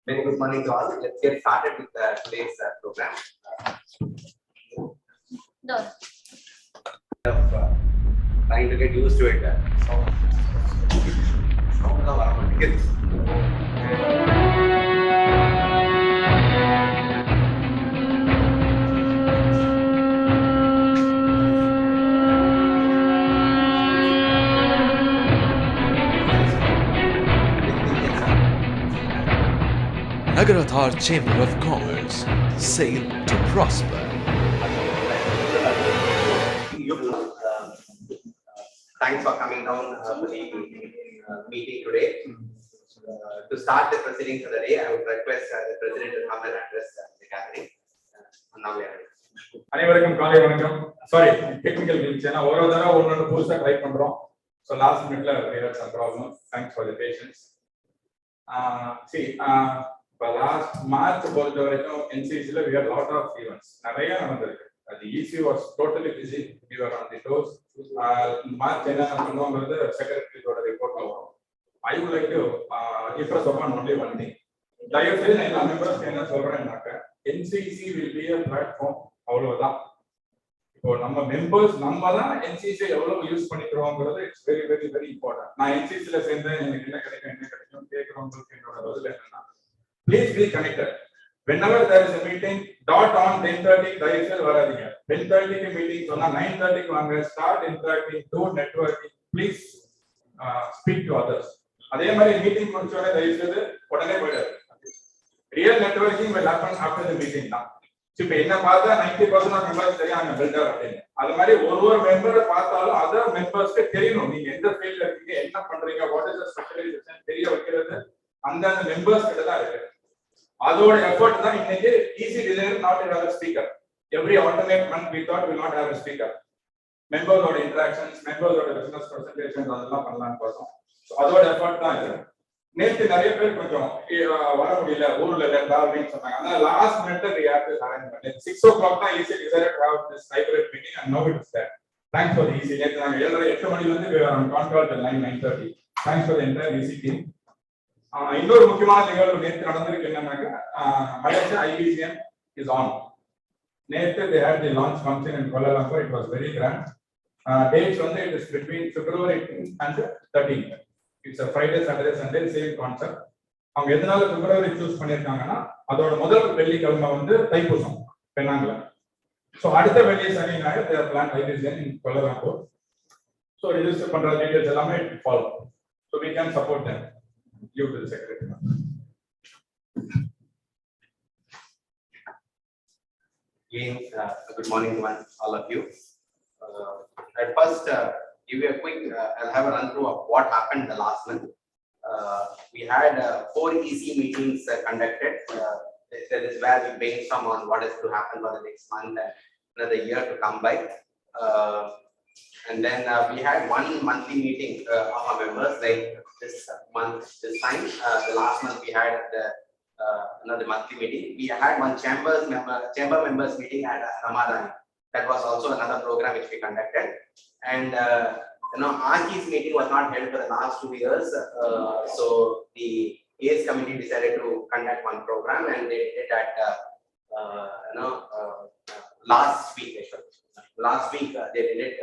Very good morning to all. Let's get started with today's program. Trying to get used to it. Nagarathar Chamber of Commerce, sail to prosper. Thanks for coming down for the meeting today. To start the proceedings of the day, I would request the President to come and address the gathering. Now we are ready. அனைவருக்கும் காலை வணக்கம். Sorry, technical glitch. ஏன்னா ஒரு தடவை ஒன்னு புதுசா try பண்றோம். So last minute we had some problem. Thanks for the patience. Last March பொறுத்த வரைக்கும் NCC ல we had lot of events. நிறைய நடந்திருக்கு. The EC was totally busy. We were on the toes. March என்ன பண்ணுவோங்கிறது செக்ரட்டரியோட report வரும். I would like to impress upon only one thing. தயவு செய்து எல்லா மெம்பர்ஸ் என்ன சொல்றேன்னாக்க NCC will be a platform. அவ்வளவுதான். இப்போ நம்ம மெம்பர்ஸ் நம்ம தான் NCC எவ்வளவு யூஸ் பண்ணிக்கிறோம்ங்கிறது it's very very very important. நான் NCC ல சேர்ந்தேன், எனக்கு என்ன கிடைக்கும் கேட்கறவங்களுக்கு என்னோட பதில் என்னன்னா, please be connected. Whenever there is a meeting, dot on 10:30 தயவு செய்து வராதீங்க. 10:30 க்கு மீட்டிங் சொன்னா 9:30 க்கு வாங்க. Start interacting, do networking. Please speak to others. அதே மாதிரி மீட்டிங் முடிச்ச உடனே தயவு செய்து உடனே போயிடாது. Real networking will happen after the meeting தான். இப்போ என்ன பார்த்தா 90% ஆஃப் மெம்பர்ஸ் தெரியும் பில்டர் அப்படின்னு. அது மாதிரி ஒரு மெம்பரை பார்த்தாலும் அதர் மெம்பர்ஸ்க்கு தெரியணும் நீங்க எந்த ஃபீல்ட்ல இருக்கீங்க, என்ன பண்றீங்க, வாட் இஸ் தி ஸ்பெஷலைசேஷன் தெரிய வைக்கிறது அந்த மெம்பர்ஸ் கிட்ட தான் இருக்கு. அதோட எஃபர்ட் தான் இன்னைக்கு easy designer not have a speaker. Every alternate month we thought we not have a speaker. மெம்பர்ஸோட இன்டராக்ஷன்ஸ், மெம்பர்ஸோட பிசினஸ் பிரசன்டேஷன்ஸ் அதெல்லாம் பண்ணலாம்னு பார்த்தோம். ஸோ அதோட எஃபர்ட் தான் இது. நேற்று நிறைய பேர் கொஞ்சம் வர முடியல, ஊர்ல இல்ல டிராவலிங் சொன்னாங்க. ஆனா லாஸ்ட் மினிட்ல we have to arrange பண்ணி 6 o'clock தான் easy decided to have this hybrid meeting and now it is there. Thanks for the easy. நேற்று நாங்க 8 மணில இருந்து we were on control till 9:30. Thanks for the entire easy team. இன்னொரு முக்கியமான நிகழ்வு நேற்று நடந்திருக்கு என்னன்னாக்க, மலேசியா IBCM is on. நேற்று they had the launch function in Kuala Lumpur. It was very grand. Dates வந்து it is between February 10th and 13th. It's a Friday, Saturday, Sunday, same concept. அவங்க எதனால பிப்ரவரி choose பண்ணிருக்காங்கன்னா, அதோட முதல் வெள்ளிக்கிழமை வந்து Thaipusam பெண்ணாங்கல. So அடுத்த வெள்ளி சனி ஞாயிறு they are planned IBCM in Kuala Lumpur. So register பண்ற டீடைல்ஸ் எல்லாமே follow. So we can support them. Give to the secretary. Again, good morning to all of you. At first, give you a quick, I'll have a run through of what happened the last month. We had 4 EC meetings conducted. That is where we brainstorm on what is to happen for the next month and another year to come by. And then we had 1 monthly meeting of our members, like this month, this time. The last month we had another monthly meeting. We had 1 chamber members meeting at Ramadan. That was also another program which we conducted. And Archie's meeting was not held for the last 2 years. So the AS committee decided to conduct 1 program, and they did that last week. Last week they did it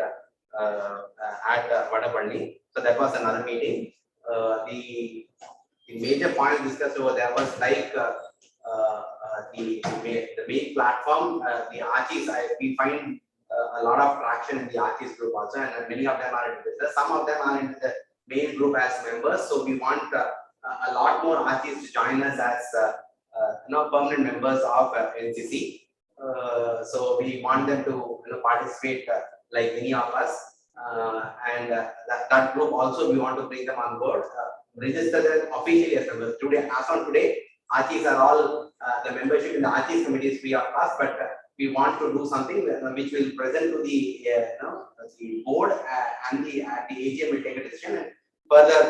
at Vadapalli. So that was another meeting. The major point discussed over there was like the main platform, the Archies. We find a lot of traction in the Archies group also, and many of them are into business. Some of them are into the main group as members. So we want a lot more Archies to join us as permanent members of NCC. So we want them to participate like many of us, and that group also we want to bring them on board. Register them officially as members. Today, as on today, Archies are all the membership in the Archies committee is free of cost, but we want to do something which will present to the the board and at the AGM will take a decision and further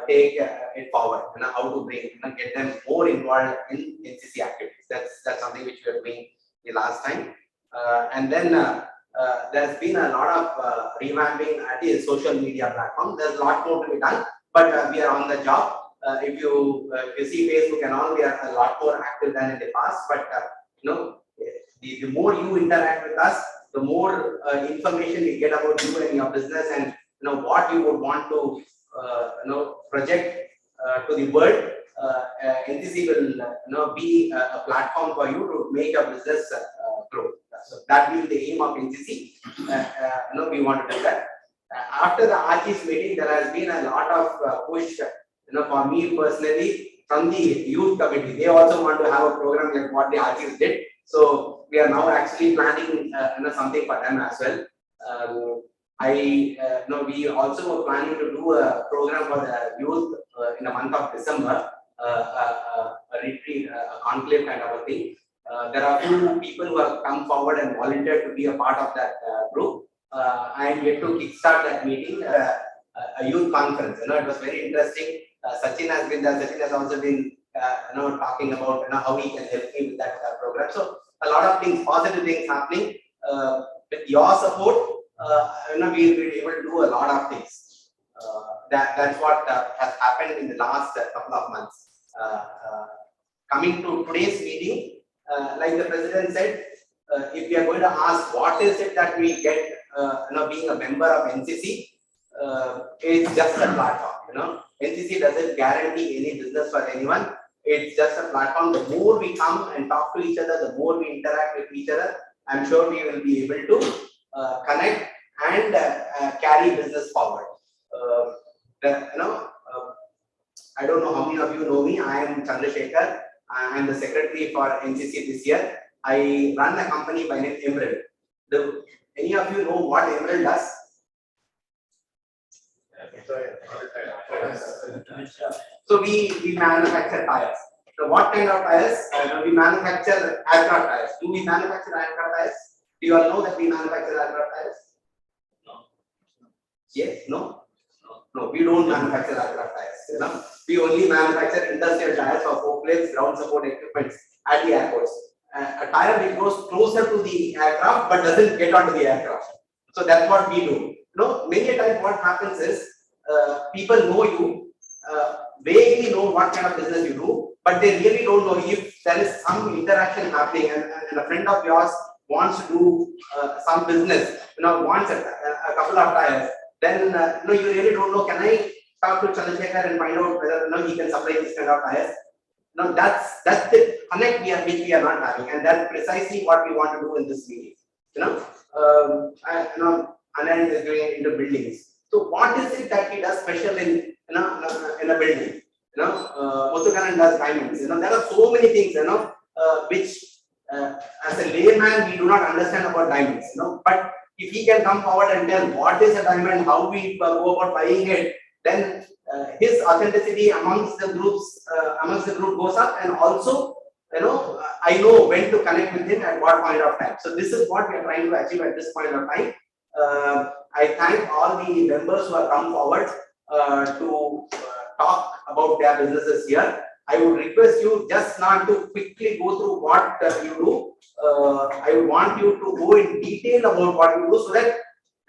take it forward. How to bring get them more involved in NCC activities. That's something which we are doing the last time. And then there's been a lot of revamping at the social media platform. There's a lot more to be done, but we are on the job. if you see Facebook and all, we are a lot more active than in the past. But the more you interact with us, the more information we get about you and your business, and what you would want to project to the world. NCC will be a platform for you to make your business grow. So that will be the aim of NCC. We want to do that. After the Archies meeting, there has been a lot of push, for me personally, from the youth committee. They also want to have a program like what the Archies did. So we are now actually planning, something for them as well. We also were planning to do a program for the youth in the month of December, a retreat, a conclave kind of a thing. There are few people who have come forward and volunteered to be a part of that group. I am yet to kickstart that meeting, a youth conference. It was very interesting. Sachin has been there. Sachin has also been, talking about how he can help me with that program. So a lot of things, positive things happening. With your support, we'll be able to do a lot of things. That's what has happened in the last couple of months. Coming to today's meeting, like the president said, if we are going to ask what is it that we get, being a member of NCC, it's just a platform. NCC doesn't guarantee any business for anyone. It's just a platform. The more we come and talk to each other, the more we interact with each other, I'm sure we will be able to connect and carry business forward. I don't know how many of you know me. I am Chandrasekhar. I am the secretary for NCC this year. I run a company by name Emerald. Any of you know what Emerald does? So we manufacture tires. So what kind of tires? We manufacture aircraft tires. Do we manufacture aircraft tires? Do you all know that we manufacture aircraft tires? No. Yes? No? No, we don't manufacture aircraft tires. We only manufacture industrial tires for forklifts, ground support equipment at the airports. A tire that goes closer to the aircraft but doesn't get onto the aircraft. So that's what we do. Many times what happens is people know you, vaguely know what kind of business you do, but they really don't know if there is some interaction happening, and a friend of yours wants to do some business, wants a couple of tires, then you really don't know, can I talk to Chandrasekhar and find out whether he can supply this kind of tires? That's the connect which we are not having, and that's precisely what we want to do in this meeting. Anand is going into buildings. So what is it that he does special in a building? Muthukanan does diamonds. There are so many things, which as a layman we do not understand about diamonds. But if he can come forward and tell what is a diamond, how we go about buying it, then his authenticity amongst the group goes up, and also I know when to connect with him at what point of time. So this is what we are trying to achieve at this point of time. I thank all the members who have come forward to talk about their businesses here. I would request you just not to quickly go through what you do. I would want you to go in detail about what you do, so that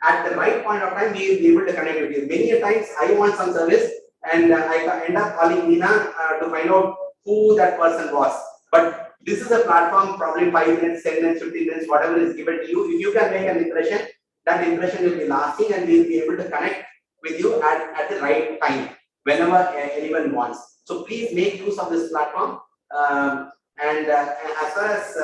at the right point of time we will be able to connect with you. Many times I want some service and I end up calling Nina to find out who that person was. But this is a platform, probably 5 minutes, 10 minutes, 15 minutes, whatever is given to you. If you can make an impression, that impression will be lasting, and we will be able to connect with you at the right time, whenever anyone wants. So please make use of this platform. As far as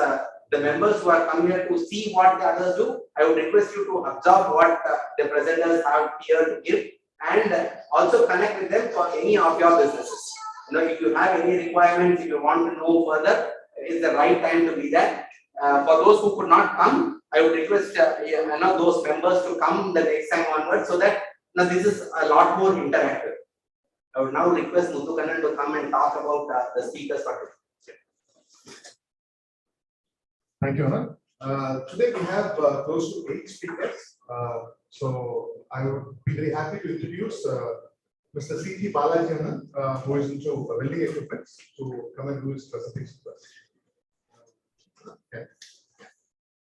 the members who are coming here to see what the others do, I would request you to observe what the presenters have here to give, and also connect with them for any of your businesses. If you have any requirements, if you want to know further, it's the right time to be there. For those who could not come, I would request those members to come the next time onwards, so that this is a lot more interactive. I would now request Muthukanan to come and talk about the speakers for today. Thank you, Anand. Today we have close to 8 speakers. So I would be very happy to introduce Mr. C.T. Balaji Anand, who is into building equipment, to come and do his presentation for us. Okay.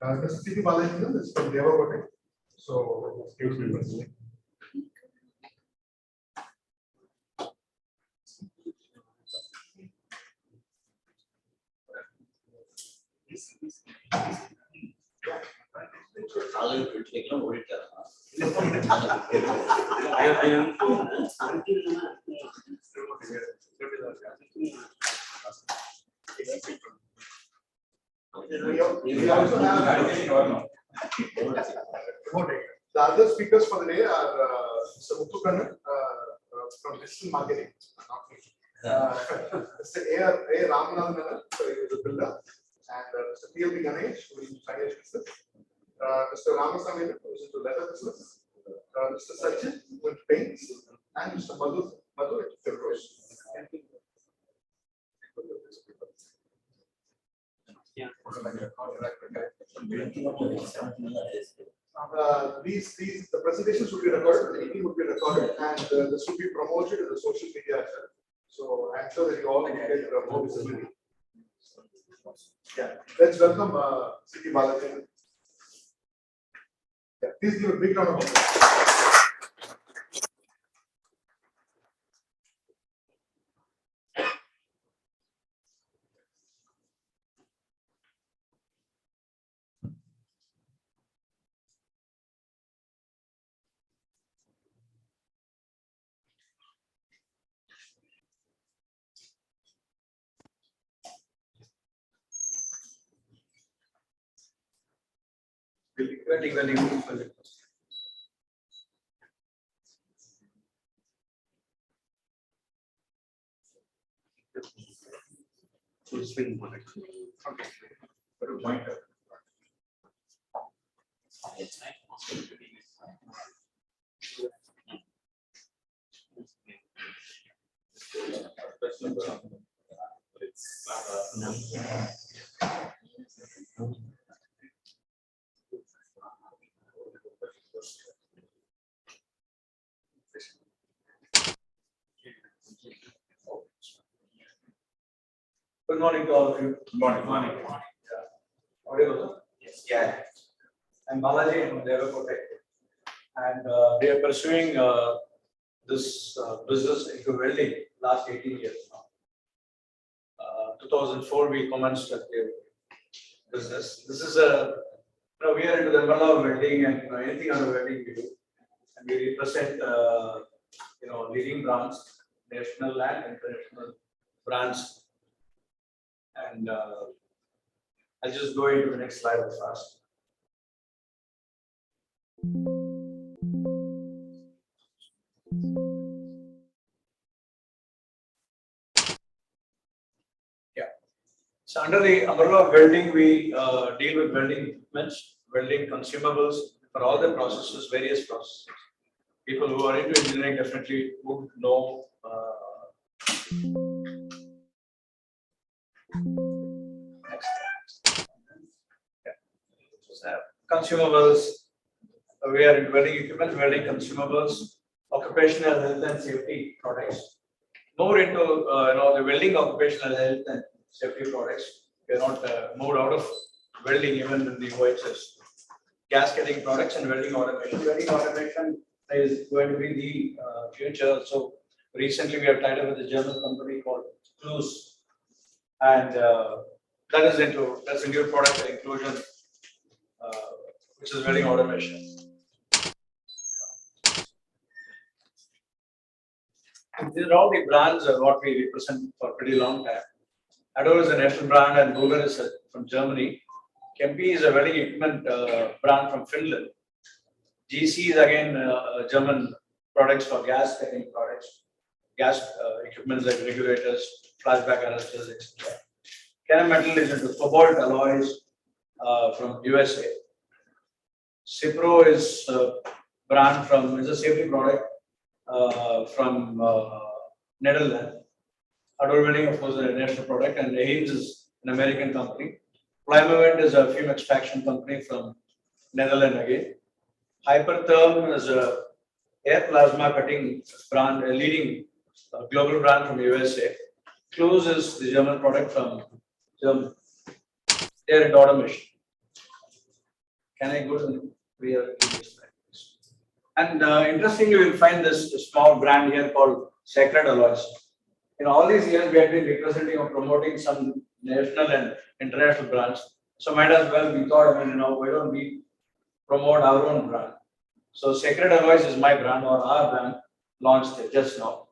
Mr. C.T. Balaji Anand is from Devakote. So excuse me. We also have the other speakers for the day are Mr. Muthukannan from digital marketing, Mr. A. Ramanathan, who is a builder, and Mr. P.L.B. Ganesh, who is in finance business, Mr. Ramasamy, who is into leather business, Mr. Sachin, who is paints, and Mr. Madhu into filters. The presentations will be recorded, the meeting will be recorded, and this will be promoted in the social media as well. So I'm sure that you all will get more visibility. Yeah, let's welcome C.T. Balaji. Yeah, please give a big round of applause. Good morning to all of you. Good morning. Audible? Yes. Yeah. I'm Balaji from Nagarathar, and we are pursuing this business into welding last 18 years now. 2004 we commenced the business. This is we are into the umbrella of welding and anything under welding we do, and we represent leading brands, national and international brands. And I'll just go into the next slide fast. Yeah. So under the umbrella of welding, we deal with welding equipments, welding consumables for all the processes, various processes. People who are into engineering definitely would know. Consumables, we are in welding equipment, welding consumables, occupational health and safety products. More into the welding occupational health and safety products. We are not moved out of welding even in the OHS. Gasketing products and welding automation. Welding automation is going to be the future. So recently we have tied up with a German company called Clues, and that's a new product inclusion, which is welding automation. These are all the brands what we represent for a pretty long time. Adore is a national brand and Ruger is from Germany. Kempi is a welding equipment brand from Finland. GC is again German products for gas cutting products, gas equipments like regulators, flashback arresters, etc. Kennametal is into cobalt alloys from USA. Cipro is a brand is a safety product from Netherlands. Adore Welding, of course, is a national product, and Haynes is an American company. Plymouth is a fume extraction company from Netherlands again. Hypertherm is a air plasma cutting brand, a leading global brand from USA. Clues is the German product from Germany. They are into automation. Can I go to and interestingly, you will find this small brand here called Sacred Alloys. In all these years, we have been representing or promoting some national and international brands. So might as well, we thought, I mean, why don't we promote our own brand? So Sacred Alloys is my brand or our brand launched just now.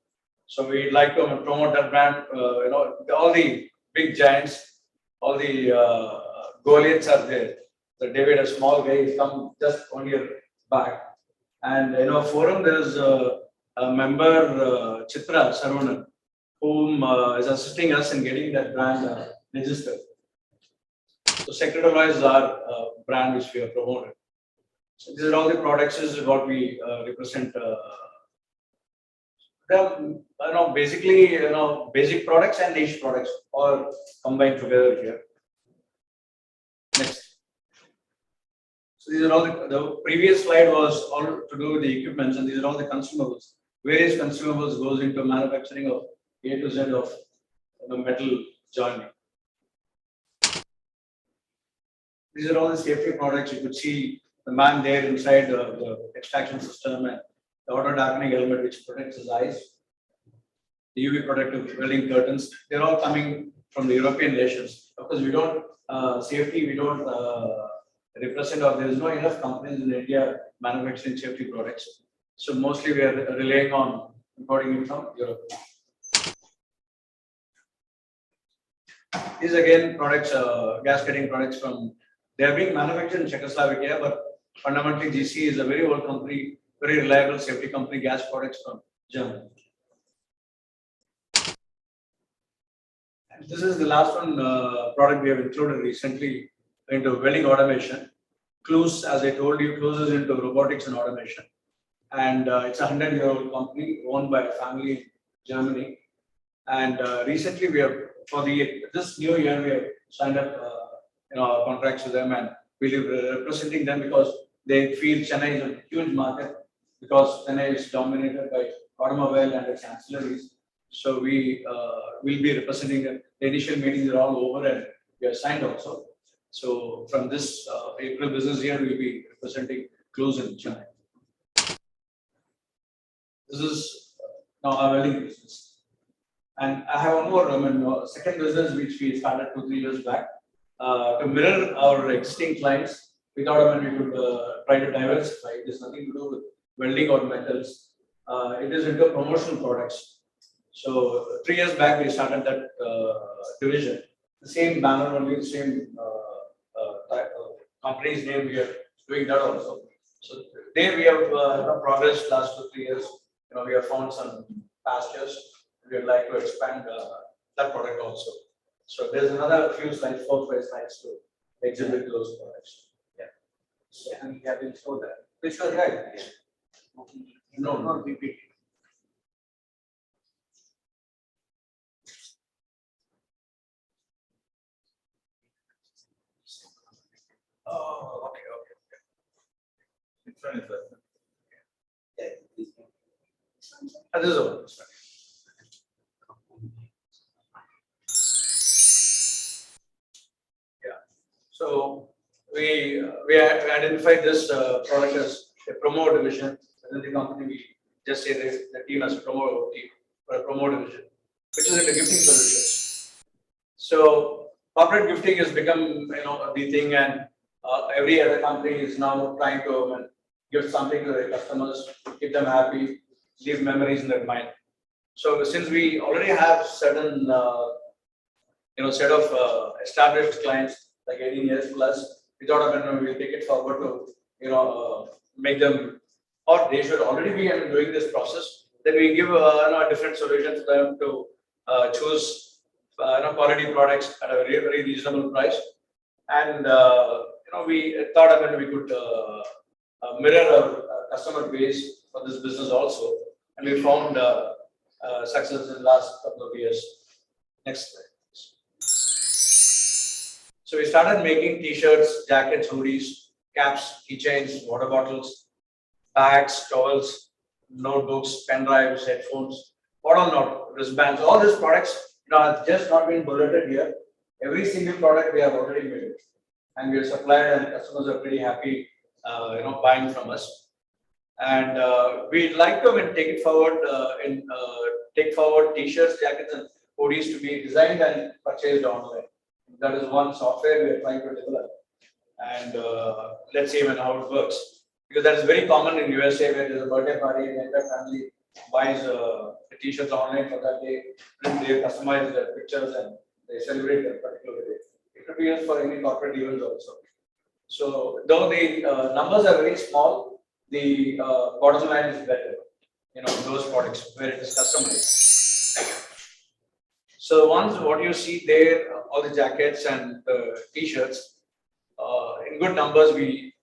So we'd like to promote that brand, all the big giants, all the Goliaths are there. So David, a small guy, he's come just 1 year back. And forum, there's a member, Chitra Sarunan, whom is assisting us in getting that brand registered. So Sacred Alloys is our brand which we have promoted. So these are all the products. This is what we represent. Basically, basic products and niche products all combined together here. Next. So these are all the previous slide was all to do with the equipments, and these are all the consumables. Various consumables goes into manufacturing of A to Z of metal joining. These are all the safety products. You could see the man there inside the extraction system and the auto darkening helmet which protects his eyes. The UV protective welding curtains. They're all coming from the European nations. Of course, we don't safety. We don't represent, or there is no enough companies in India manufacturing safety products. So mostly we are relying on importing it from Europe. These again products, gasketing products from. They are being manufactured in Czechoslovakia, but fundamentally GC is a very old company, very reliable safety company, gas products from Germany. And this is the last one product we have included recently into welding automation. Clues, as I told you, Clues is into robotics and automation. And it's a 100-year-old company owned by a family in Germany. And recently we have, for this new year, we have signed up contracts with them, and we'll be representing them because they feel Chennai is a huge market, because Chennai is dominated by automobile and its ancillaries. So we will be representing them. The initial meetings are all over and we are signed also. So from this April business year, we will be representing Clues in Chennai. This is now our welding business. And I have one more, second business which we started 2-3 years back. To mirror our existing clients, we thought we could try to diversify. It has nothing to do with welding or metals. It is into promotional products. So 3 years back, we started that division. The same banner, only the same company's name. We are doing that also. So there we have progressed last 2-3 years. We have found some pastures. We would like to expand that product also. So there's another few slides, 4-5 slides to exhibit those products. Yeah. So we have been show that. Which was right. No, not repeat. Oh, okay. Which one is that? Yeah, this one. This is the one. So we identified this product as a promo division within the company. We just say the team as a promo team or a promo division, which is into gifting solutions. So corporate gifting has become the thing, and every other company is now trying to give something to their customers, keep them happy, leave memories in their mind. So since we already have certain set of established clients, like 18 years plus, we thought of we'll take it forward to make them, or they should already be doing this process. Then we give a different solution for them to choose quality products at a very, very reasonable price. And we thought of we could mirror our customer base for this business also, and we found success in the last couple of years. Next slide. So we started making t-shirts, jackets, hoodies, caps, keychains, water bottles, bags, towels, notebooks, pen drives, headphones, what all not, wristbands. All these products have just not been bulleted here. Every single product we have already made, and we are supplied, and customers are pretty happy, buying from us. And we'd like to take it forward take forward t-shirts, jackets, and hoodies to be designed and purchased online. That is one software we are trying to develop. And let's see when how it works. Because that is very common in USA where there's a birthday party, the entire family buys the t-shirts online for that day, and they customize the pictures and they celebrate that particular day. It could be used for any corporate events also. So though the numbers are very small, the bottom line is better, those products where it is customized. So once what you see there, all the jackets and t-shirts, in good numbers we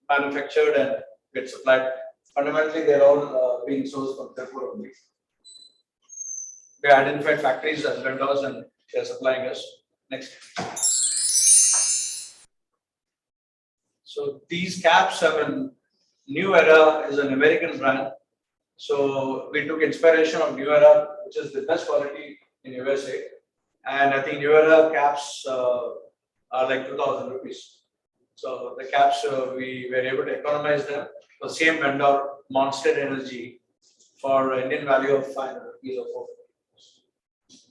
manufactured and get supplied. Fundamentally, they're all being sourced from Tirupur only. We identified factories as vendors and they're supplying us. Next. So these caps have a New Era is an American brand. So we took inspiration of New Era, which is the best quality in USA. And I think New Era caps are like 2,000 rupees. So the caps, we were able to economize them for the same vendor, Monster Energy, for an Indian value of 500 rupees or 450 rupees.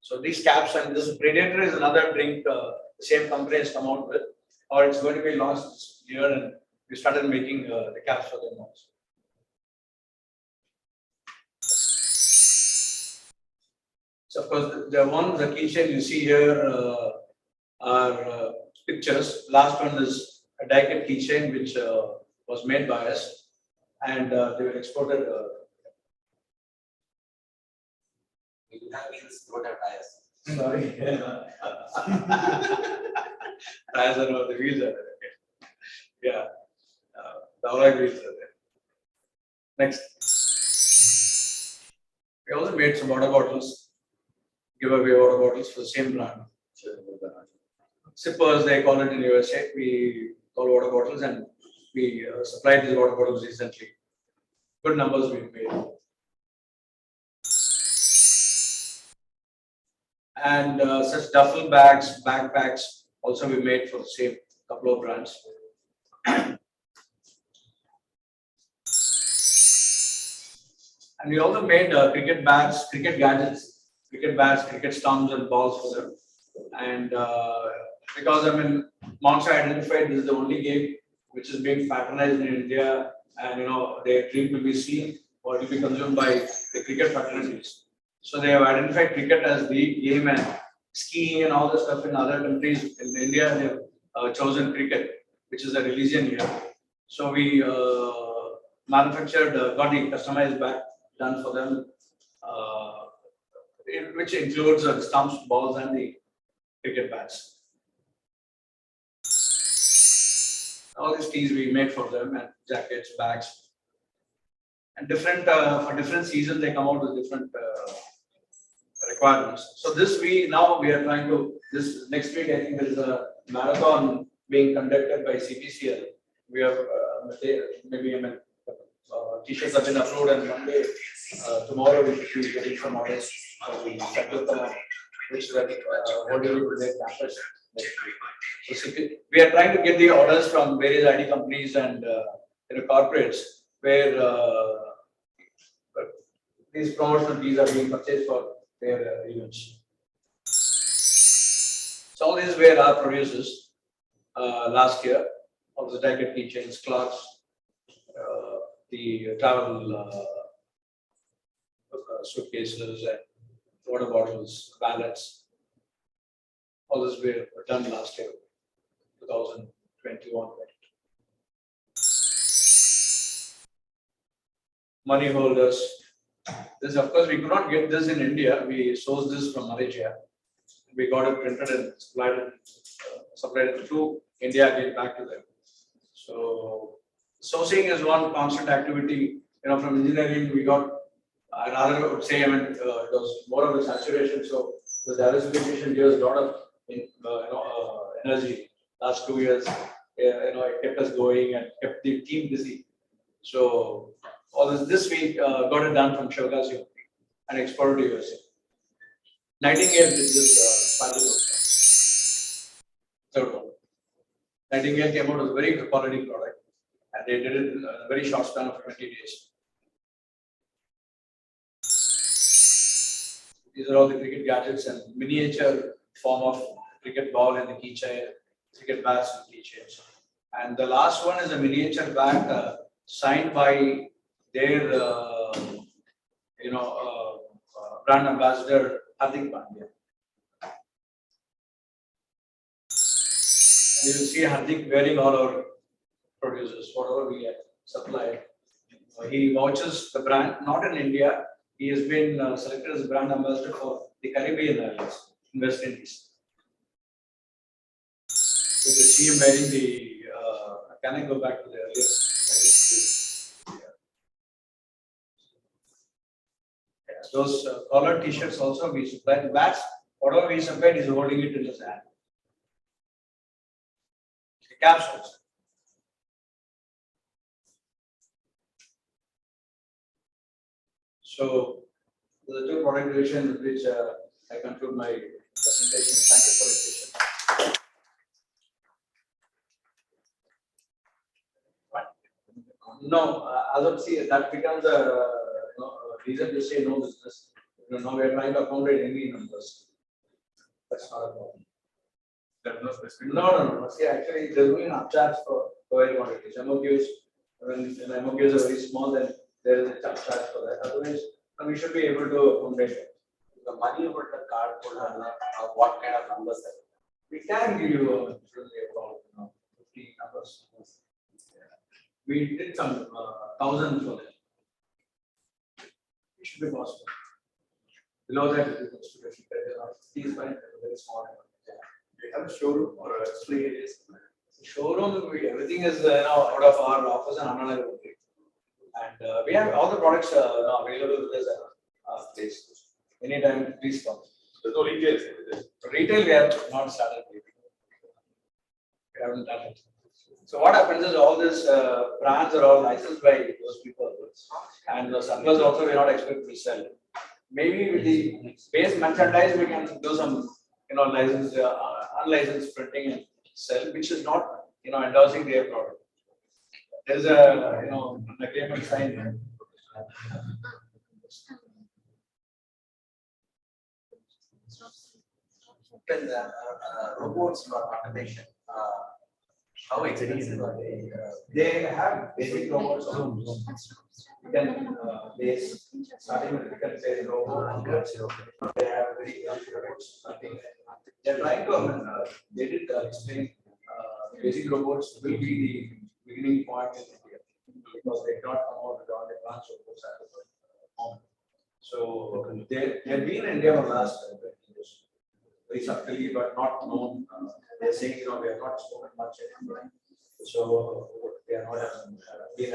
So these caps, and this Predator is another drink the same company has come out with, or it's going to be launched this year, and we started making the caps for them also. So of course, the keychain you see here are pictures. Last one is a die-cut keychain which was made by us, and they were exported. That means don't have tires. Sorry, tires are not, the wheels are there. Okay. Yeah, the alloy wheels are there. Next, we also made some water bottles, giveaway water bottles for the same brand. Sippers, they call it in USA. We call water bottles, and we supplied these water bottles recently. Good numbers we made. And such duffel bags, backpacks, also we made for the same couple of brands. And we also made cricket bags, cricket gadgets, cricket bats, cricket stumps and balls for them. And because Monster identified this is the only game which is being patronized in India, and their dream will be seen or will be consumed by the cricket fraternities. So they have identified cricket as the game, and skiing and all the stuff in other countries. In India, they have chosen cricket, which is a religion here. So we manufactured, got the customized bag done for them, which includes the stumps, balls, and the cricket bats. All these tees we made for them, and jackets, bags, and different for different seasons they come out with different requirements. So this we are trying to, this next week I think there is a marathon being conducted by CPCL. We have maybe t-shirts have been approved, and Monday tomorrow we should be getting some orders for the cyclotron, which we are holding to their campus next week. So we are trying to get the orders from various IT companies and corporates where these promotional fees are being purchased for their events. So all these were our producers last year. All the jacket keychains, clocks, the travel suitcases and water bottles, wallets. All this were done last year, 2021. Money holders. This, of course, we could not get this in India. We sourced this from Malaysia. We got it printed and supplied it to India again back to them. So sourcing is one constant activity. From engineering, we got another. Would say, it was more of a saturation. So the diversification gives a lot of energy. Last 2 years, it kept us going and kept the team busy. So all this we got it done from Shivagasi and exported to USA. Nightingale did this third one. Nightingale came out with a very good quality product, and they did it in a very short span of 20 days. These are all the cricket gadgets and miniature form of cricket ball in the keychain, cricket bats and keychains. And the last one is a miniature bat signed by their, brand ambassador Hardik Pandya. And you will see Hardik wearing all our producers, whatever we have supplied. He vouches the brand, not in India. He has been selected as a brand ambassador for the Caribbean islands in West Indies. You can see him wearing the. Can I go back to the earlier? Yeah, those collared T-shirts also we supply. The bats, whatever we supplied, is holding it in his hand. The caps also. So, the two product divisions with which I conclude my presentation. Thank you for your attention. No, as of see, that becomes a reason to say no business. Now we are trying to accommodate any numbers. That's not a problem. There's no specific. No. See, actually, they're doing an upcharge for very quantities. MOQs, when MOQs are very small, then there is a upcharge for that. Otherwise, we should be able to accommodate it. The money about the card holder, what kind of numbers that We can give you about 50 numbers. We did some thousands for them. It should be possible. Below that, it is these fine, very small. Do you have a showroom or a display areas? Showroom, everything is out of our office and Anna. And we have all the products now available with us at our place. Anytime, please come. There's no retail. Retail, we have not started. We haven't done it. So what happens is all these brands are all licensed by those people, and the suppliers also we are not expected to sell. Maybe with the base merchandise we can do some licensed, unlicensed printing and sell, which is not endorsing their product. There's an agreement signed. When the robots for automation, how expensive are they? They have basic robots also. You can starting with you can say robot. They have very robots. I think they're trying to they did explain basic robots will be the beginning point in India because they cannot come out with all the advanced robots at the moment. So they've been in India for the last 20 years. Very subtly, but not known. They're saying, we have not spoken much in India. So they are not been a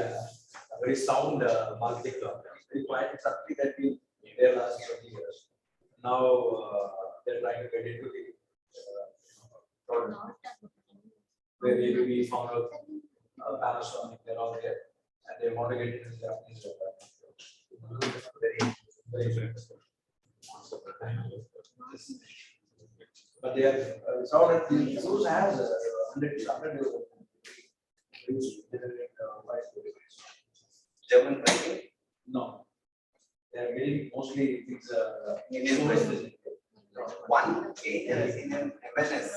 very sound marketing club. Very quiet, subtly that been there last 20 years. Now they're trying to get into the product. Where we found out Panasonic, they're all there, and they want to get into the Japanese very interesting. But they are saw that the Zeus has 100 German pricing? No. They are getting mostly things Indian prices. One change in MNS,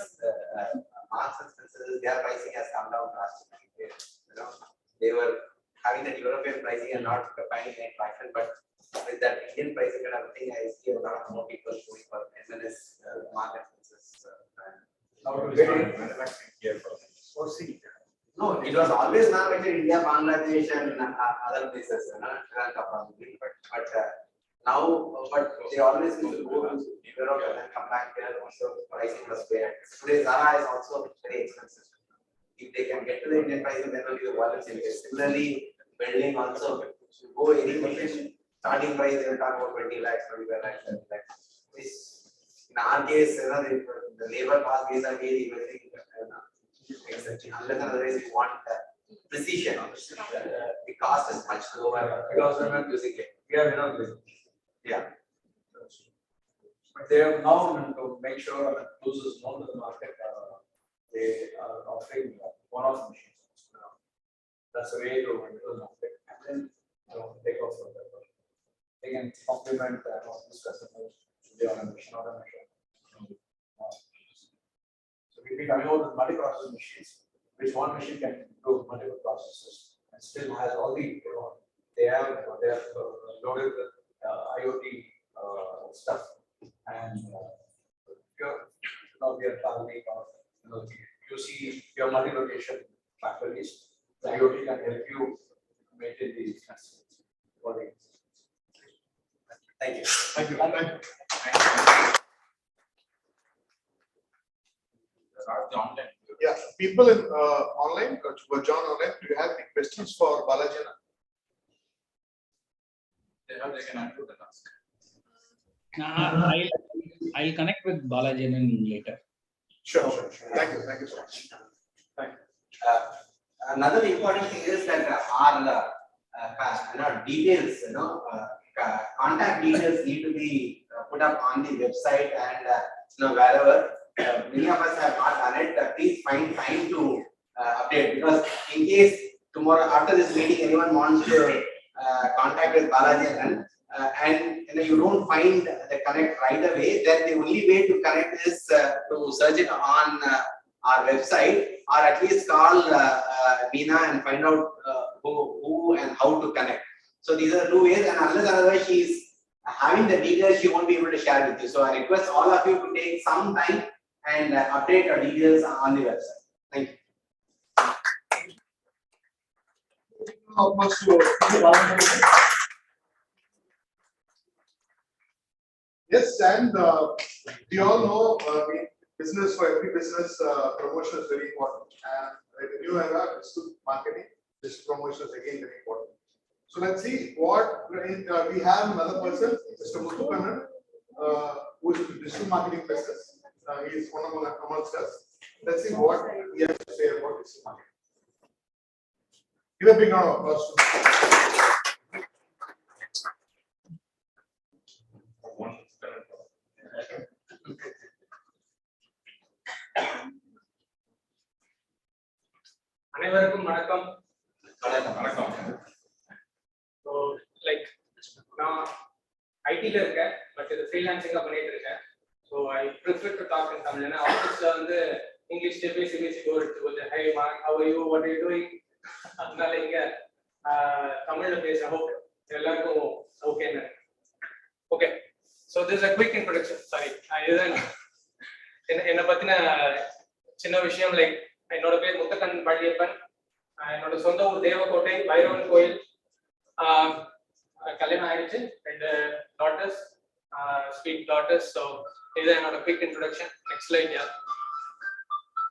Marks and Spencer, their pricing has come down drastically. They were having that European pricing and not finding any traction, but with that Indian pricing and everything, I see a lot more people going for MNS, Marks and Spencer. Manufacturing here for No, it was always manufactured in India, Bangladesh, and other places, Sri Lanka probably. But now, they always used to go to Europe and then come back here. Also, pricing was fair. Today, Zara is also very expensive. If they can get to the Indian pricing, then only the wallet will get. Similarly, building also, go any machine, starting price, they will talk about 20 lakhs, 25 lakhs, 30 lakhs. In our case, the labor cost is very, very unless otherwise you want precision. The cost is much lower because we're not using it. we're not using. Yeah. But they have now to make sure that those is known to the market, they are offering one-off machines. That's the way to enter the market and then take off from that. They can complement these customers to the automation. So we'll be coming out with multi-process machines, which one machine can do multiple processes and still has all the, they have loaded with IoT stuff. And we are targeting you see your multi-location factories, the IoT can help you maintain these quality. Thank you. Thank you. Thank you. Yeah, people in online, John online, do you have any questions for Balaji? They can answer the task. I'll connect with Balaji later. Sure. Thank you so much. Another important thing is that our details, contact details need to be put up on the website and wherever. Many of us have not done it. Please find time to update, because in case tomorrow after this meeting anyone wants to contact with Balaji and you don't find the connect right away, then the only way to connect is to search it on our website, or at least call Meena and find out who and how to connect. So these are two ways, and unless otherwise she is having the details, she won't be able to share with you. So I request all of you to take some time and update your details on the website. Thank you. Yes, and we all know business, for every business, promotion is very important. And in the new era, digital marketing, digital promotion is again very important. So let's see what we have another person, Mr. Muthu Kannan, who is in the digital marketing business. He is one amongst us. Let's see what he has to say about digital marketing. Give a big round of applause to அனைவருக்கும் வணக்கம். So like நான் ஐடியில் இருக்கேன், but இது ஃப்ரீலான்சிங்காக பண்ணிட்டு இருக்கேன். So I prefer to talk in Tamil. ஏன்னா ஆஃபீஸில் வந்து இங்கிலீஷ்லேயே பேசி போர் எடுத்து போகுது. Hi Mark, how are you, what are you doing, அதனால இங்கே தமிழில் பேசுகிறேன். ஹோப் எல்லாருக்கும் ஓகேன்னு. Okay, so this a quick introduction. Sorry, இதுதான் என்னை பற்றின சின்ன விஷயம். லைக் என்னோட பேர் முத்தக்கன் பழனியப்பன். என்னோட சொந்த ஊர் தேவக்கோட்டை, பைரவன் கோயில். கல்யாணம் ஆயிடுச்சு, 2 daughters, ஸ்வீட் daughters. ஸோ இது என்னோட quick introduction. Next slide.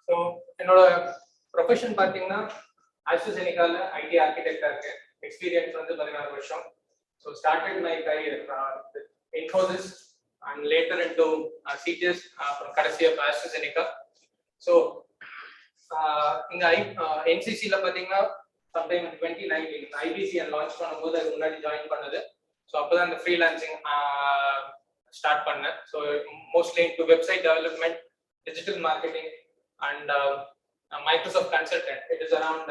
So என்னோட ப்ரொஃபஷன் பார்த்தீங்கன்னா ஆஸ்ட்ராஜெனிகால ஐடி ஆர்கிடெக்டாக இருக்கேன். எக்ஸ்பீரியன்ஸ் வந்து 14 வருஷம். So started my career Infosys and later into CTS, அப்புறம் கடைசியாக ஆஸ்ட்ராஜெனிகா. ஸோ இங்க என்சிசில பாத்தீங்கன்னா சம்டைம் 2019 ஐபிசி லான்ச் பண்ணும்போது அதுக்கு முன்னாடி ஜாயின் பண்ணது. ஸோ அப்போதான் இந்த ஃப்ரீலான்சிங் ஸ்டார்ட் பண்ணேன். So mostly into website development, digital marketing and Microsoft consultant. It is around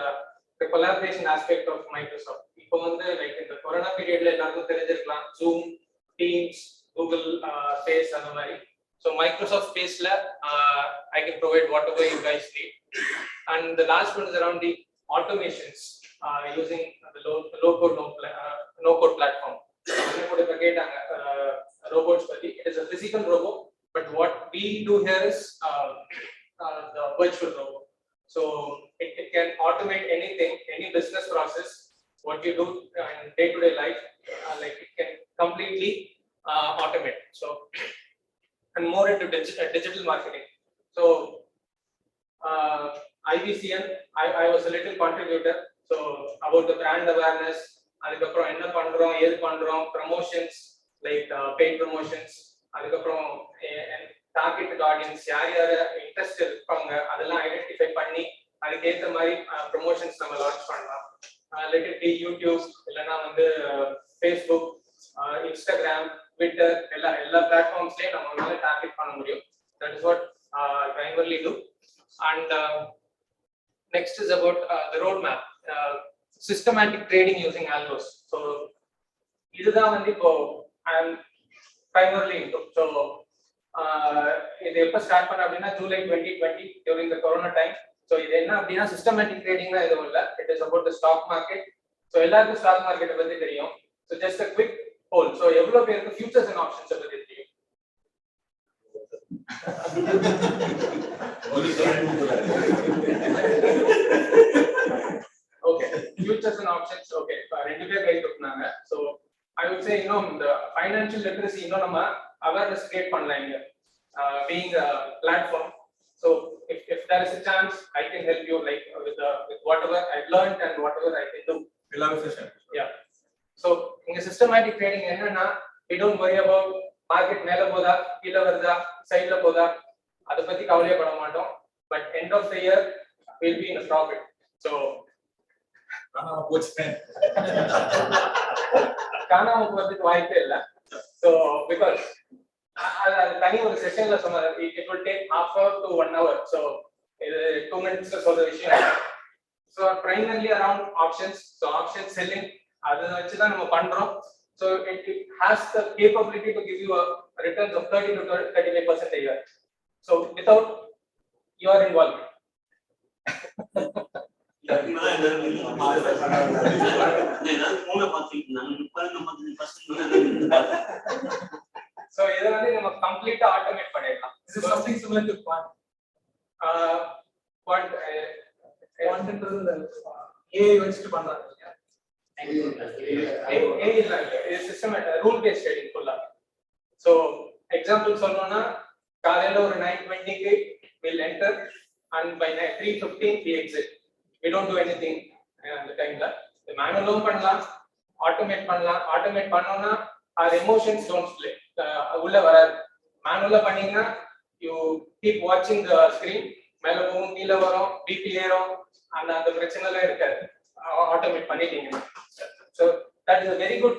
collaboration aspect of Microsoft. இப்போ வந்து லைக் இந்த கொரோனா பீரியட்ல எல்லாருக்கும் தெரிஞ்சிருக்கலாம், ஜூம், டீம்ஸ், கூகுள் ஃபேஸ் அந்த மாதிரி. So Microsoft space I can provide whatever you guys need. And the last one is around the automations using the low code no code platform. Robots, it is a physical robot, but what we do here is the virtual robot. So it can automate anything, any business process, what you do in day-to-day life, like it can completely automate. So and more into digital marketing. So IBCN, I was a little contributor. So about the brand awareness, adukaprom enna pandrom, edu pandrom, promotions like paid promotions, adukaprom targeted audience yaar interest irukanga adella identify panni adukku etha mari promotions nama launch pannalam. Let it be YouTube illana vandu Facebook, Instagram, Twitter, எல்லா பிளாட்ஃபார்ம்ஸ்லயும் நம்மளால target பண்ண முடியும். That is what I primarily do. And next is about the roadmap, systematic trading using algos. So இதுதான் வந்து இப்போ I am primarily into. So இது எப்போ ஸ்டார்ட் பண்ண அப்படின்னா July 2020 during the corona time. So இது என்ன அப்படின்னா சிஸ்டமேட்டிக் ட்ரேடிங்லாம் எதுவும் இல்லை. It is about the stock market. So எல்லாருக்கும் ஸ்டாக் மார்க்கெட்டை பற்றி தெரியும். So just a quick poll. So எவ்வளோ பேருக்கு ஃபியூச்சர்ஸ் அண்ட் ஆப்ஷன்ஸை பற்றி தெரியும்? Okay, futures and options. Okay, ரெண்டு பேர் கை தூக்குனாங்க. ஸோ ஐ வுட் சே இன்னும் இந்த ஃபைனான்சியல் லிட்ரஸி இன்னும் நம்ம அவேர்னஸ் கிரியேட் பண்ணலாம் இங்க, being a platform. So if there is a chance, I can help you like with whatever I've learned and whatever I can do. We'll have a session. Yeah. So in systematic trading என்னன்னா we don't worry about market மேல போதா கீழ வருதா சைடுல போதா அத பத்தி கவலையே பட மாட்டோம். But end of the year we'll be in a profit. So காணாம போறதுக்கு வாய்ப்பே இல்ல. So because அது தனி ஒரு செஷன்ல சொன்னாரு, it will take half hour to 1 hour. So இது 2 minutes சொல்ற விஷயம். So primarily around options. So option selling அது வச்சு தான் நம்ம பண்றோம். So it has the capability to give you a returns of 30 to 35% a year. So without your involvement. So இத வந்து நம்ம கம்ப்ளீட்டா ஆட்டோமேட் பண்ணிடலாம். This is something similar to quant. Quant Quantன்றது AI வச்சுட்டு பண்றாங்க இல்லையா? A இல்ல, இது சிஸ்டம் ரூல் பேஸ்ட் ட்ரேடிங் ஃபுல்லா. So எக்ஸாம்பிள் சொல்லணும்னா காலையில ஒரு 9:20க்கு we'll enter and by 3:15 we exit. We don't do anything அந்த டைம்ல. மேனுவலும் பண்ணலாம், ஆட்டோமேட் பண்ணலாம். ஆட்டோமேட் பண்ணோம்னா our emotions don't play. உள்ள வராது. மேனுவலா பண்ணீங்கன்னா you keep watching the screen, மேல போகும் கீழ வரும் பிபி ஏறும், அந்த பிரச்சனைலாம் இருக்காது ஆட்டோமேட் பண்ணிட்டீங்கன்னா. So that is a very good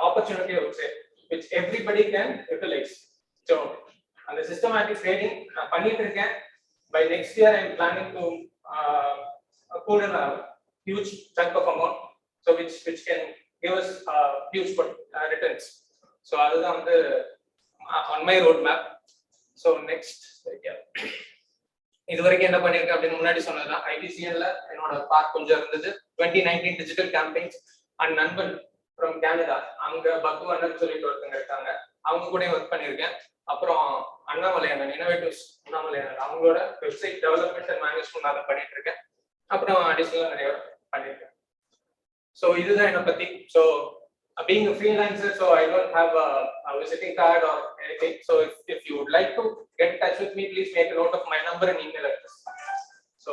opportunity I would say, which everybody can utilize. So அந்த systematic trading நான் பண்ணிட்டு இருக்கேன். By next year I am planning to put in a huge chunk of amount, so which can give us huge returns. So அதுதான் வந்து on my road map. So next, yeah. இதுவரைக்கும் என்ன பண்ணிருக்கேன் அப்படின்னு முன்னாடி சொன்னதுதான். IBCNல என்னோட பார்ட் கொஞ்சம் இருந்தது. 2019 டிஜிட்டல் கேம்பெயின்ஸ் அண்ட் நண்பன் ஃப்ரம் கனடா, அங்க பக்கு அண்ணன் சொல்லிட்டு ஒருத்தங்க இருக்காங்க, அவங்க கூட ஒர்க் பண்ணியிருக்கேன். அப்புறம் அண்ணாமலை அண்ணன் இனோவேட்டிவ்ஸ் அண்ணாமலை அண்ணன் அவங்களோட வெப்சைட் டெவலப்மெண்ட் அண்ட் மேனேஜ்மெண்ட் அதை பண்ணிட்டு இருக்கேன். அப்புறம் அடிஷனலா நிறைய பண்ணியிருக்கேன். ஸோ இதுதான் என்னை பத்தி. So being a freelancer, so I don't have a visiting card or anything. So if you would like to get in touch with me, please make a note of my number and email address. So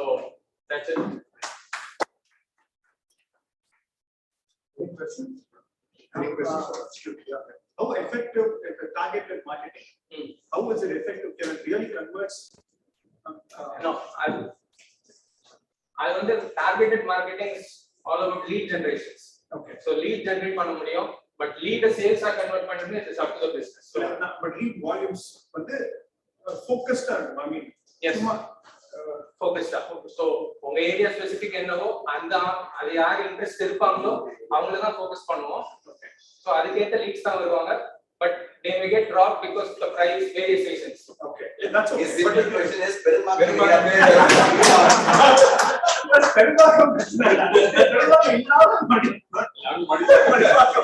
that's it. Any questions? Any questions? How effective is the targeted marketing? How is it effective? Can it really convert? No, I want the targeted marketing is all about lead generations. Okay. So lead generate பண்ண முடியும், but lead sales ஆ convert பண்றது it is up to the business. So but lead volumes வந்து focused I mean yes, focused. So உங்க area specific என்னவோ அந்த அது யார் இன்ட்ரெஸ்ட் இருப்பாங்களோ அவங்கள தான் ஃபோக்கஸ் பண்ணுவோம். So அதுக்கேத்த லீட்ஸ் தான் வருவாங்க, but they may get dropped because of the price various reasons. Okay, yeah, that's okay. But the question is Perumal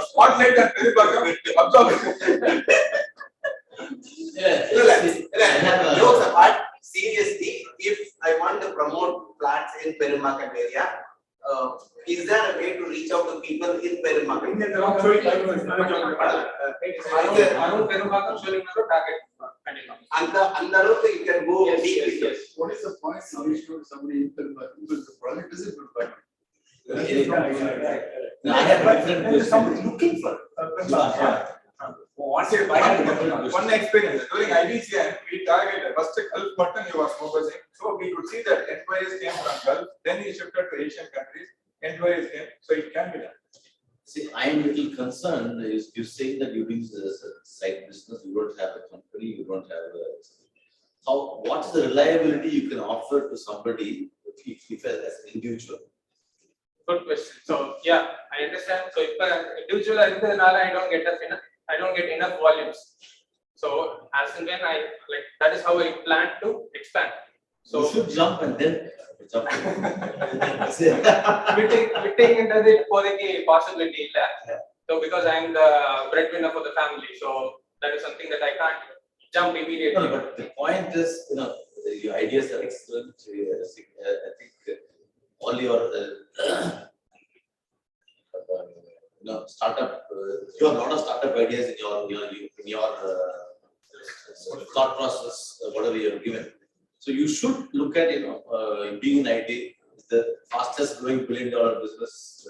Spotlight and jokes apart, seriously, if I want to promote flats in Perumakam area, is there a way to reach out to people in Perumakam? Arun Perumbakkam சொல்லினாரோ target பண்ணிடலாம். அந்த அளவுக்கு you can go deep. Yes. What is the point of reaching out to somebody in Perumakam? Because the project is in Perumakam. I have different questions. Somebody looking for one experience during IBCN, we targeted first Gulf button he was focusing, so we could see that enquiries came from Gulf, then he shifted to Asian countries, enquiries came, so it can be done. See, I am little concerned is you saying that you doing this side business, you don't have a company, you don't have a. What is the reliability you can offer to somebody if as an individual? Good question. So yeah, I understand. So if individual I don't get enough volumes. So as and when I like, that is how I plan to expand. So you should jump and then jump. Quitting into the possibility. So because I am the breadwinner for the family, so that is something that I can't jump immediately. No, but the point is, your ideas are excellent. I think all your startup, you have a lot of startup ideas in your thought process, whatever you have given. So you should look at being an IT, the fastest growing $1 billion business,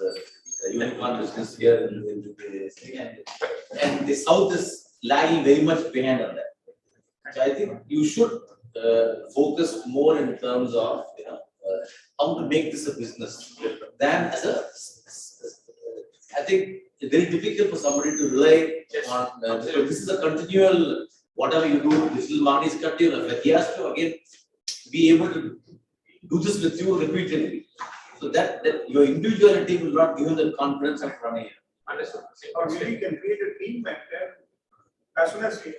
unicorn business here in the city, and the South is lagging very much behind on that. So I think you should focus more in terms of how to make this a business than as a. I think it's very difficult for somebody to rely on because this is a continual. Whatever you do, digital marketing is continuous. But he has to again be able to do this with you repeatedly, so that your individuality will not give you the confidence of running. Understood. Or maybe you can create a team and then as soon as you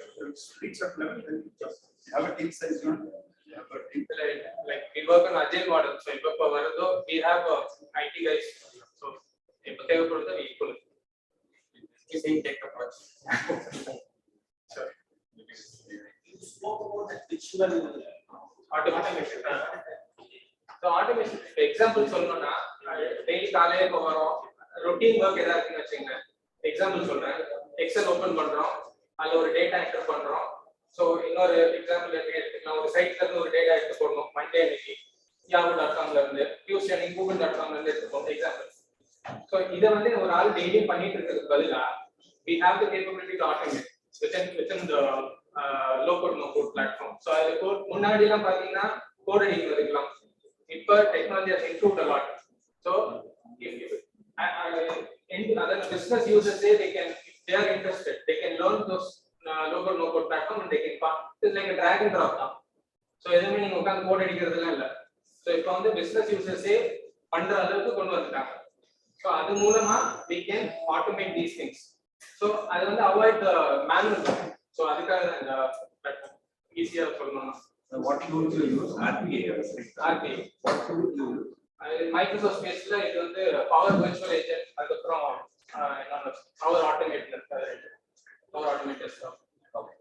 reach that level, then you just have a team size, you know. Like we work on agile model. So we have IT guys. So we equal. We same tech approach. Sorry. You spoke about that visual Automation. So automation. Example, daily routine work. Example, Excel open data enter. So in our example, now site data enter Monday, Yahoo.com, Tuesday, Google.com, example. So either daily we have the capability to automate within the low-code, no-code platform. So the code, code editing technology has improved a lot. So if other business users say if they are interested, they can learn those low-code, no-code platform and they can it's like a drag and drop now. So code editing. So if the business users say, so we can automate these things. So I want to avoid the manual work. So that's easier for me. What tools you use? RPA. RPA. What tools you use? Microsoft Space it Power Virtual Agent Power automated stuff. Okay.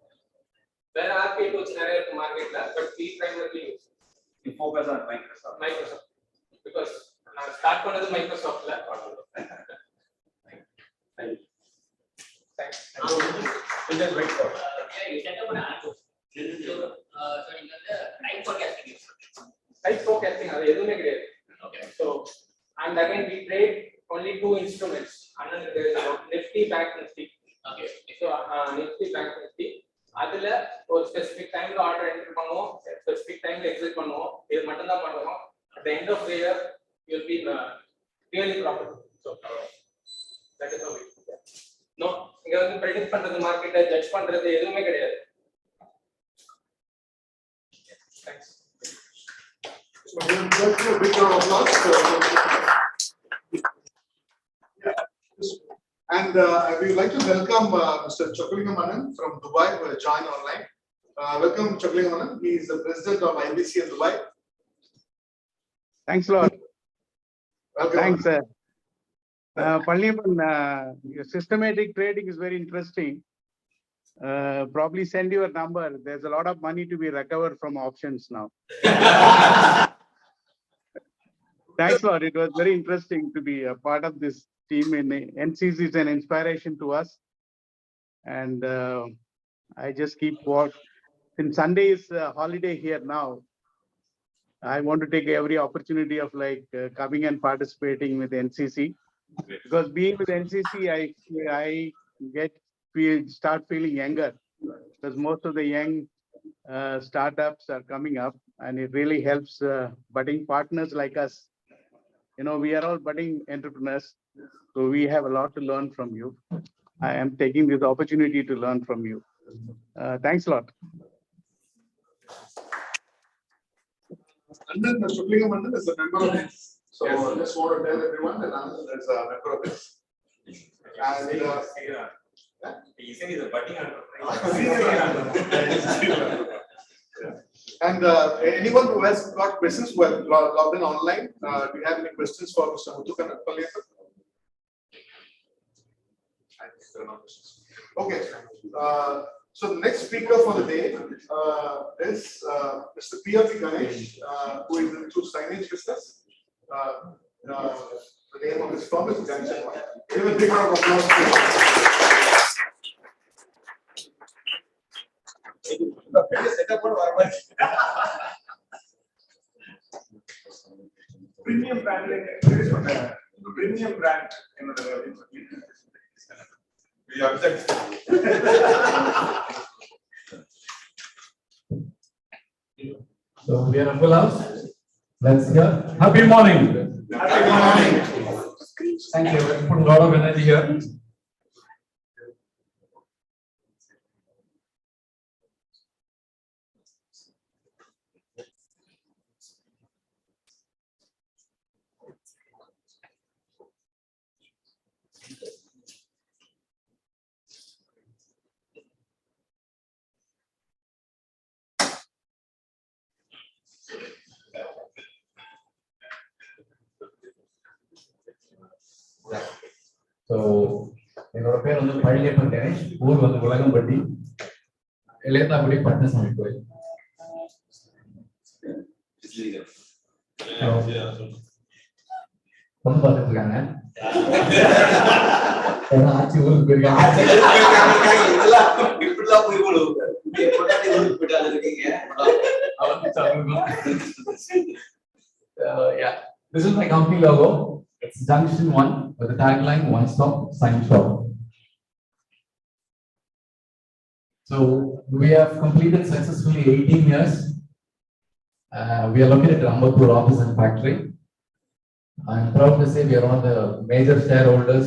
Where RPA tools to market, but we primarily use. You focus on Microsoft. Because start with Microsoft. Thanks. You just wait for it. You set up an app. Time forecasting. Time forecasting. Okay. So, and again, we trade only two instruments. And then there is Nifty, Bank Nifty. Okay. So, Nifty, Bank Nifty. Or specific time to order enter specific time to exit at the end of the year, you'll be really profitable. So, that is how we do that. No, you can predict the market, judge Thanks. So we'll just do a big round of applause. And we would like to welcome Mr. Chokalingam Anand from Dubai who has joined online. Welcome Chokalingam Anand. He is the president of IBC in Dubai. Thanks a lot. Welcome. Thanks, sir. Palniappan, your systematic trading is very interesting. Probably send your number. There's a lot of money to be recovered from options now. Thanks a lot. It was very interesting to be a part of this team. In NCC is an inspiration to us. And I just keep since Sunday is a holiday here now, I want to take every opportunity of coming and participating with NCC. Because being with NCC, I start feeling younger because most of the young startups are coming up, and it really helps budding partners like us. We are all budding entrepreneurs, so we have a lot to learn from you. I am taking this opportunity to learn from you. Thanks a lot. And then Mr. Chokalingam Anand is a member of this. So I just want to tell everyone that Anand is a member of this. And He said he's a budding entrepreneur. And anyone who has got questions who have logged in online, do you have any questions for Mr. Muthukan Paliyathan? Okay. So the next speaker for the day is Mr. P.L.P. Ganesh, who is into signage business. The name of his firm is Junction One. Give a big round of applause. Premium brand, premium brand. We object. So we are a full house. Let's hear. Happy morning. Happy morning. Thank you. Let's put a lot of energy here. So, என்னோட பேர் வந்து பழனியப்பன் கணேஷ், ஊர் வந்து உலகம்பட்டி, இளையத்தாக்குடி பட்டசாமி கோயில். பொண்ணு பார்த்துட்டு இருக்காங்க. ஆட்சி ஊருக்கு போயிருக்காங்க. Yeah, this is my company logo. It's Junction One with the tagline "One Stop Sign Shop." So we have completed successfully 18 years. We are located at Ambattur office and factory. I'm proud to say we are one of the major shareholders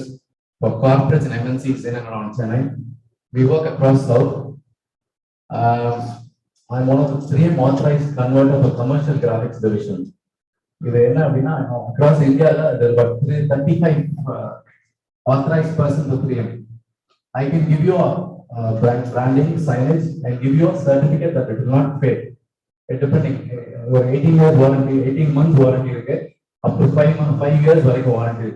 for corporates and MNCs in and around Chennai. We work across South. I'm one of the 3 authorized converters for commercial graphics division. Across India, there are 35 authorized persons of 3M. I can give you a branding, signage, and give you a certificate that it will not fail. Depending, 18 years warranty, 18 months warranty, okay? Up to 5 years warranty.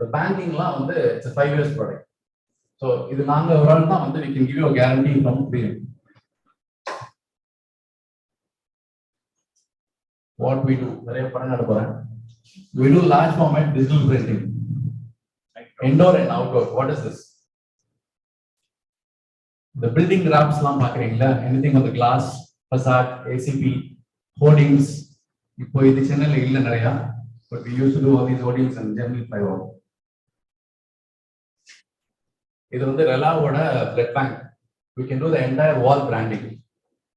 The banking law, it's a 5 years product. So, if we can give you a guarantee from 3M. What we do, we do large format digital printing, indoor and outdoor. What is this? The building wraps, anything on the glass, facade, ACP, hoardings. But we used to do all these hoardings and general plywood. This is the blood bank. We can do the entire wall branding.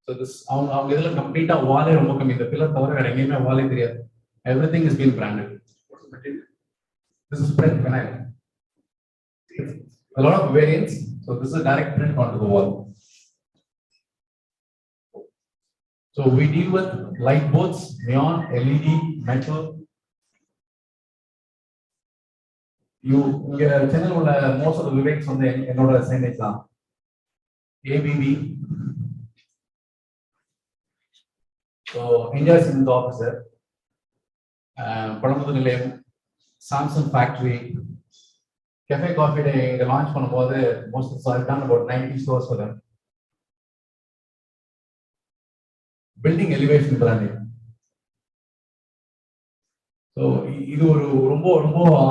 So this complete wall the pillar wall. Everything is being branded. This is print vinyl. A lot of variants. So this is a direct print onto the wall. So we deal with light boards, neon, LED, metal. Channel most of the lyrics on the signage. ABB. So India is in the officer. Samsung factory. Cafe Coffee Day, the launch most of I've done about 90 stores for them. Building elevation branding. So this is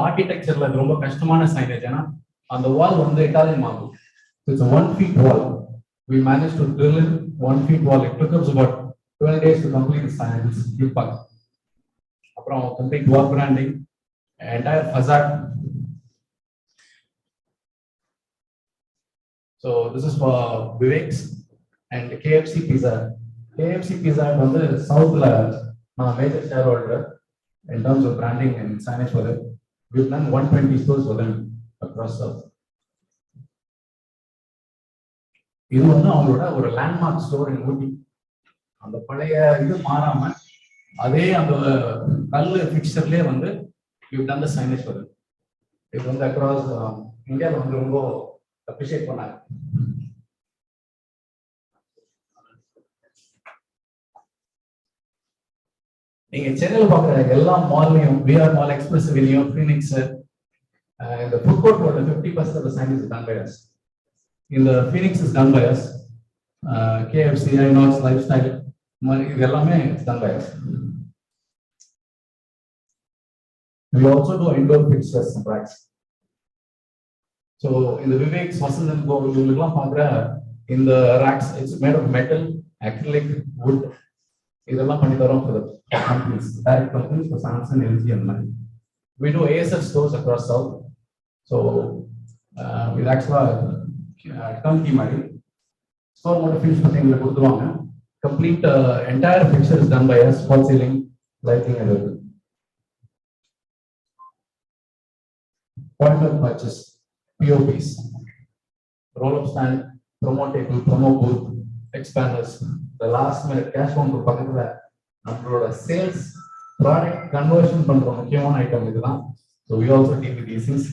architecture signage. On the wall on the Italian marble. So it's a 1 feet wall. We managed to drill in 1 feet wall. It took us about 12 days to complete the signage. Complete wall branding, entire facade. So this is for Vivek's and KFC Pizza. KFC Pizza on the South major shareholder in terms of branding and signage for them. We've done 120 stores for them across South. This is a landmark store in Ooty. அந்த பழைய இது மாறாம அதே அந்த கல்லு பிக்சர்லயே we've done the signage for them. இது வந்து across India வந்து ரொம்ப appreciate பண்ணாங்க. நீங்க சென்னையில் பார்க்குற எல்லா மால்லையும் விஆர் மால், எக்ஸ்பிரஸ் வெலியோ, ஃபீனிக்ஸ், இந்த food கோர்ட்டோட 50% of the signage is done by us. இந்த Phoenix is done by us. KFC, Inox, Lifestyle, இது எல்லாமே it's done by us. We also do indoor fixtures and racks. So in the Vivek's Vasanth and Go, you will பார்க்குற in the racks, it's made of metal, acrylic, wood. இதெல்லாம் பண்ணி தரோம் for the companies, direct companies for Samsung, LG and many. We do ASF stores across South. So with actually turnkey money, store motor finish பண்ணி எங்களுக்கு கொடுத்துருவாங்க. Complete entire fixture is done by us, fall ceiling, lighting and everything. Point of purchase, POPs, roll-up stand, promo table, promo booth, expanders. The last minute cash counter பக்கத்துல நம்மளோட sales product conversion பண்ற முக்கியமான item இதுதான். So we also deal with these things.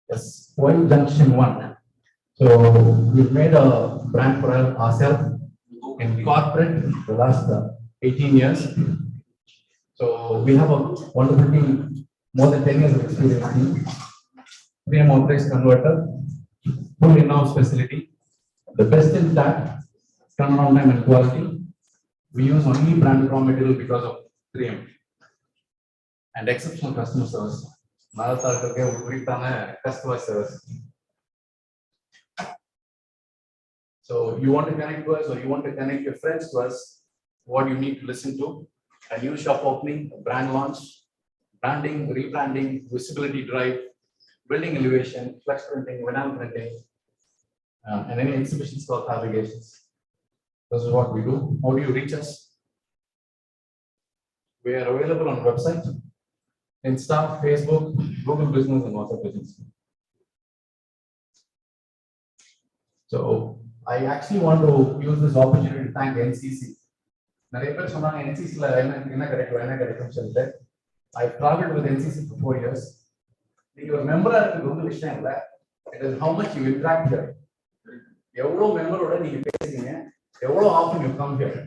Yes, Point Junction 1. So we've made a brand for ourselves in corporate the last 18 years. So we have a wonderful team, more than 10 years of experience. We have authorized converter, full in-house facility, the best in that, turnaround time and quality. We use only brand raw material because of 3M and exceptional customer service. Nagarathar ke ulitana customer service. So you want to connect to us or you want to connect your friends to us, what you need to listen to: a new shop opening, a brand launch, branding, rebranding, visibility drive, building elevation, flex printing, vinyl printing, and any exhibitions or fabrications. This is what we do. How do you reach us? We are available on website, Insta, Facebook, Google Business, and WhatsApp Business. So I actually want to use this opportunity to thank NCC. நிறைய பேர் சொன்னாங்க NCCல என்ன கிடைக்கும்னு சொல்லிட்டு. I've traveled with NCC for 4 years. நீங்க ஒரு மெம்பரா இருக்கிறது வந்து விஷயம் இல்ல. It is how much you interact here. எவ்வளவு மெம்பரோட நீங்க பேசுறீங்க, எவ்வளவு often you come here.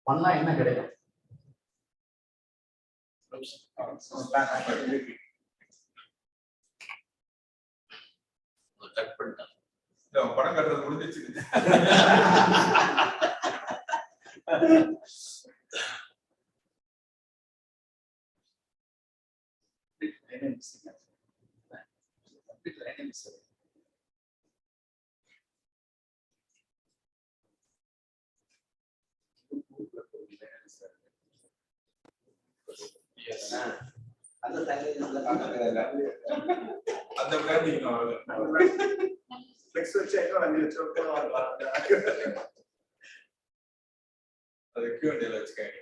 பண்ணா என்ன கிடைக்கும்? கட் பண்ணிட்டான். படம் கட்டுறது முடிஞ்சிச்சு. அந்த சைலன்ஸ்ல காட்டுறாங்க. அந்த பிராண்டிங் ஃப்ளெக்ஸ் வச்சு இன்னும் 5 லட்சம் ரூபாய் வாங்கலாம். அது Q&A ல வச்சுக்கங்க.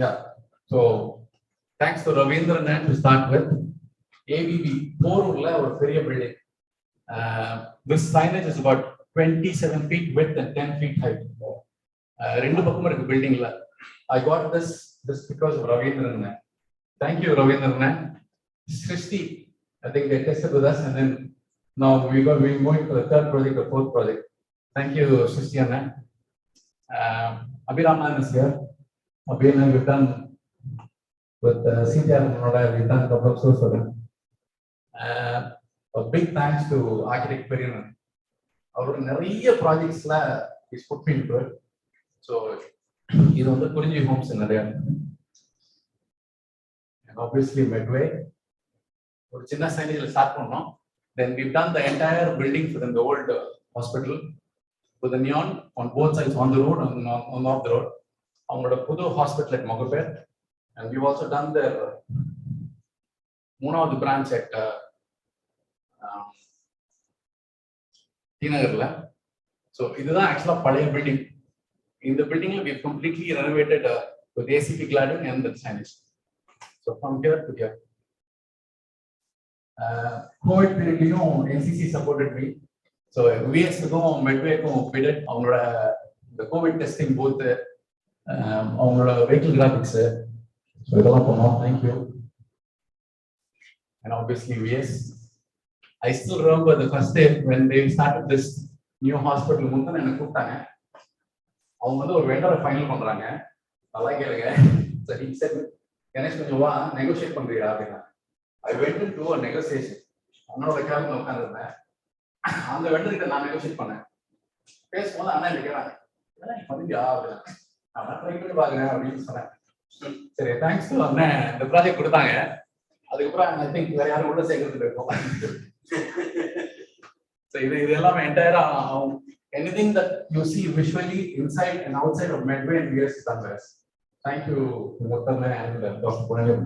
Yeah. So thanks to Ravindran to start with. ABB Porurla or பெரிய building. This signage is about 27 feet width and 10 feet height. ரெண்டு பக்கமும் இருக்கு பில்டிங்ல. I got this because of Ravindran. Thank you Ravindran. Srishti, I think they tested with us and then now we're going for the third project or fourth project. Thank you Srishti Anna. Abhiram is here. Abhiram we've done with CTR we've done a couple of stores for them. A big thanks to architect Periman. Our நிறைய projectsல is put me into it. So இது வந்து குறிஞ்சி homes நிறைய. And obviously Medway ஒரு சின்ன signage start பண்ணோம். Then we've done the entire building for them, the old hospital with the neon on both sides, on the road and on off the road. அவங்களோட புது hospital at Mogapet, and we've also done their மூணாவது branch at Tinagarla. So இதுதான் actually பழைய building. In the building we've completely renovated with ACP cladding and the signage. So from here to here. COVID period, NCC supported me. So VS Medway bidded on the COVID testing booth. அவங்களோட vehicle graphics, so இதெல்லாம் பண்ணோம். Thank you. And obviously, yes, I still remember the first day when they started this new hospital. முந்தன என்ன கூப்பிட்டாங்க. அவங்க வந்து ஒரு வெண்டரை final பண்றாங்க. நல்லா கேளுங்க. So he said, "Ganesh கொஞ்சம் வா, negotiate பண்றியா?" அப்படின்னா. I went into a negotiation. அவனோட கேபின்ல உட்கார்ந்திருந்தேன். அந்த வெண்டர்கிட்ட நான் நெகோஷியேட் பண்ணேன். பேசும்போது அண்ணா என்ன கேட்டாங்க, "நீ பண்ணியா?" அப்படின்னா. நான் ட்ரை பண்ணி பாக்குறேன் அப்படின்னு சொன்னேன். சரி, தேங்க்ஸ் டு அண்ணன் இந்த ப்ராஜெக்ட் கொடுத்தாங்க. அதுக்கப்புறம் ஐ திங்க் வேற யாரும் உள்ள சேர்க்கறதுல இருக்கும். So இது எல்லாமே என்டையரா anything that you see visually inside and outside of Medway and VS is done best. Thank you, Dr. and Dr. Punagam.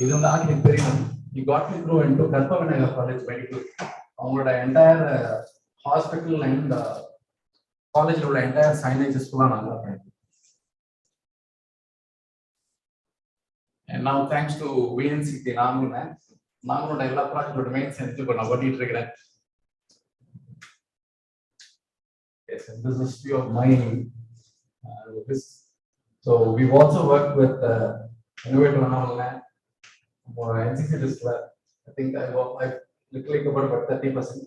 இது வந்து ஆர்கிடெக்ட் தெரியும். He got me through into Karpavanagar College Medical. அவங்களோட entire hospital and காலேஜில் உள்ள entire signages ஃபுல்லாக நல்லா பண்ணேன். And now thanks to VNCT நாங்களோட எல்லா ப்ராஜெக்டோட மெயின் செஞ்சு இப்போ நான் பண்ணிட்டு இருக்கிறேன். Yes, and this is few of my this. So we've also worked with Innovative Anamala. NCC list, I think I literally covered about 30%,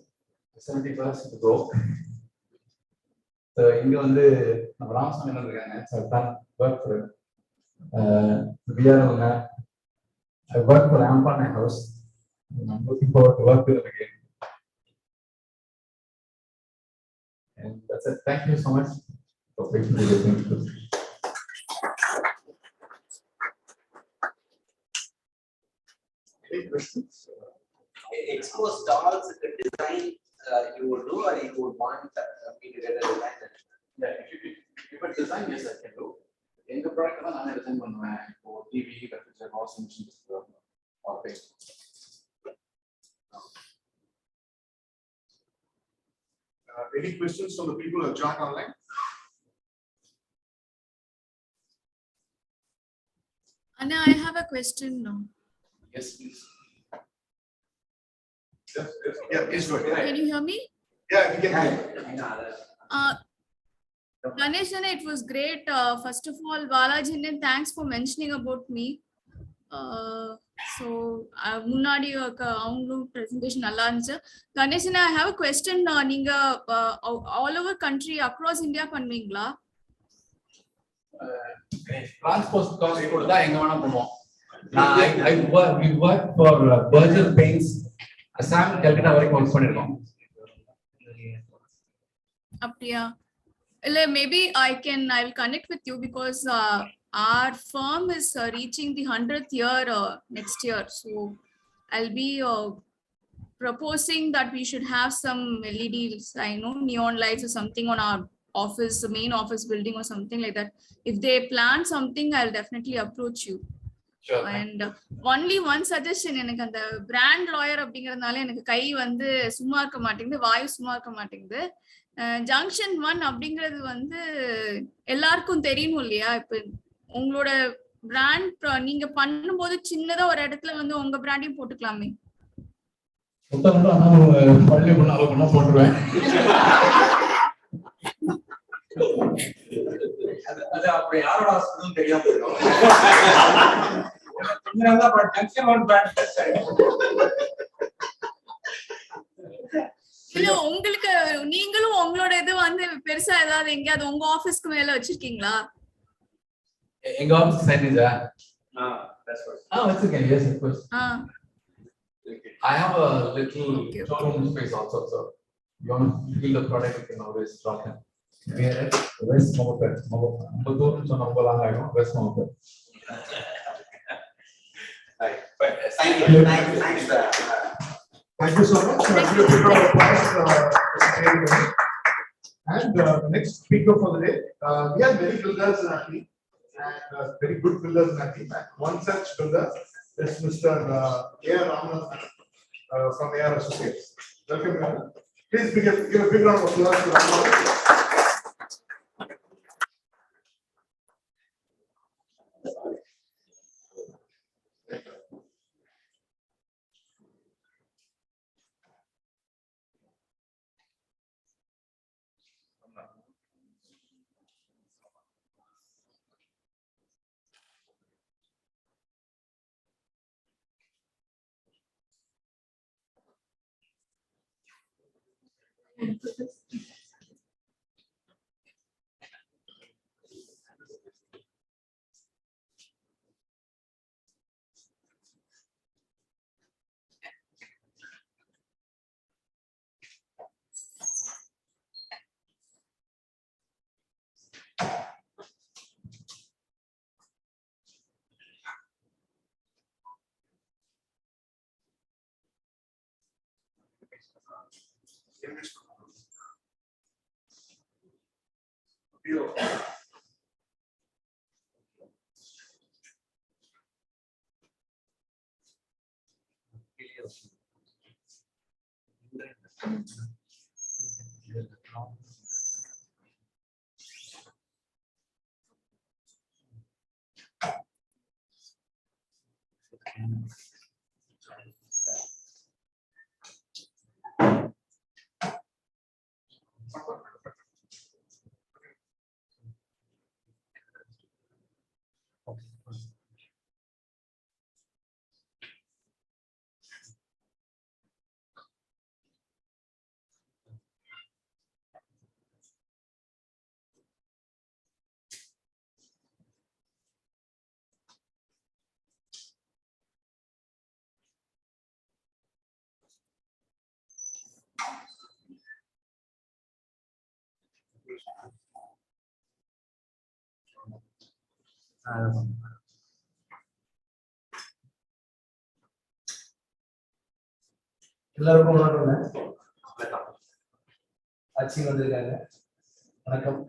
70% to go. So இங்க வந்து நம்ம ராமசாமி இருக்காங்க. So I've done work for VRL. I worked for Ampana House. I'm looking forward to work with them again. And that's it. Thank you so much for patiently listening to this. Any questions? Expo stalls design you would do, or you would want me to get a design? Yeah, if a design, yes, I can do. In the product, I'm not design for TV, refrigerator, washing machine, or paint. Any questions from the people who have joined online? Anna, I have a question now. Yes, please. Yes, yes. Yeah, please go ahead. Can you hear me? Yeah, we can hear you. Ganesh, it was great. First of all, Balaji, thanks for mentioning about me. So, முன்னாடி அவங்களும் presentation நல்லா இருந்துச்சு. Ganesh, I have a question. நீங்க all over country, across India பண்ணுவீங்களா? Transport cost கொடுத்தா எங்க வேணா பண்ணுவோம். We work for Berger Paints. Assam, Calcutta வரைக்கும் ஒர்க் பண்ணிருக்கோம். அப்படியா? இல்ல, maybe I will connect with you because our firm is reaching the 100th year next year. So I'll be proposing that we should have some LEDs, neon lights or something on our office, main office building or something like that. If they plan something, I'll definitely approach you. Sure. And only one suggestion, எனக்கு அந்த brand lawyer அப்படிங்கறதுனால எனக்கு கை வந்து சும்மா இருக்க மாட்டேங்குது, வாயு சும்மா இருக்க மாட்டேங்குது. ஜங்ஷன் 1 அப்படிங்கிறது வந்து எல்லாருக்கும் தெரியணும் இல்லையா? இப்ப உங்களோட பிராண்ட் நீங்க பண்ணும்போது சின்னதா ஒரு இடத்துல வந்து உங்க பிராண்டையும் போட்டுக்கலாமே. பள்ளி பண்ண போட்டுருவேன். அது அப்படி யாரோட ஹாஸ்பிட்டல் தெரியாம போயிடும். இல்ல, உங்களுக்கு நீங்களும் உங்களோட இது வந்து பெருசா ஏதாவது எங்கயாவது உங்க ஆபீஸ்க்கு மேல வச்சிருக்கீங்களா? எங்க ஆபீஸ் சைனேஜா? That's what. வச்சிருக்கேன். Yes, of course. I have a little showroom space also, so you want to feel the product, you can always drop in. We are at West Mohammed. Mohammed சொன்னா ரொம்ப long ஆயிடும். West Mohammed. Thank you. Thanks. Thank you so much. And the next speaker for the day, we have many builders in our team, and very good builders in our team. And one such builder is Mr. A.R. Ramanathan from A.R. Associates. Welcome, Ram. Please give a big round of applause to Ramanathan. எல்லாருக்கும் வணக்கம். ஆட்சி வந்திருக்காங்க. வணக்கம்.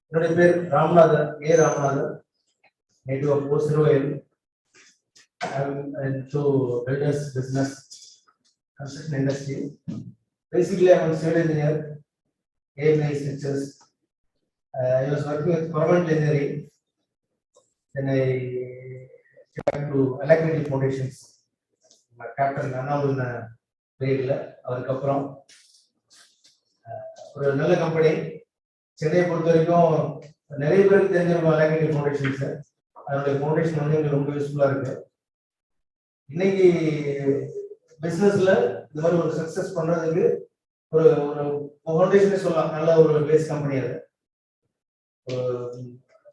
என்னுடைய பேர் Ramanathan, Ramanathan, native of Osroel. I'm into builders business, construction industry. Basically, I'm a civil engineer, AMI structures. I was working with permanent engineering. Then I came to electrical foundations. My captain Nanavul trade la. அதுக்கப்புறம் ஒரு நல்ல company சென்னையை பொறுத்த வரைக்கும் நிறைய பேருக்கு தெரிஞ்சிருக்கும் electrical foundations. அதனுடைய ஃபவுண்டேஷன் வந்து எங்களுக்கு ரொம்ப யூஸ்ஃபுல்லா இருக்கு. இன்னைக்கு பிசினஸ்ல இந்த மாதிரி ஒரு சக்சஸ் பண்றதுக்கு ஒரு ஒரு ஃபவுண்டேஷனே சொல்லலாம், நல்ல ஒரு பேஸ் கம்பெனி. அது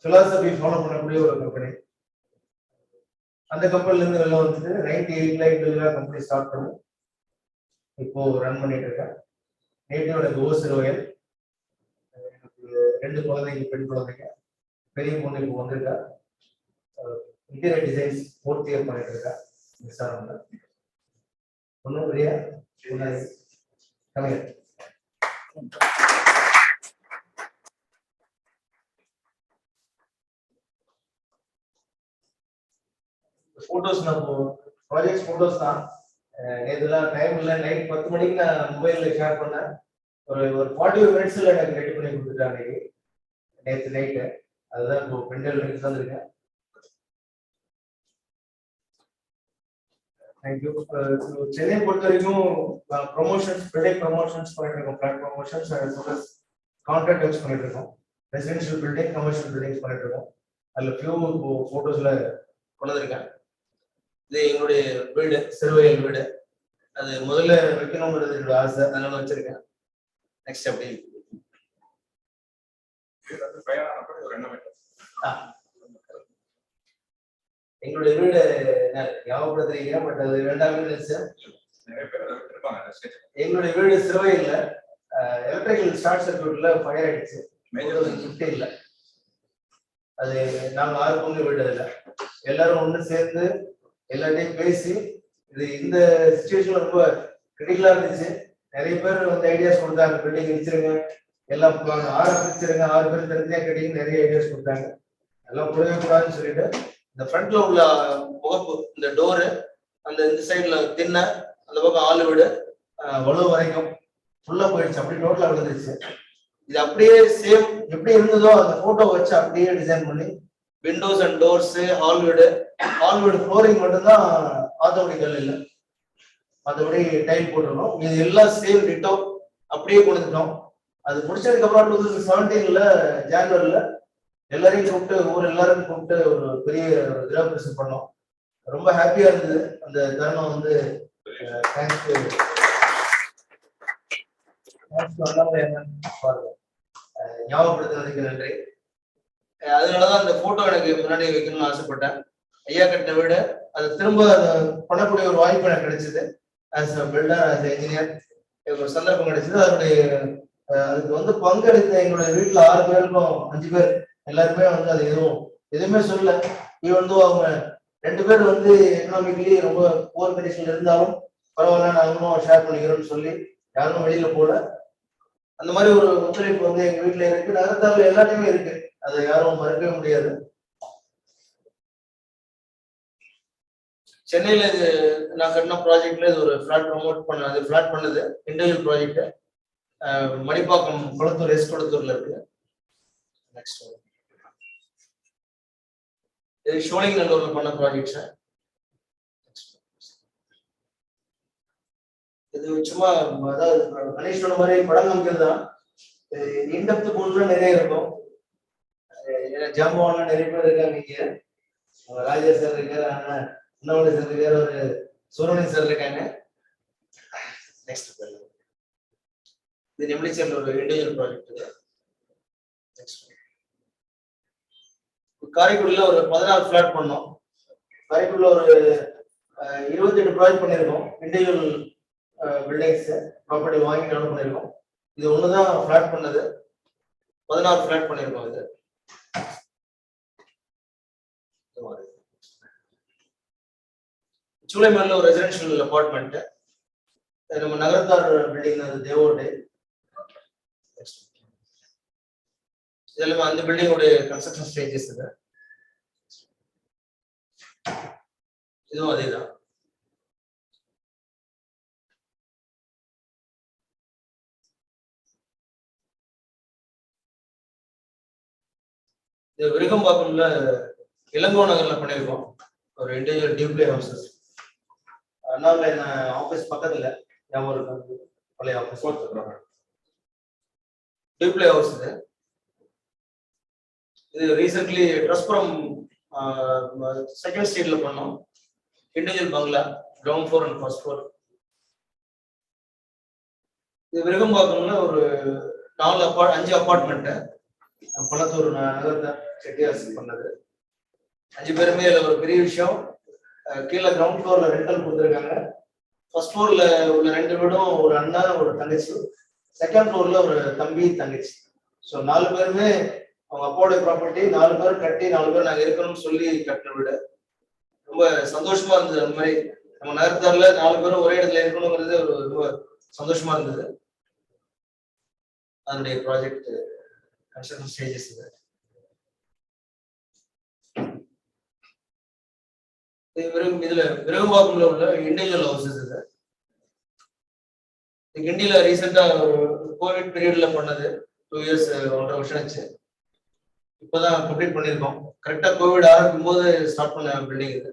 பிலாசபி ஃபாலோ பண்ணக்கூடிய ஒரு கம்பெனி. அந்த கம்பெனில இருந்து வெளில வந்துட்டு 98 கம்பெனி ஸ்டார்ட் பண்ணி இப்போ ரன் பண்ணிட்டு இருக்கேன். நேட்டிவோட ஓசரோயல். எனக்கு 2 குழந்தைங்க, பெண் குழந்தைங்க. பெரிய பொண்ணு இப்போ வந்திருக்கா. இன்டீரியர் டிசைன்ஸ் 4th இயர் பண்ணிட்டு இருக்கா. விசாரணை ஒன்றும் இல்லையா? கலைஞர் போட்டோஸ், நம்ம ப்ராஜெக்ட் போட்டோஸ் தான். நேற்றுலாம் டைம் இல்லை, நைட் 10 மணிக்கு நான் மொபைல்ல ஷேர் பண்ணேன். ஒரு 45 மினிட்ஸ்ல எனக்கு ரெடி பண்ணி கொடுத்துட்டாங்க நேற்று நைட்டு. அதுதான் இப்போ பெண்டல் எடுத்து வந்திருக்கேன். தேங்க்யூ. சென்னை பொறுத்த வரைக்கும் ப்ரொமோஷன்ஸ், பில்டிங் ப்ரொமோஷன்ஸ் பண்ணிட்டு இருக்கோம். பிளாட் ப்ரொமோஷன்ஸ் கான்ட்ராக்ட் ஒர்க்ஸ் பண்ணிட்டு இருக்கோம். ரெசிடென்ஷியல் பில்டிங், கமர்ஷியல் பில்டிங்ஸ் பண்ணிட்டு இருக்கோம். அதில் ஃபியூ ஃபோட்டோஸ்ல கொண்டு வந்திருக்கேன். இது எங்களுடைய வீடு, சிறுவயல் வீடு. அது முதல்ல வைக்கணுங்கிறது என்னோட ஆசை, அதனால வச்சிருக்கேன். நெக்ஸ்ட் அப்படி எங்களுடைய வீடு ஞாபகப்படுத்துறீங்க, பட் அது 2ஆம் வீடு. எங்களுடைய வீடு சிறுவயல்ல எலக்ட்ரிக்கல் ஷார்ட் சர்க்யூட்ல ஃபயர் ஆயிடுச்சு 2015ல. அது நாங்க 6 பொண்ணு வீடு. அதுல எல்லாரும் ஒண்ணு சேர்ந்து எல்லாத்தையும் பேசி, இது இந்த சிச்சுவேஷன் ரொம்ப கிரிட்டிக்கலா இருந்துச்சு. நிறைய பேர் வந்து ஐடியாஸ் கொடுத்தாங்க, பில்டிங் வச்சிருங்க, எல்லாம் 6 பிரிச்சிருங்க, 6 பேர் தெரிஞ்சா கிடைக்கும், நிறைய ஐடியாஸ் கொடுத்தாங்க. எல்லாம் புரியவே கூடாதுன்னு சொல்லிட்டு இந்த ஃப்ரண்ட்ல உள்ள முகப்பு, இந்த டோரு, அந்த இந்த சைட்ல தின்ன, அந்த பக்கம் ஆளு வீடு உழவு வரைக்கும் ஃபுல்லா போயிடுச்சு. அப்படியே டோட்டலா விழுந்துருச்சு. இது அப்படியே சேம் எப்படி இருந்ததோ அந்த போட்டோ வச்சு அப்படியே டிசைன் பண்ணி விண்டோஸ் அண்ட் டோர்ஸ், ஹால் வீடு ஃப்ளோரிங் மட்டும்தான் ஆத்தோடி கல் இல்லை, மற்றபடி டைல் போட்டுருக்கோம். இது எல்லாம் சேம் டிட்டோ அப்படியே கொடுத்துட்டோம். அது முடிச்சதுக்கு அப்புறம் 2017 ஜனவரில எல்லாரையும் கூப்பிட்டு எல்லாரும் கூப்பிட்டு ஒரு பெரிய கிராபரேஷன் பண்ணோம். ரொம்ப ஹாப்பியா இருந்தது அந்த தருணம் வந்து. தேங்க்ஸ் ஞாபகப்படுத்துறதுக்கு நன்றி. அதனாலதான் அந்த போட்டோ எனக்கு முன்னாடி வைக்கணும்னு ஆசைப்பட்டேன். ஐயா கட்டின வீடு அது திரும்ப பண்ணக்கூடிய ஒரு வாய்ப்பு எனக்கு கிடைச்சது. As a filter, as engineer ஒரு சந்தர்ப்பம் கிடைச்சது. அதனுடைய அதுக்கு வந்து பங்கெடுத்த எங்களுடைய வீட்டுல 6 பேருக்கும் 5 பேர் எல்லாருமே வந்து அது எதுவுமே சொல்லல. வந்து அவங்க 2 பேர் வந்து எக்கனாமிக்கலி ரொம்ப புவர் கண்டிஷன்ல இருந்தாலும் பரவாயில்ல, நாங்களும் ஷேர் பண்ணிக்கிறோம்னு சொல்லி யாரும் வெளியில போல. அந்த மாதிரி ஒரு ஒத்துழைப்பு வந்து எங்க வீட்டுல இருக்கு. நகரத்தாவில் எல்லாத்தையுமே இருக்கு, அதை யாரும் மறுக்கவே முடியாது. சென்னையில இது நான் கட்டின ப்ராஜெக்ட்ல இது ஒரு ஃபிளாட் ப்ரமோட் பண்ணது, ஃபிளாட் பண்ணது இண்டிவிஜுவல் ப்ராஜெக்ட். மணிப்பாக்கம் குளத்தூர், குளத்தூர்ல இருக்கு. நெக்ஸ்ட் இது சோழிங்கநல்லூர்ல பண்ண ப்ராஜெக்ட் சார். இது சும்மா அதாவது கணேஷ் சொன்ன மாதிரி படம் காமிக்கிறது தான். இன்டெப்த் போனா நிறைய இருக்கும். ஜாம்பவான்லாம் நிறைய பேர் இருக்காங்க இங்க. ராஜா சார் இருக்காரு, அண்ணாமலை சார் இருக்காரு, ஒரு சூரமணி சார் இருக்காங்க. நெக்ஸ்ட் இது நெம்லிச்சேரியில் ஒரு இண்டிவிஜுவல் ப்ராஜெக்ட். காரைக்குடியில ஒரு 14 ஃபிளாட் பண்ணோம். காரைக்குடியில ஒரு 28 ப்ராஜெக்ட் பண்ணியிருக்கோம். இண்டிவிஜுவல் பில்டிங்ஸ் ப்ராப்பர்ட்டி வாங்கி டெவலப் பண்ணியிருக்கோம். இது ஒண்ணுதான் ஃபிளாட் பண்ணது, 14 ஃபிளாட் பண்ணியிருக்கோம். இது சூளைமேல ஒரு ரெசிடென்ஷியல் அபார்ட்மெண்ட். நம்ம நகரத்தார் பில்டிங், அது தேவோடு. இதெல்லாம் அந்த பில்டிங்கோட கன்ஸ்ட்ரக்ஷன் ஸ்டேஜஸ். இதுவும் அதேதான். இது விருகம்பாக்கம்ல இளங்கோ நகர்ல பண்ணியிருக்கோம் ஒரு individual Dupleix houses. Annamalai office பக்கத்துல பழைய ஆஃபீஸ் டியூப்ளே ஹவுஸ். இது ரீசென்ட்லி ட்ரஸ்புரம் செகண்ட் ஸ்ட்ரீட்ல பண்ணோம். இண்டிவிஜுவல் பங்களா, ground floor and first floor. இது விருகம்பாக்கம்ல ஒரு 5 அபார்ட்மெண்ட். பழத்தூர் நகர்த்தார் செட்டியார்ஸ் பண்ணது. 5 பேருமே இதுல ஒரு பெரிய விஷயம், கீழே கிரவுண்ட் ஃப்ளோர்ல ரெண்டல் கொடுத்துருக்காங்க. ஃபர்ஸ்ட் ஃப்ளோர்ல உள்ள 2 வீடும் ஒரு அண்ணா ஒரு தங்கச்சி, செகண்ட் ஃப்ளோர்ல ஒரு தம்பி தங்கச்சி. ஸோ 4 பேருமே அவங்க அப்பாவோட ப்ராப்பர்ட்டி. 4 பேர் கட்டி 4 பேர் நாங்க இருக்கணும்னு சொல்லி கட்டின வீடு. ரொம்ப சந்தோஷமா இருந்தது. அந்த மாதிரி நம்ம நகரத்தார்ல 4 பேரும் ஒரே இடத்துல இருக்கணுங்கிறது ஒரு ரொம்ப சந்தோஷமா இருந்தது. அதனுடைய ப்ராஜெக்ட் கன்ஸ்ட்ரக்ஷன் ஸ்டேஜஸ். இதுல விருகம்பாக்கம்ல உள்ள இண்டிவிஜுவல் ஹவுசஸ். இது கிண்டியில ரீசெண்டா கோவிட் பீரியட்ல பண்ணது. 2 இயர்ஸ் 1.5 வருஷம் ஆச்சு. இப்பதான் கம்ப்ளீட் பண்ணிருக்கோம். கரெக்டா கோவிட் ஆரம்பிக்கும் போது ஸ்டார்ட் பண்ண பில்டிங் இது.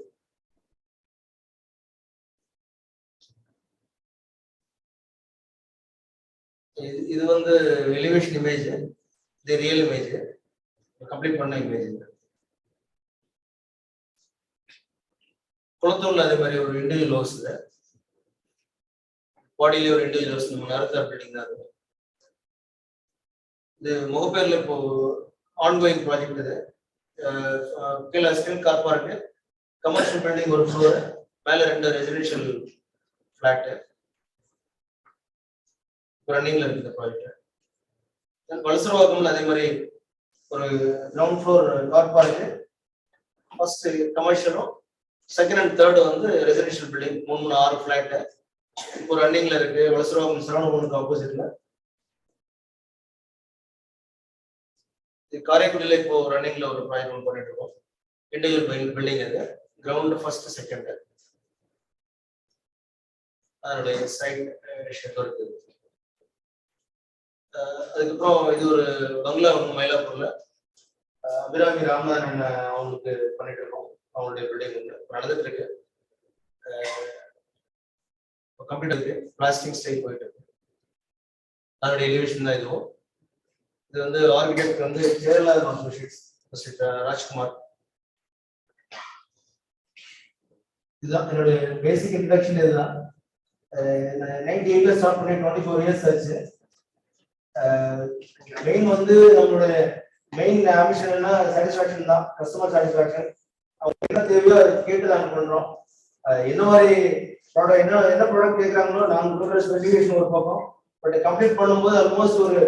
இது வந்து எலிவேஷன் இமேஜ், இது ரியல் இமேஜ், கம்ப்ளீட் பண்ண இமேஜ். குளத்தூர்ல அதே மாதிரி ஒரு இண்டிவிஜுவல் ஹவுஸ், பாடியிலே ஒரு இண்டிவிஜுவல் ஹவுஸ். நம்ம நகரத்தார் பில்டிங் தான் அது. இது முகப்பேர்ல இப்போ ஆன்கோயிங் ப்ராஜெக்ட். இது கீழே skin car park, commercial building ஒரு ஃப்ளோர், மேல 2 ரெசிடென்ஷியல் ஃபிளாட் ரன்னிங்ல இருக்கு இந்த ப்ராஜெக்ட். வலசரவாக்கம்ல அதே மாதிரி ஒரு ground floor car park, first கமர்ஷியலும் செகண்ட் அண்ட் தேர்ட் வந்து ரெசிடென்ஷியல் பில்டிங் 6 ஃபிளாட் இப்போ ரன்னிங்ல இருக்கு. வலசரவாக்கம் சரவணபவனுக்கு ஆப்போசிட்ல. காரைக்குடியில இப்போ ரன்னிங்ல ஒரு ப்ராஜெக்ட் பண்ணிட்டு இருக்கோம். இண்டிவிஜுவல் பில்டிங் அது, கிரவுண்ட் ஃபர்ஸ்ட் செகண்ட். அதனுடைய சைட் ஷெட் இருக்கு. அதுக்கப்புறம் இது ஒரு பங்களா ஒன்று மயிலாப்பூர்ல அபிராமி ராமநாதன் அவங்களுக்கு பண்ணிட்டு இருக்கோம். அவங்களுடைய பில்டிங் ஒன்று நடந்துட்டு இருக்கு. கம்ப்ளீட் இருக்கு, பிளாஸ்டிக் ஸ்டைல் போயிட்டு இருக்கு. அதனுடைய எலிவேஷன் தான் இதுவும். இது வந்து ஆர்கிடெக்ட் வந்து கேரளா அசோசியேட்ஸ் மிஸ்டர் ராஜ்குமார். இதுதான் என்னுடைய பேசிக் இன்ட்ரடக்ஷன். இதுதான் 98ல ஸ்டார்ட் பண்ணி 24 இயர்ஸ் ஆச்சு. மெயின் வந்து நம்மளுடைய மெயின் ஆம்பிஷன் என்ன, சாட்டிஸ்ஃபேக்ஷன் தான், கஸ்டமர் சாட்டிஸ்ஃபேக்ஷன். அவங்க என்ன தேவையோ அதை கேட்டு நாங்கள் பண்றோம். என்ன மாதிரி ப்ராடக்ட் என்ன ப்ராடக்ட் கேட்குறாங்களோ நாங்கள் கொடுக்குற ஸ்பெசிஃபிகேஷன் ஒரு பக்கம், பட் கம்ப்ளீட் பண்ணும்போது ஆல்மோஸ்ட் ஒரு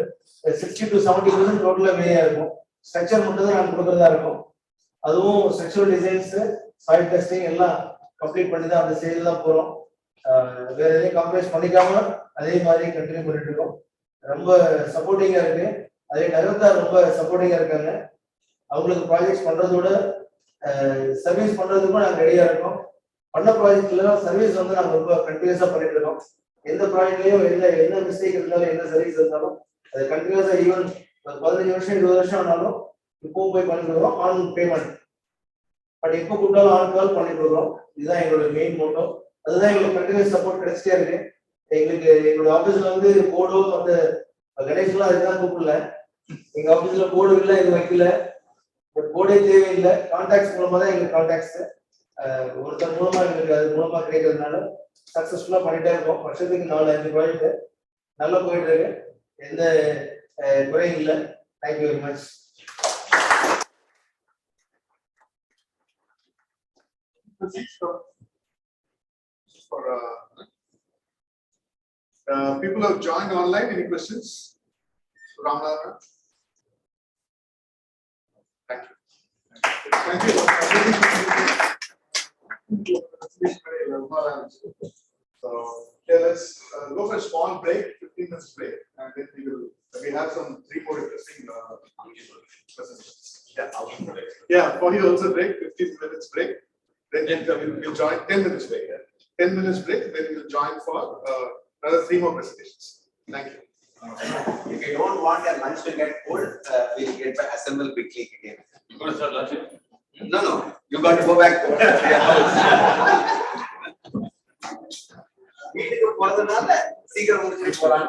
60 to 70% டோட்டலாக வெளியாக இருக்கும். ஸ்ட்ரக்சர் மட்டும் தான் நாங்கள் கொடுக்குறதா இருக்கும். அதுவும் ஸ்ட்ரக்சரல் டிசைன்ஸ், சாயில் டெஸ்டிங் எல்லாம் கம்ப்ளீட் பண்ணி தான் அந்த ஸ்டேஜ் தான் போகிறோம். வேற எதையும் காம்ப்ரமைஸ் பண்ணிக்காம அதே மாதிரி கண்டினியூ பண்ணிட்டு இருக்கோம். ரொம்ப சப்போர்ட்டிங்கா இருக்கு. அதே நகரத்தார் ரொம்ப சப்போர்ட்டிங்கா இருக்காங்க. அவங்களுக்கு ப்ராஜெக்ட்ஸ் பண்றதோட சர்வீஸ் பண்றதுக்கும் நாங்கள் ரெடியா இருக்கோம். பண்ண ப்ராஜெக்ட்ல சர்வீஸ் வந்து நாங்கள் ரொம்ப கண்டினியூஸா பண்ணிட்டு இருக்கோம். எந்த ப்ராஜெக்ட்லயும் என்ன மிஸ்டேக் இருந்தாலும் என்ன சர்வீஸ் இருந்தாலும் அது கண்டினியூஸா ஈவன் 15 வருஷம் 20 வருஷம் ஆனாலும் இப்பவும் போய் பண்ணிட்டு இருக்கோம் ஆன் பேமெண்ட். பட் எப்போ கூப்பிட்டாலும் ஆன் கால் பண்ணிட்டு இருக்கோம். இதுதான் எங்களோட மெயின் மோட்டோ. அதுதான் எங்களுக்கு கண்டினியூஸ் சப்போர்ட் கிடைச்சிட்டே இருக்கு. எங்களுக்கு எங்களோட ஆபீஸ்ல வந்து போர்டோ அந்த கணேஷ்லாம் அதுதான் கூப்பிடல. எங்க ஆபீஸ்ல போர்டு இல்லை, இது வைக்கல. பட் போர்டே தேவையில்லை. கான்டாக்ட்ஸ் மூலமா தான் எங்களுக்கு கான்டாக்ட்ஸ் ஒருத்தர் மூலமா எங்களுக்கு அது மூலமா கிடைக்கிறதுனால சக்சஸ்ஃபுல்லா பண்ணிட்டே இருக்கோம். வருஷத்துக்கு 4-5 ப்ராஜெக்ட் நல்லா போயிட்டு இருக்கு. எந்த குறையும் இல்லை. Thank you very much. For people who have joined online, any questions? Ramanathan? Thank you. Thank you. So let's go for a small break, 15 minutes break, and then we have some 3 more interesting presentations. Yeah, for you also break, 15 minutes break. Then we'll join 10 minutes break. 10 minutes break, then we'll join for another 3 more presentations. Thank you. If you don't want your lunch to get cold, we'll get to assemble quickly again. No, you got to go back to your house. வீட்டுக்கு போறதுனால சீக்கிரம் முடிச்சுட்டு போலாம்.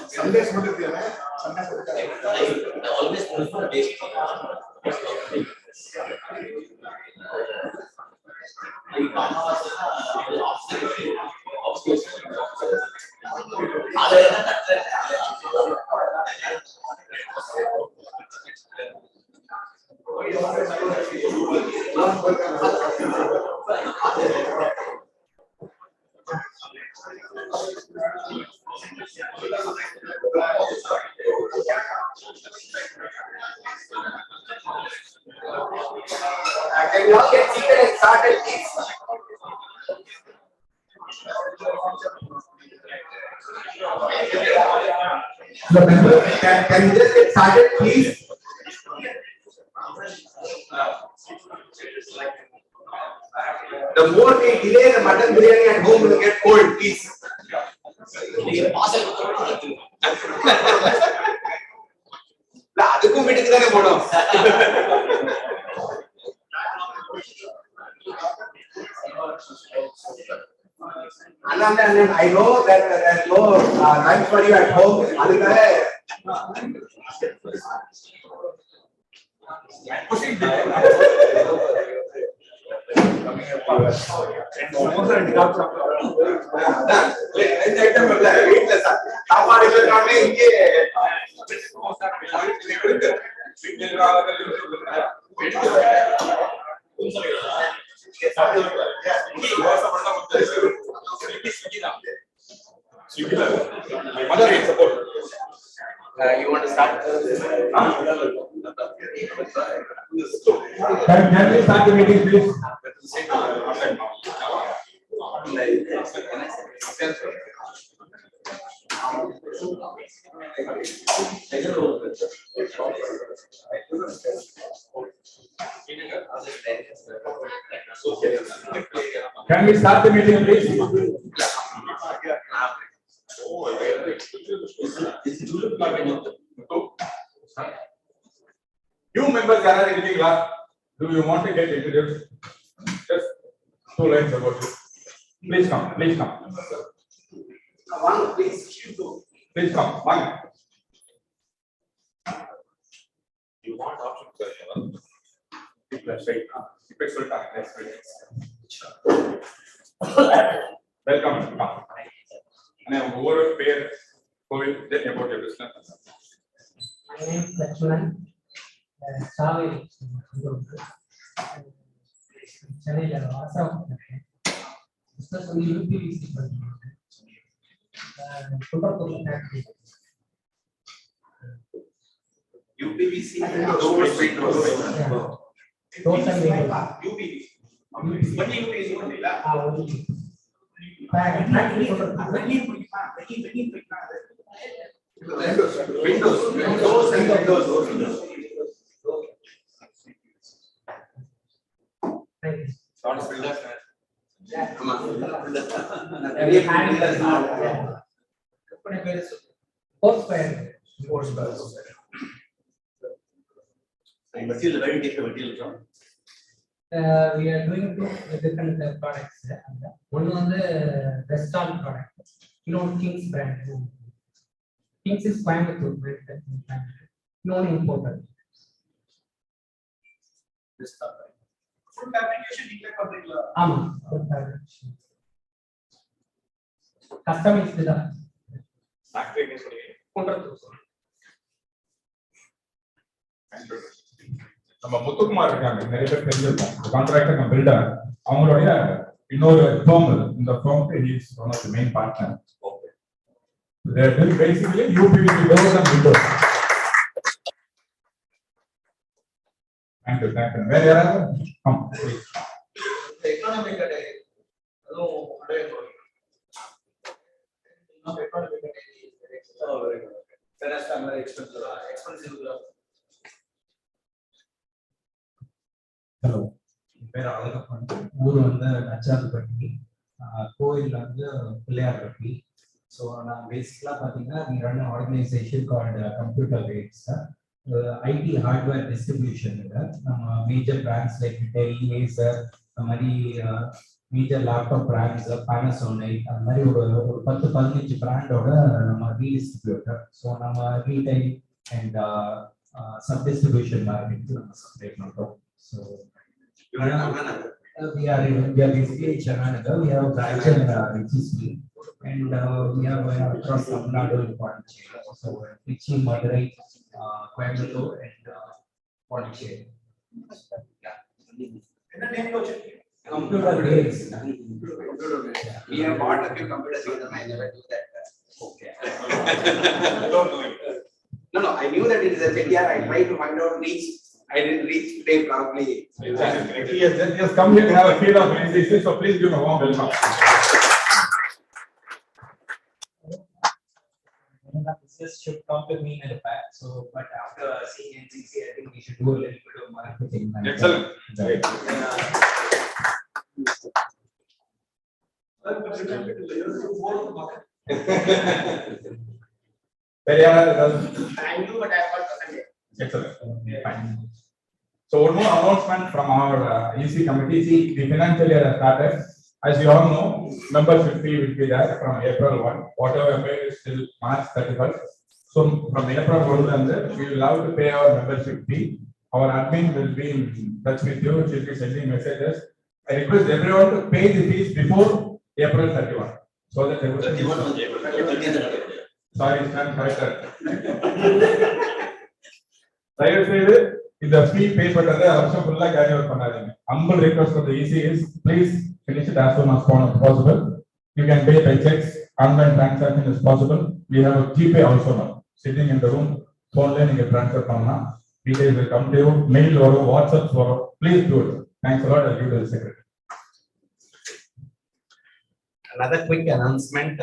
Sundays what is there? Sundays. I always prefer taste. Can we all get seated and started, please? So members, can we just get started, please? The more we delay, the mutton biryani at home will get cold, please. அதுக்கும் வீட்டுக்கு தானே போனோம். And I know that there is no lunch for you at home. அதுக்காக சாப்பாடு இங்கே you want to start? Can we start the meeting, please? Can we start the meeting, please? You members are anything last? Do you want to get introduced? Just 2 lines about you. Please come, please come. One, please. Please come, one. You want options? Let's wait. Keep it full time. Let's wait. Welcome. Come. And I'm over a pair. Tell me about your business. My name is Lakshman. Savvy. Chennai also. Business only UPVC. UPVC. Material, very different material from. We are doing 2 different products. One on the restaurant product, King's brand. King's is Coimbatore brand, non-imported. Food fabrication declared particular. Food fabrication. Custom is the Factory is நம்ம முத்துக்குமார் இருக்காங்க, நிறைய பேர் தெரிஞ்சிருக்கோம். Contractor come filter, அவங்களுடைய இன்னொரு firm, இந்த firmக்கு he is one of the main partner. Okay. They are doing basically UPVC doors and windows. Thank you, thank you. Where are you? Come, please. Economic category. No, economic category. Oh, very good. Finance very expensive. Hello. Where are you? ஊர் வந்து நச்சாதுப்பட்டி, கோயில் வந்து Pillaiyarpatti. So நான் பேசிக்கலாக பார்த்தீங்கன்னா we run an organization called Computer Rates. IT hardware distribution நம்ம major brands like Dell, Acer, அந்த மாதிரி மேஜர் லேப்டாப் பிராண்ட்ஸ், Panasonic, அந்த மாதிரி ஒரு 10-15 பிராண்டோட நம்ம ரீடிஸ்ட்ரிபியூட்டர். ஸோ நம்ம ரீடைல் அண்ட் சப் டிஸ்ட்ரிபியூஷன் மார்க்கெட்டுக்கு நம்ம சப்ளை பண்ணுறோம். So we are basically in Chennai. We have a branch in HCC, and we have across Tamil Nadu in Pondicherry. So Trichy, Madurai, Coimbatore, and Pondicherry. Computer Days. We have bought a few computers with them. I never do that. Okay. Don't do it. No, I knew that it is a CTR. I tried to find out reach. I didn't reach today properly. He has just come here to have a feel of NCC, so please give him a warm welcome. Business should come to me in the back. So, but after seeing NCC, I think we should do a little bit of marketing. Excellent. Right. I knew, but I got Sunday. Excellent. Fine. So one more announcement from our EC committee. See, the financial year has started. As you all know, membership fee will be there from April 1. Whatever paid is till March 31st. So from April 1, we will have to pay our membership fee. Our admin will be in touch with you. She will be sending messages. I request everyone to pay the fees before April 31. So that everyone. 31 was April 30th. Sorry, stand corrected. The fee pay பண்றத வருஷம் ஃபுல்லா carry over பண்ணாதீங்க. Humble request from the EC is please finish it as soon as possible. You can pay by checks, online transaction is possible. We have a GPay also now. Sitting in the room, phone line நீங்க transfer பண்ணலாம். Details will come to you, mail வரும், WhatsApp வரும். Please do it. Thanks a lot. I'll give to the secretary. Another quick announcement.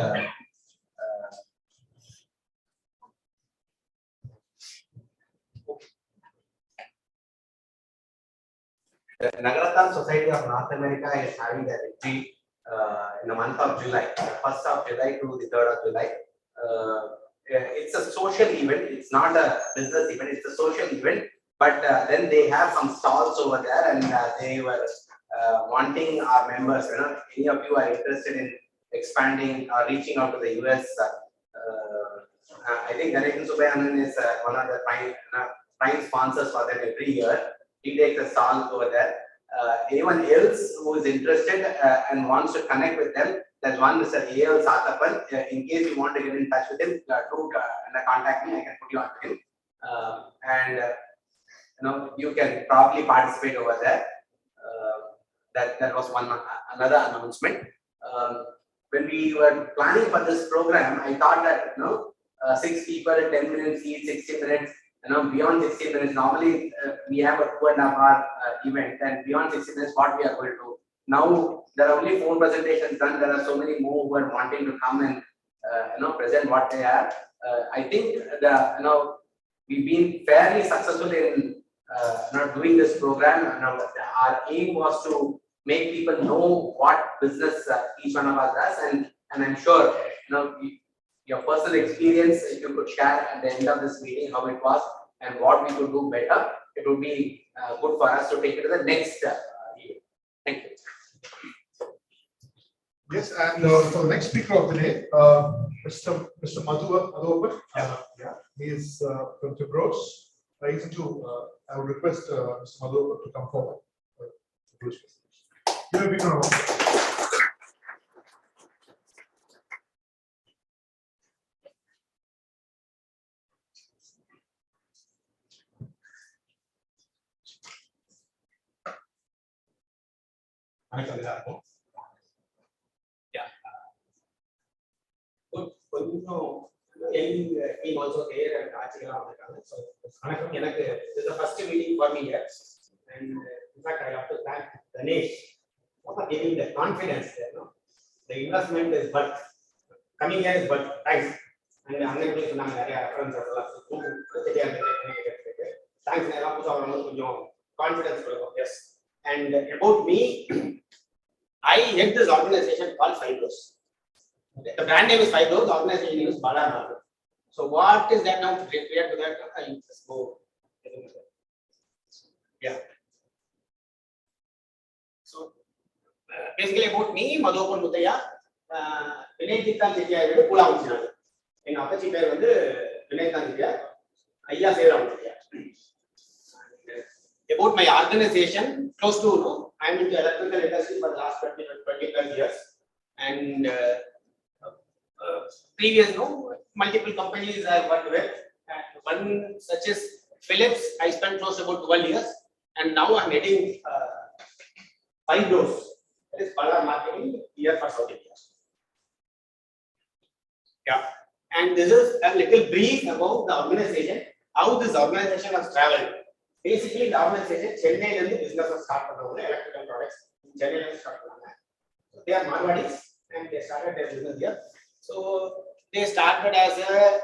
The Nagarathar Society of North America is having a retreat in the month of July, 1st of July to the 3rd of July. It's a social event. It's not a business event. It's a social event. But then they have some stalls over there, and they were wanting our members. You know, any of you are interested in expanding or reaching out to the US. I think Ganesh Subbayanan is one of the prime sponsors for them every year. He takes a stall over there. Anyone else who is interested and wants to connect with them, there's one Mr. A.L. Sathapan. In case you want to get in touch with him, do contact me. I can put you on to him. And you can probably participate over there. That was another announcement. When we were planning for this program, I thought that 6 people, 10 minutes each, 60 minutes. Beyond 60 minutes, normally we have a 2.5 hour event, and beyond 60 minutes, what we are going to do. Now, there are only 4 presentations done. There are so many more who are wanting to come and, present what they have. I think we've been fairly successful in doing this program. Our aim was to make people know what business each one of us does, and I'm sure, your personal experience, if you could share at the end of this meeting how it was and what we could do better, it would be good for us to take it to the next year. Thank you. Yes, and for the next speaker of the day, Mr. Madhuvar, he is from Tibros. I would request Mr. Madhuvar to come forward. Team also there and so this is the first meeting for me here, and in fact I have to thank Ganesh for giving the confidence there. The investment is but coming here is but thanks, and அன்னைக்கு சொன்னாங்க நிறைய references எல்லாம் தெரியாது. Thanks எல்லாம் புதுசாக வரவங்களுக்கு கொஞ்சம் confidence கொடுக்கும். Yes And about me, I head this organization called Fibros. The brand name is Fibros, the organization name is Nagarathar. So what is that now? Prior to that, I just go. Yeah. So basically about me, Madhopon Mutaya, Vinayjitan Chitya, Pula Muchina. In Apache Pair, Vinayjitan Chitya, Aya Sera Mutaya. About my organization, close to, I am in the electrical industry for the last 20 years. And previous, multiple companies I worked with. And one such as Philips, I spent close to about 12 years. And now I'm heading 5 doors. That is Bala Marketing here for South India. Yeah. And this is a little brief about the organization, how this organization has traveled. Basically, the organization, Chennai and the business has started electrical products. Chennai has started. So they are Marwadis and they started their business here. So they started as a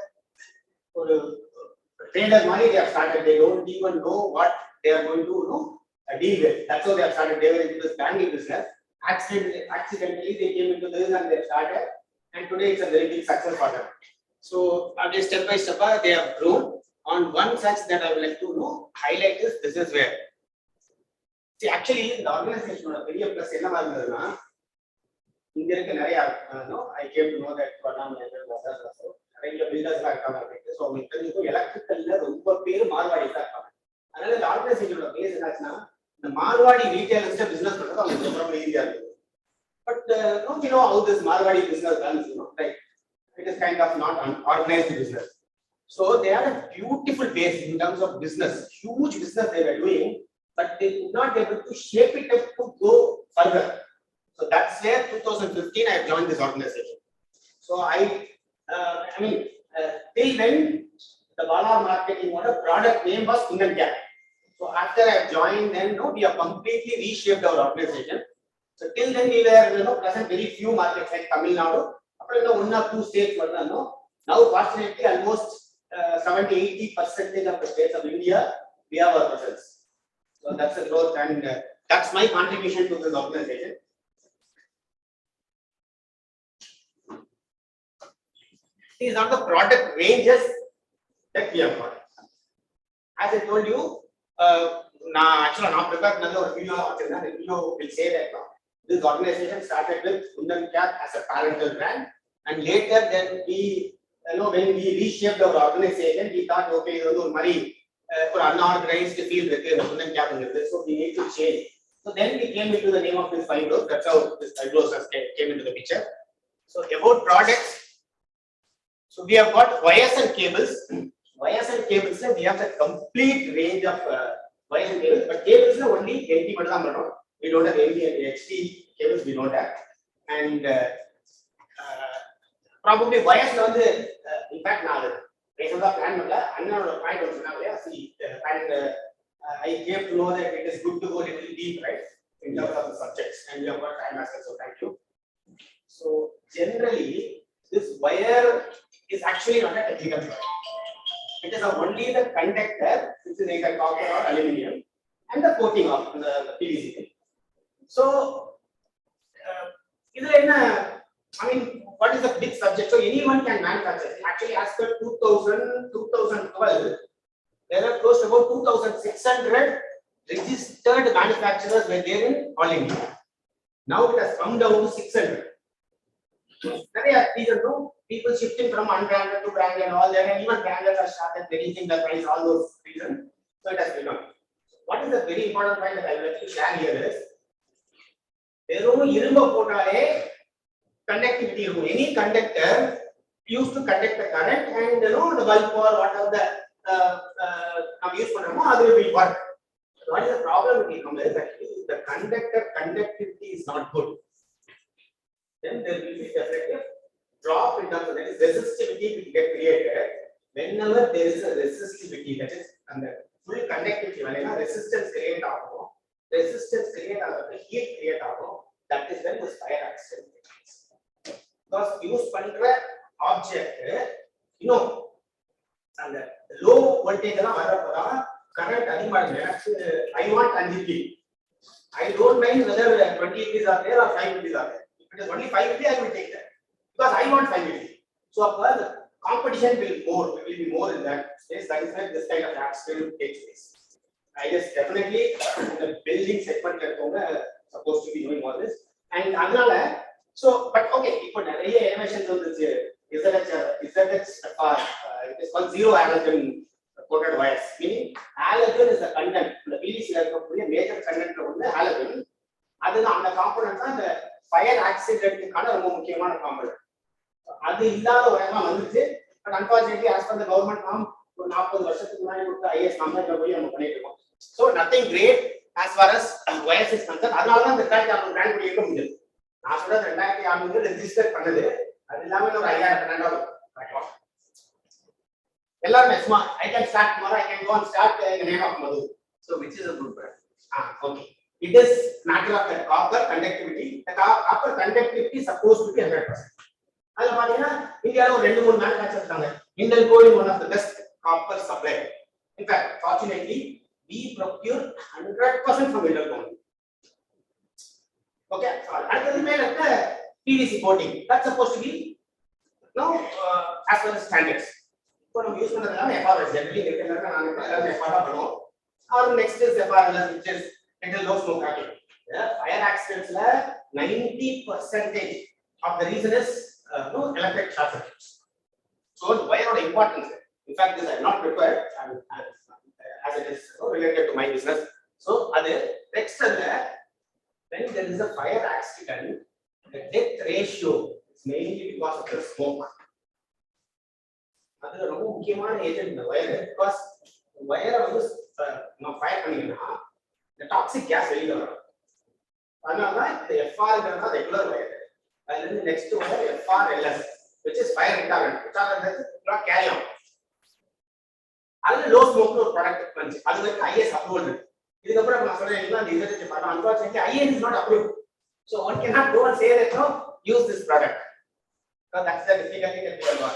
trader money. They have started. They don't even know what they are going to deal with. That's how they have started. They were into this banking business. Accidentally, they came into this and they started. And today it's a very big success for them. So step by step, they have grown. On one such that I would like to highlight is this is where. See, actually, the organization is very plus. I came to know that builders are so electrical the organization base the Marwadi retail business but don't you know how this Marwadi business runs, right? It is kind of not an organized business. So they had a beautiful base in terms of business, huge business they were doing, but they could not be able to shape it up to go further. So that's where 2015 I joined this organization. So till then the Bala Marketing product name was Kundan Cap. So after I joined, then we have completely reshaped our organization. So till then we were present very few markets like Tamil Nadu, one or two states. Now fortunately almost 70-80% of the states of India we have our presence. So that's a growth and that's my contribution to this organization. These are the product ranges that we have got. As I told you, actually not prepared another video. The video will say that this organization started with Kundan Cap as a parental brand, and later then we, when we reshaped our organization, we thought, okay, money for unorganized field with Kundan Cap, so we need to change. So then we came into the name of this Fibros. That's how this Fibros came into the picture. So about products. So we have got wires and cables. Wires and cables, we have the complete range of wires and cables, but cables only LT. We don't have LT and HT cables, we don't have. And probably wires in fact, I came to know that it is good to go a little deep, right, in terms of the subjects, and we have got time as well, so thank you. So generally, this wire is actually not a technical product. It is only the conductor, which is either copper or aluminium, and the coating of the PVC. So, what is the big subject? So anyone can manufacture. Actually, as per 2012, there are close to about 2,600 registered manufacturers were there in all India. Now it has come down to 600. People shifting from unbranded to branded and all that, and even branded have started reducing the price, all those reasons. So it has become. What is the very important point that I would like to share here is conductivity. Any conductor used to conduct the current, and the bulb or whatever the use will work. What is the problem with is actually the conductor conductivity is not good. Then there will be definitely a drop in terms of resistivity will get created. Whenever there is a resistivity, that is under full conductivity, resistance create heat create that is when this fire accident takes. Because use pandra object, and low voltage current I want 5 kV. I don't mind whether 20 rupees are there or 5 rupees are there. If it is only 5 rupees, I will take that because I want 5 rupees. So the competition will be more in that space. That is why this kind of apps will take place. I guess definitely the building segment supposed to be doing all this. And another, so but okay, இப்போ நிறைய innovations வந்துச்சு. Is that it is called zero allergen coated wires. Meaning allergen is the content. The PVC la இருக்கக்கூடிய major content வந்து allergen. அதுதான் அந்த component தான் இந்த fire ஆக்சிடென்ட்கான ரொம்ப முக்கியமான காம்போனன்ட். அது இல்லாத வயமா வந்துச்சு. But unfortunately as per the government norm ஒரு 40 வருஷத்துக்கு முன்னாடி கொடுத்த ஐஎஸ் நம்பர்ல போய் நம்ம பண்ணிட்டு இருக்கோம். So nothing great as far as wires is concerned. அதனால தான் 2600 பிராண்ட் கூட இருக்க முடியுது. நான் சொல்றது 2600 ரெஜிஸ்டர் பண்ணது. அது இல்லாம ஒரு 5000 பிராண்ட் ஆகும். எல்லாரும் சும்மா I can start tomorrow, I can go and start in the name of Madhu. So which is a good brand? Okay. It is Nagarathar copper conductivity. The copper conductivity is supposed to be 100%. அதுல பாத்தீங்கன்னா இந்தியால ஒரு 2-3 manufacture இருக்காங்க. Indel Co is one of the best copper supplier. In fact, fortunately, we procure 100% from Indel Co. Okay, அடுத்தது மேல இருக்க PVC coating. That's supposed to be as per the standards. இப்போ நம்ம யூஸ் பண்றது எல்லாமே FRS. Generally எல்லாரும் நாங்க FRS பண்ணுவோம். Or next is FRS, which is little low smoke cracking. Fire accidents la 90% of the reason is electric short circuits. So why not important? In fact, this I am not prepared as it is related to my business. So other next when there is a fire accident, the death ratio is mainly because of the smoke. அது ரொம்ப முக்கியமான agent இந்த wire. Because வயரை வந்து fire பண்ணீங்கன்னா இந்த toxic case வெளியில வரும். அதனால தான் இந்த எஃப்ஆர்ங்கிறது ரெகுலர் வயர். அதுல இருந்து next wire FRLS which is fire retardant. Retardant not carry on. அதுல லோ ஸ்மோக் ஒரு ப்ராடக்ட் வந்துச்சு. அது வந்து ஐஎஸ் அப்ரூவல் இருக்கு. இதுக்கு அப்புறம் நான் சொல்றேன் இந்த ரிசர்ச் பண்ணா unfortunately IS is not approved. So one cannot go and say that use this product. So that's the difficulty that we have got.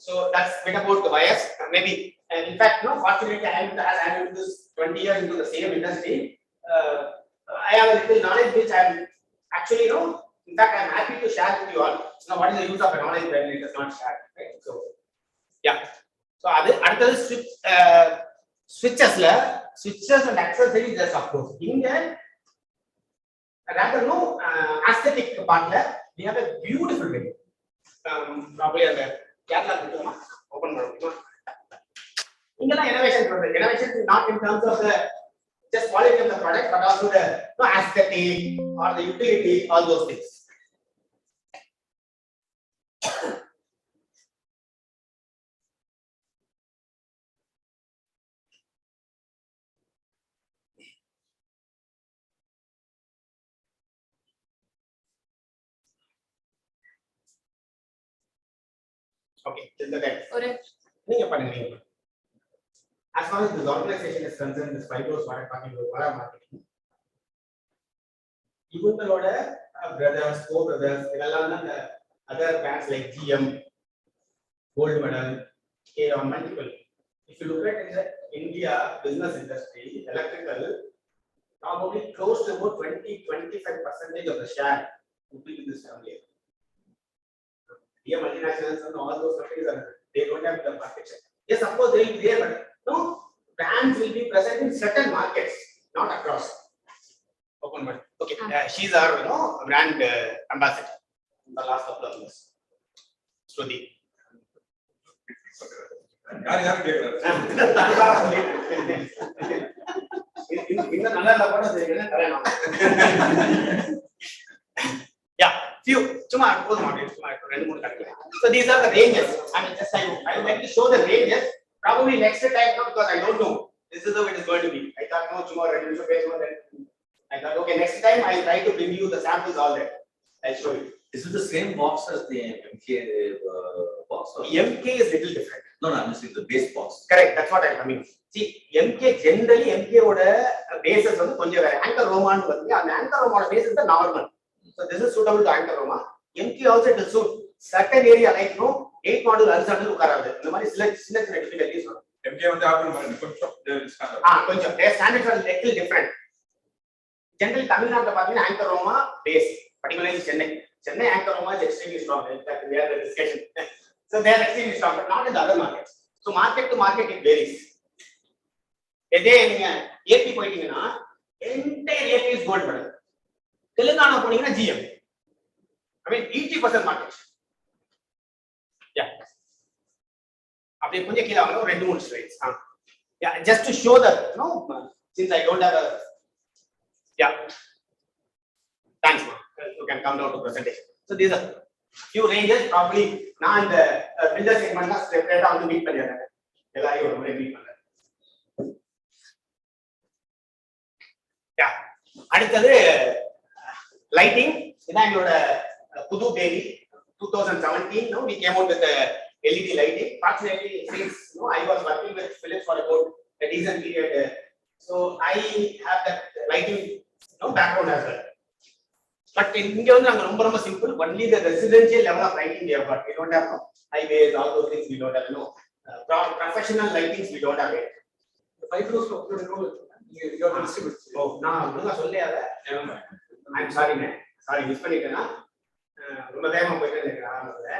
So that's bit about the wires. Maybe in fact fortunately I am into this 20 years into the same industry. I have a little knowledge which I am actually in fact I am happy to share with you all. Now what is the use of a knowledge when it is not shared, right? So yeah. So அடுத்தது switches and accessories just of course. இங்க rather aesthetic part we have a beautiful way. Probably அந்த Kerala கிட்டமா open பண்ணுவோம். இங்கலாம் innovation is not in terms of the just quality of the product but also the aesthetic or the utility, all those things. Okay, till the time. நீங்க பண்ணுங்க. As far as this organization is concerned, this fibros what I'm talking about, marketing. இவங்களோட brothers, co-brothers, இதெல்லாம் தான் other brands like GM, Gold Medal, KR, multiple. If you look at in the India business industry, electrical, probably close to about 20-25% of the share would be in this family. Here multinationals and all those companies they don't have the market share. Yes, of course they will be there, but brands will be present in certain markets, not across. Okay, she's our brand ambassador in the last couple of years. Shruti. யார் கேக்குறாரு? இன்னும் நல்லா இல்ல கூட தெரியுங்க தரேன். Yeah, few சும்மா போதும் அப்படியே சும்மா ரெண்டு மூணு கட்டல. So these are the ranges. I mean just I would like to show the ranges. Probably next time because I don't know. This is how it is going to be. I thought no சும்மா ரெண்டு நிமிஷம் பேசுவோம். I thought okay next time I try to bring you the samples all that. I'll show you. Is it the same box as the MK box? Or? MK is little different. No, I'm just saying the base box. Correct, that's what I mean. See, MK generally MK oda bases வந்து கொஞ்சம் வேற. Anchor Roma னு வந்து அந்த Anchor Roma base is the normal. So this is suitable to Anchor Roma. MK also it will suit certain area like 8 module horizontal உட்காராது. இந்த மாதிரி சின்ன difficulties வரும். MK வந்து ஆப்ஷன் பண்ணி கொஞ்சம் கொஞ்சம் their standards are little different. Generally, Tamil Nadu பாத்தீங்கன்னா anchor Roma base, particularly Chennai anchor Roma is extremely strong. In fact, we had a discussion. So they are extremely strong, but not in the other markets. So market to market it varies. இதே நீங்க AB போயிட்டீங்கன்னா entire AP is gold medal. Telangana போனீங்கன்னா GM. I mean 80% market. Yeah. அப்படியே கொஞ்சம் கீழே வாங்க ஒரு 2-3 slides. Yeah, just to show that, since I don't have a, yeah. Thanks, ma. You can come down to presentation. So these are few ranges. Probably now in the builder segment, straight on the meet பண்ணிடுறேன். எல்லாரையும் ஒரு முறை meet பண்றேன். Yeah. அடுத்தது lighting. இதான் எங்களோட புது baby 2017. No, we came out with the LED lighting. Fortunately, since I was working with Philips for about a decent period, so I have that lighting background as well. But இங்க வந்து நாங்க ரொம்ப simple. Only the residential level of lighting we have got. We don't have highways, all those things we don't have. No, professional lightings we don't have it. The 5 crores of you have distributed. Oh, நான் ஒழுங்கா சொல்லலையாத. I'm sorry man. Sorry miss பண்ணிட்டேனா. ரொம்ப வேகமா போயிட்டே இருக்கேன் ஆரம்பத்துல.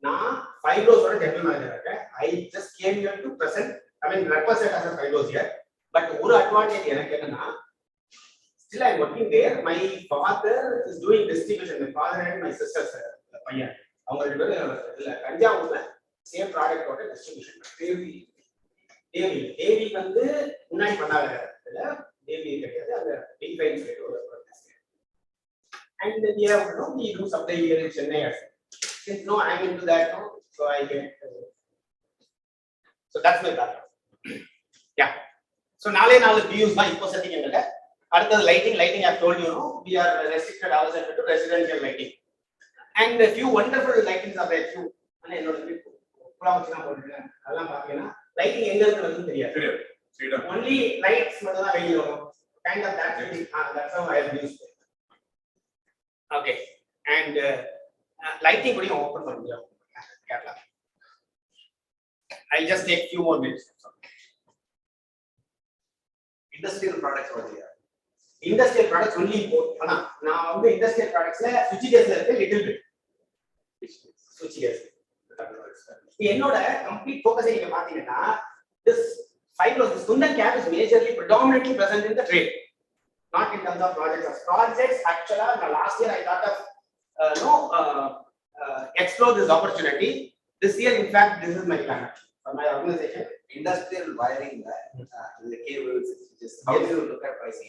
நான் 5 crores ஓட ஜெனரல் மேனேஜர் இருக்கேன். I just came here to present, I mean represent as a 5 crores here. But ஒரு அட்வான்டேஜ் எனக்கு என்னன்னா, still I'm working there. My father is doing distribution. My father and my sister's பையன். அவங்க ரெண்டு பேரும் இல்ல தஞ்சாவூர்ல சேம் ப்ராடக்ட் ஓட டிஸ்ட்ரிபியூஷன். தேவி வந்து முன்னாடி பண்ணாங்க. இல்ல தேவி கிடையாது. அந்த பிக் ஃபைன் சைடு ஒரு and we have we do supply here in Chennai. Since I'm into that now, so I get so that's my background. Yeah. So நாளே views தான் இப்போ செட்டிங் எங்கட்ட. அடுத்தது lighting I've told you, we are restricted ourselves to residential lighting. And a few wonderful lightings are there too. ஆனா என்னோட புலாவச்சினா போட்டுட்டேன். அதெல்லாம் பாத்தீங்கன்னா lighting எங்க இருந்து வருதுன்னு தெரியாது. Only lights மட்டும் தான் வெளிய வரும். Kind of that's how I have used it. Okay, and lighting கூட open பண்ண முடியும் கேட்கல. I'll just take few more minutes. Industrial products வருது. Industrial products only ஆனா நான் வந்து industrial productsல switch gears இருக்கு little bit. Switch gears. என்னோட complete focus நீங்க பாத்தீங்கன்னா this fibros this Kundan cap is majorly predominantly present in the trade. Not in terms of projects. Projects actually, last year I thought of explore this opportunity. This year, in fact, this is my plan for my organization. Industrial wiring, the cables, just how do you look at pricing?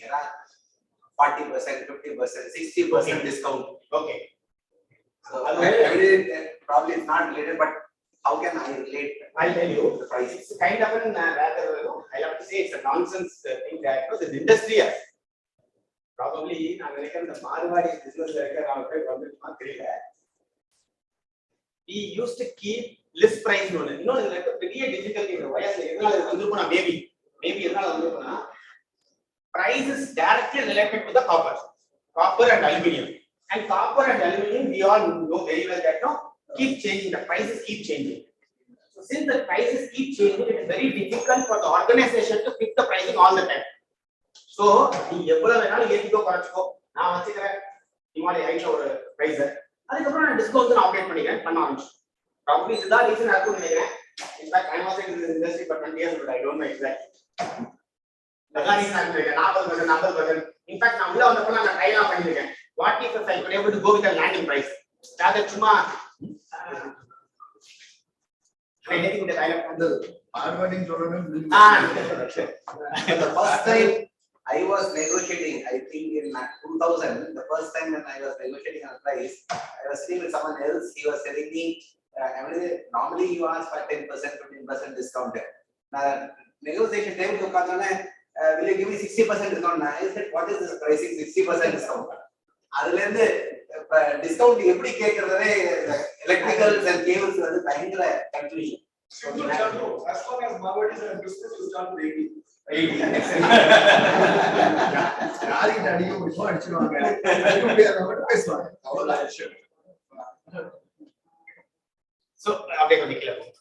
40%, 50%, 60% discount. Okay. So probably it's not related, but how can I relate? I'll tell you the price. It's kind of an rather, I have to say it's a nonsense thing that the industry has. Probably நான் நினைக்கிறேன் இந்த மார்வாடி பிசினஸ்ல இருக்கிறவங்க போய் வந்துட்டுமா தெரியல. We used to keep list price ஒன்னு. இன்னொரு எனக்கு பெரிய டிஃபிகல்ட்டி இந்த வயசுல எதனால வந்திருப்பா மேபி எதனால வந்திருப்பா price is directly related to the copper and aluminum. And copper and aluminum we all know very well that keep changing, the prices keep changing. So since the prices keep changing, it is very difficult for the organization to fix the pricing all the time. So நீ எவ்வளவு வேணாலும் ஏத்திக்கோ குறைச்சுக்கோ, நான் வச்சுக்கிறேன் இமாலய ஹைட்ல ஒரு price, அதுக்கப்புறம் நான் discount operate பண்ணிக்கிறேன் பண்ண ஆரம்பிச்சு. ப்ராபபிலி இதுதான் ரீசன் இருக்கும்னு நினைக்கிறேன். In fact I was in this industry for 20 years, but I don't know exactly. அதான் ரீசன் ஆகிருக்கேன் 40%. இன்ஃபேக்ட் நான் உள்ள வந்தப்போ நான் ட்ரைலாம் பண்ணிருக்கேன். What if I could able to go with a landing price? அது சும்மா anything that I have done. Marketing சொல்லணும். The first time I was negotiating, I think in 2000, the first time when I was negotiating on a price, I was sitting with someone else. He was telling me, normally you ask for 10%, 15% discount. Now, negotiation table to come, will you give me 60% discount? I said, what is this pricing 60% discount? அதுலேருந்து discount எப்படி கேட்கறதே electricals and cables வந்து பயங்கர confusion. As long as Marwadi is in business, you start with 80. யாருக்கு அடிக்க முடியுமோ அடிச்சிடுவாங்க, அடிக்க முடியாதவங்க பேசுவாங்க, அவ்வளவுதான் விஷயம். So அப்படியே கொஞ்சம் கீழே போகும்.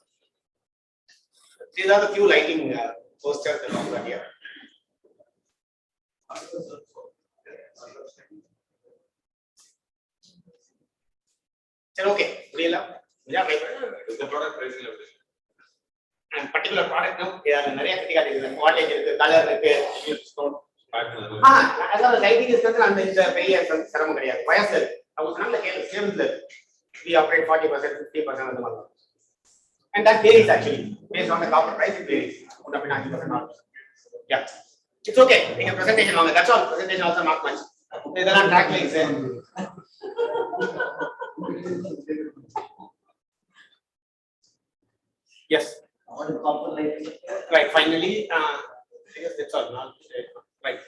These are the few lighting posters along the here. சரி ஓகே புரியல இந்த ப்ராடக்ட் பிரைசிங் எப்படி பர்டிகுலர் ப்ராடக்ட் நிறைய கிரிட்டிகாலிட்டி இருக்கு, வாட்டேஜ் இருக்கு, கலர் இருக்கு. அதாவது லைட்டிங் இருக்கு, அந்த இந்த பெரிய சிரமம் கிடையாது. வயசு இருக்கு அவங்க சொன்னாங்க கேள்வி சேவன்ஸ்ல இருக்கு. We operate 40%, 50% அந்த மாதிரி. And that varies actually based on the copper price. It varies. Could have been 90% not. Yeah, it's okay. நீங்க presentation வாங்க. That's all. Presentation also not much. இதெல்லாம் track lines. Yes. Right. Finally, I guess that's all. Not right.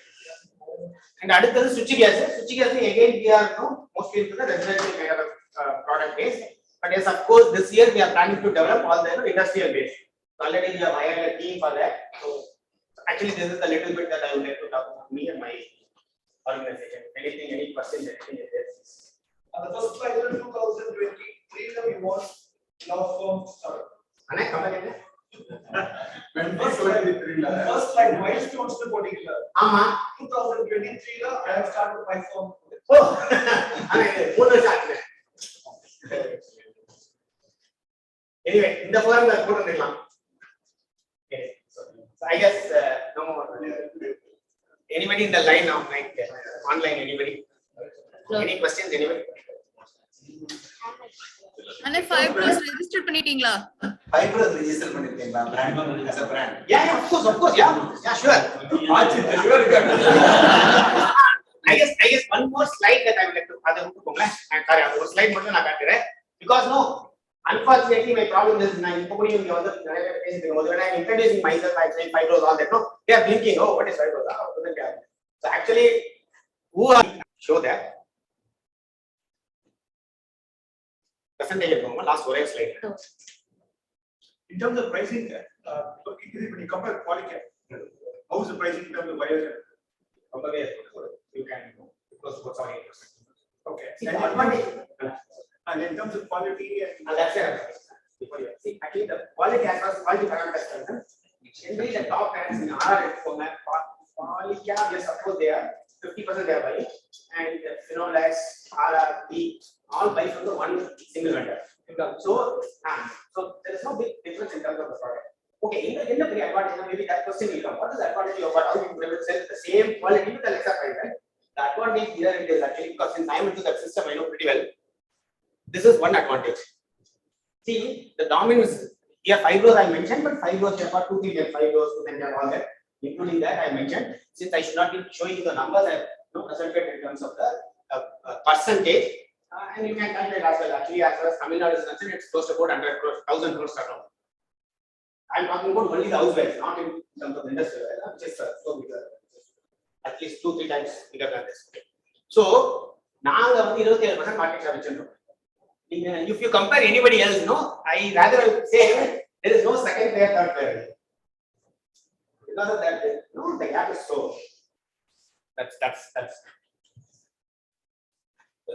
And அடுத்தது switch gas. Switch gas again we are mostly into the residential kind of product base. But yes, of course, this year we are planning to develop all the industrial base. So already we have hired a team for that. So actually, this is a little bit that I would like to talk about me and my organization. Anything, any questions, anything is there. The first slide in 2023 we was law firm started. Anna, come again. First slide milestones to particular. 2023 I have started my firm. Oh, anyway, in the forum that put on. Okay, so I guess no more. Anybody in the line now, like online, anybody? Any questions, anybody? And 5 crores register பண்ணிட்டீங்களா? 5 crores register பண்ணிட்டீங்களா? Brand as a brand. Yeah, of course, yeah, sure. I guess one more slide that I would like to other போங்க. sorry, அது ஒரு slide மட்டும் நான் காட்டுறேன். Because no, unfortunately my problem is நான் இப்போ கூட இங்க வந்து நிறைய பேர் பேசிட்டு போது when I am introducing myself I say 5 crores all that, no, they are thinking, oh, what is 5 crores? So actually, who are show that presentation போங்க. last ஒரே slide. In terms of pricing, when you compare Polycab, how is the pricing in terms of buyers? You can close to 8%. Okay. And in terms of quality and that's it. See, actually the quality as far as quality parameters concerned, generally the top brands in our format, Polycab, yes, of course they are 50% they are buying, and Finolex, RRP, all buy from the one single vendor. So there is no big difference in terms of the product. Okay, in the big advantage, maybe that question will come. What is the advantage of how you will sell the same quality with the lesser price? Right? The advantage here it is actually because since I am into that system, I know pretty well. This is one advantage. See, the dominance here 5 crores I mentioned, but 5 crores there are 2, 3, 5 crores, 2, 10, all that. Including that I mentioned. Since I should not be showing you the numbers, I have presented in terms of the percentage, and you can calculate as well. Actually, as far as Tamil Nadu is concerned, it's close to about 100 crores, 1,000 crores around. I'm talking about only the house wise, not in terms of industrial, which is so bigger, at least 2-3 times bigger than this. So, நாங்க வந்து 27% market share வச்சிருக்கோம். If you compare anybody else, no, I rather say there is no second player, third player. Because of that, no, the gap is so. That's.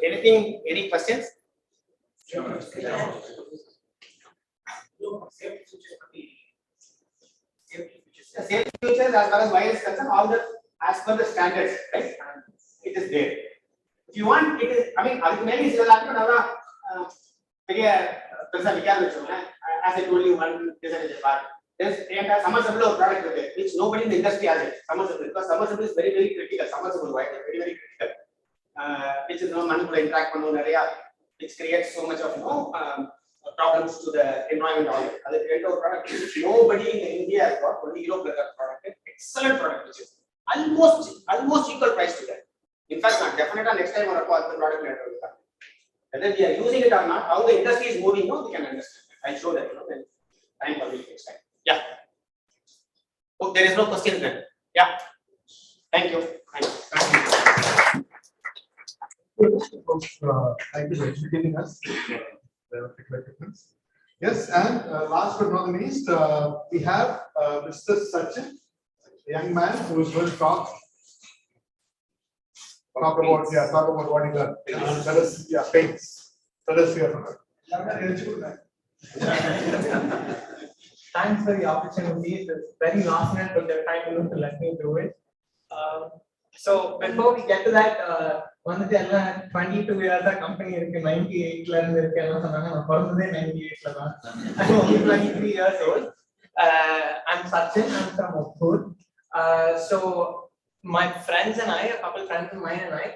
Anything? Any questions? Same features as far as wireless concerned, all the as per the standards, right? It is there. If you want, it is. I mean, அதுக்கு மேலே சில லாட்டும் நல்லா பெரிய பெருசா விக்காது வச்சுக்கோங்க. As I told you, one disadvantage part. There's a submersible product which nobody in the industry has it. Submersible, because submersible is very critical. Submersible wire is very critical. Which is manipulate interact பண்ணும் நிறைய, which creates so much of problems to the environment. All that. Other product which nobody in India has got. Only Europe has got product. Excellent product, which is almost equal price to that. In fact, definitely next time our product later. Whether we are using it or not, how the industry is moving, no, we can understand. I'll show that. Then time for next time. Yeah. Oh, there is no question then. Yeah. Thank you. Thank you for educating us. Yes, and last but not the least, we have Mr. Sachin, a young man who is going to talk about what he learned. That is, paints. Let us hear from him. Thanks for the opportunity. It's very last minute, but the time to let me do it. So before we get to that, வந்துட்டு எல்லாம் 22 years company இருக்கு 98ல இருந்து இருக்கு எல்லாம் சொன்னாங்க நான் பிறந்ததே 98ல தான் I'm only 23 years old. I'm Sachin, I'm from Oppur. So my friends and a couple friends of mine and I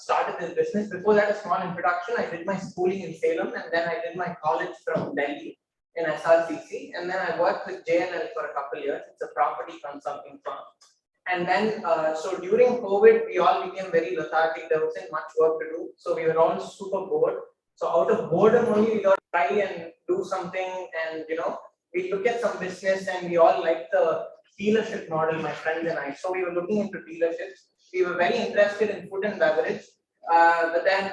started this business. Before that, a small introduction. I did my schooling in Salem and then I did my college from Delhi in SRCC, and then I worked with JNL for a couple years. It's a property consulting firm. And then, so during COVID, we all became very lethargic. There wasn't much work to do. So we were all super bored. So out of boredom only, we got to try and do something. And, we look at some business and we all like the dealership model, my friends and I. So we were looking into dealerships. We were very interested in food and beverage. But then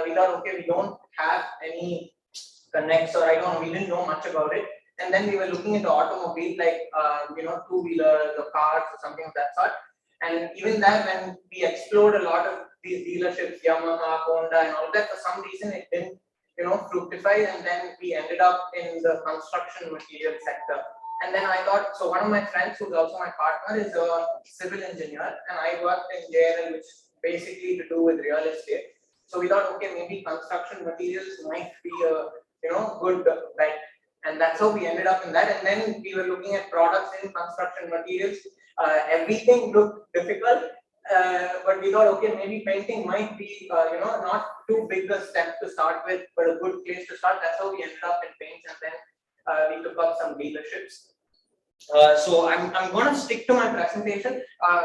we thought, okay, we don't have any connects, or we didn't know much about it. And then we were looking into automobile, like, two-wheelers or cars or something of that sort. And even that, when we explored a lot of these dealerships, Yamaha, Honda, and all that, for some reason it didn't, fructify. And then we ended up in the construction material sector. And then I thought, so one of my friends, who's also my partner, is a civil engineer, and I worked in JNL, which is basically to do with real estate. So we thought, okay, maybe construction materials might be a good bet. And that's how we ended up in that. And then we were looking at products in construction materials. Everything looked difficult, but we thought, okay, maybe painting might be, not too big a step to start with, but a good place to start. That's how we ended up in paints, and then we took up some dealerships. So I'm going to stick to my presentation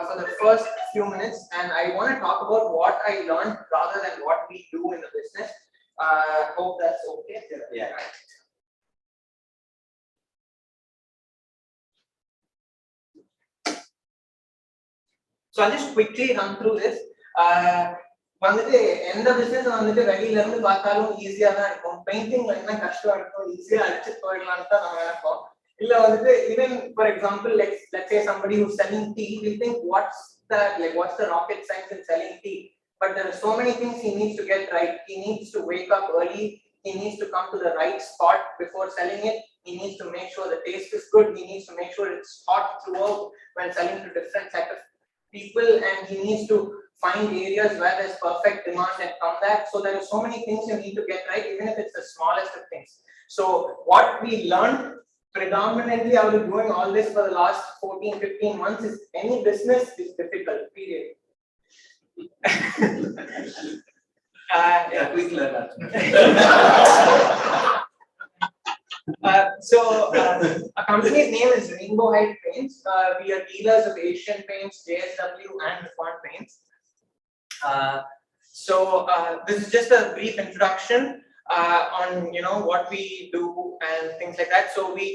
for the first few minutes, and I want to talk about what I learned rather than what we do in the business. Hope that's okay. Yeah. So I'll just quickly run through this. வந்துட்டு எந்த business வந்துட்டு வெளியில இருந்து பார்த்தாலும் ஈஸியா தான் இருக்கும். பெயிண்டிங்ல என்ன கஷ்டம் இருக்கும், ஈஸியா அடிச்சு போயிடலாம்னு தான் நம்ம நினைப்போம். இல்ல வந்துட்டு even for example, let's say somebody who's selling tea, we think what's the rocket science in selling tea? But there are so many things he needs to get right. He needs to wake up early. He needs to come to the right spot before selling it. He needs to make sure the taste is good. He needs to make sure it's hot throughout when selling to different set of people, and he needs to find areas where there's perfect demand and come back. So there are so many things you need to get right, even if it's the smallest of things. So what we learned predominantly out of doing all this for the last 14-15 months is any business is difficult, period. Quick learner. So our company's name is Rainbow Height Paints. We are dealers of Asian Paints, JSW, and Nippon Paints. So this is just a brief introduction on what we do and things like that. So we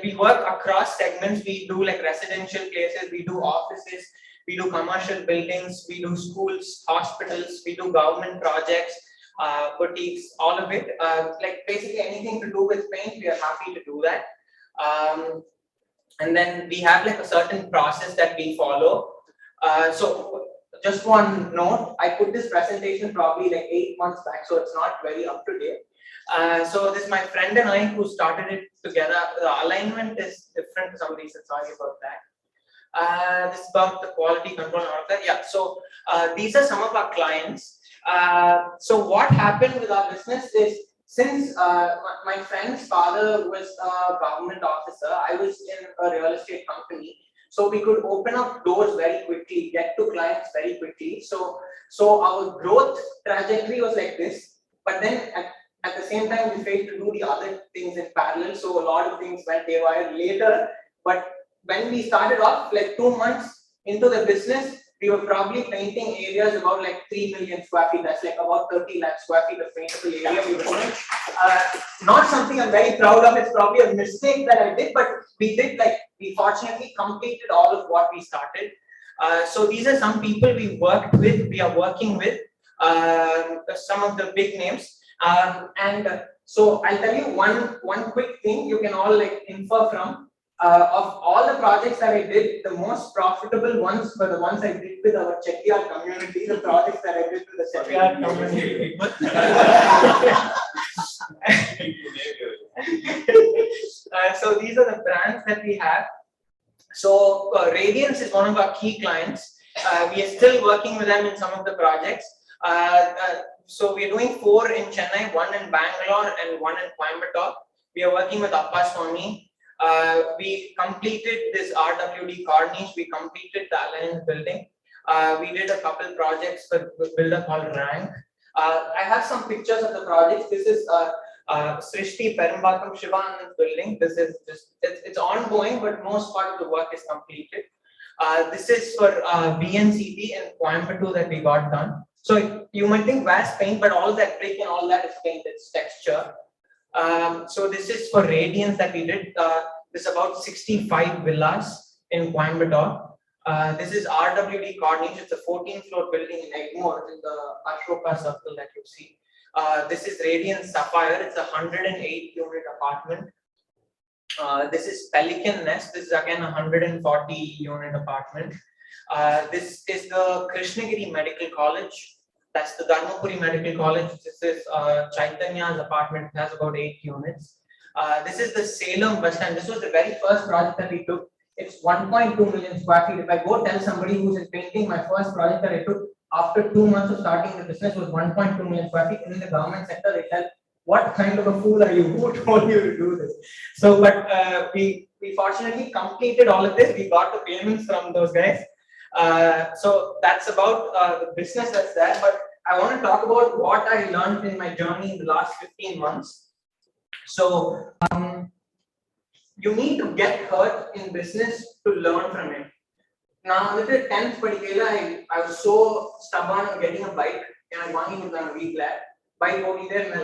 we work across segments. We do residential places, we do offices, we do commercial buildings, we do schools, hospitals, we do government projects, boutiques, all of it. Basically anything to do with paint, we are happy to do that. And then we have a certain process that we follow. So just one note, I put this presentation probably 8 months back, so it's not very up to date. So this is my friend and I who started it together. The alignment is different for some reason, sorry about that. This is about the quality control and all of that. Yeah, so these are some of our clients. So what happened with our business is, since my friend's father was a government officer, I was in a real estate company. So we could open up doors very quickly, get to clients very quickly. So our growth trajectory was like this. But then at the same time, we failed to do the other things in parallel. So a lot of things went haywire later. But when we started off, 2 months into the business, we were probably painting areas about 3 million square feet. That's about 30 lakh square feet of paintable area we were doing. Not something I'm very proud of. It's probably a mistake that I did, but we did we fortunately completed all of what we started. So these are some people we are working with, some of the big names. And so I'll tell you one quick thing you can all infer from. Of all the projects that I did, the most profitable ones were the ones I did with our Chettiar community, the projects that I did with the Chettiar community. So these are the brands that we have. So Radiance is one of our key clients, We are still working with them in some of the projects. So we are doing 4 in Chennai, 1 in Bangalore, and 1 in Coimbatore. We are working with Appa Swami. We completed this RWD Corniche. We completed the Alliance building. We did a couple projects for a builder called Rank. I have some pictures of the projects. This is Srishti Perumbakam Shivanand building. This is just, it's ongoing, but most part of the work is completed. This is for BNCB in Coimbatore that we got done. So you might think vast paint, but all that brick and all that is paint, it's texture. So this is for Radiance that we did. This is about 65 villas in Coimbatore. This is RWD Corniche. It's a 14-floor building in Egmore in the Ashoka circle that you see. This is Radiance Sapphire. It's a 108-unit apartment. This is Pelican Nest. This is again a 140-unit apartment. This is the Krishnagiri Medical College. That's the Dharmapuri Medical College. This is Chaitanya's apartment. It has about 8 units. This is the Salem bus stand. This was the very first project that we took. It's 1.2 million square feet. If I go tell somebody who's in painting, my first project that I took after 2 months of starting the business was 1.2 million square feet. In the government sector, they tell, what kind of a fool are you? Who told you to do this? So, but we fortunately completed all of this. We got the payments from those guys. So that's about the business that's there. But I want to talk about what I learned in my journey in the last 15 months. So you need to get hurt in business to learn from it. Now, at the 10th படிக்கையில I was so stubborn on getting a bike. எனக்கு வாங்கி கொடுத்தாங்க வீட்ல. Bike ஓட்டிட்டே இருந்தேன்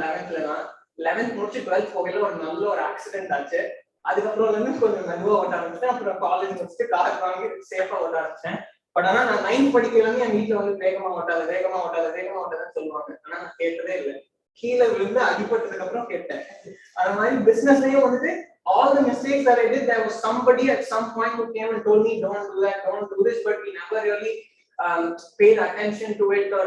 11th முடிச்சு 12th போகையில ஒரு நல்ல ஒரு ஆக்சிடென்ட் ஆச்சு. அதுக்கப்புறம் இருந்து கொஞ்சம் மெதுவா ஓட்ட ஆரம்பிச்சேன். அப்புறம் காலேஜ் முடிச்சுட்டு கார் வாங்கி சேஃபா ஓட்ட ஆரம்பிச்சேன். பட் ஆனா நான் 9th படிக்கையில என் வீட்டுல வந்து வேகமா ஓட்டாதுன்னு சொல்லுவாங்க. ஆனா நான் கேட்டதே இல்லை. கீழே விழுந்து அடிபட்டதுக்கு அப்புறம் கேட்டேன். அது மாதிரி பிசினஸ்லயும் வந்துட்டு all the mistakes that I did, there was somebody at some point who came and told me, don't do that, don't do this, but we never really paid attention to it or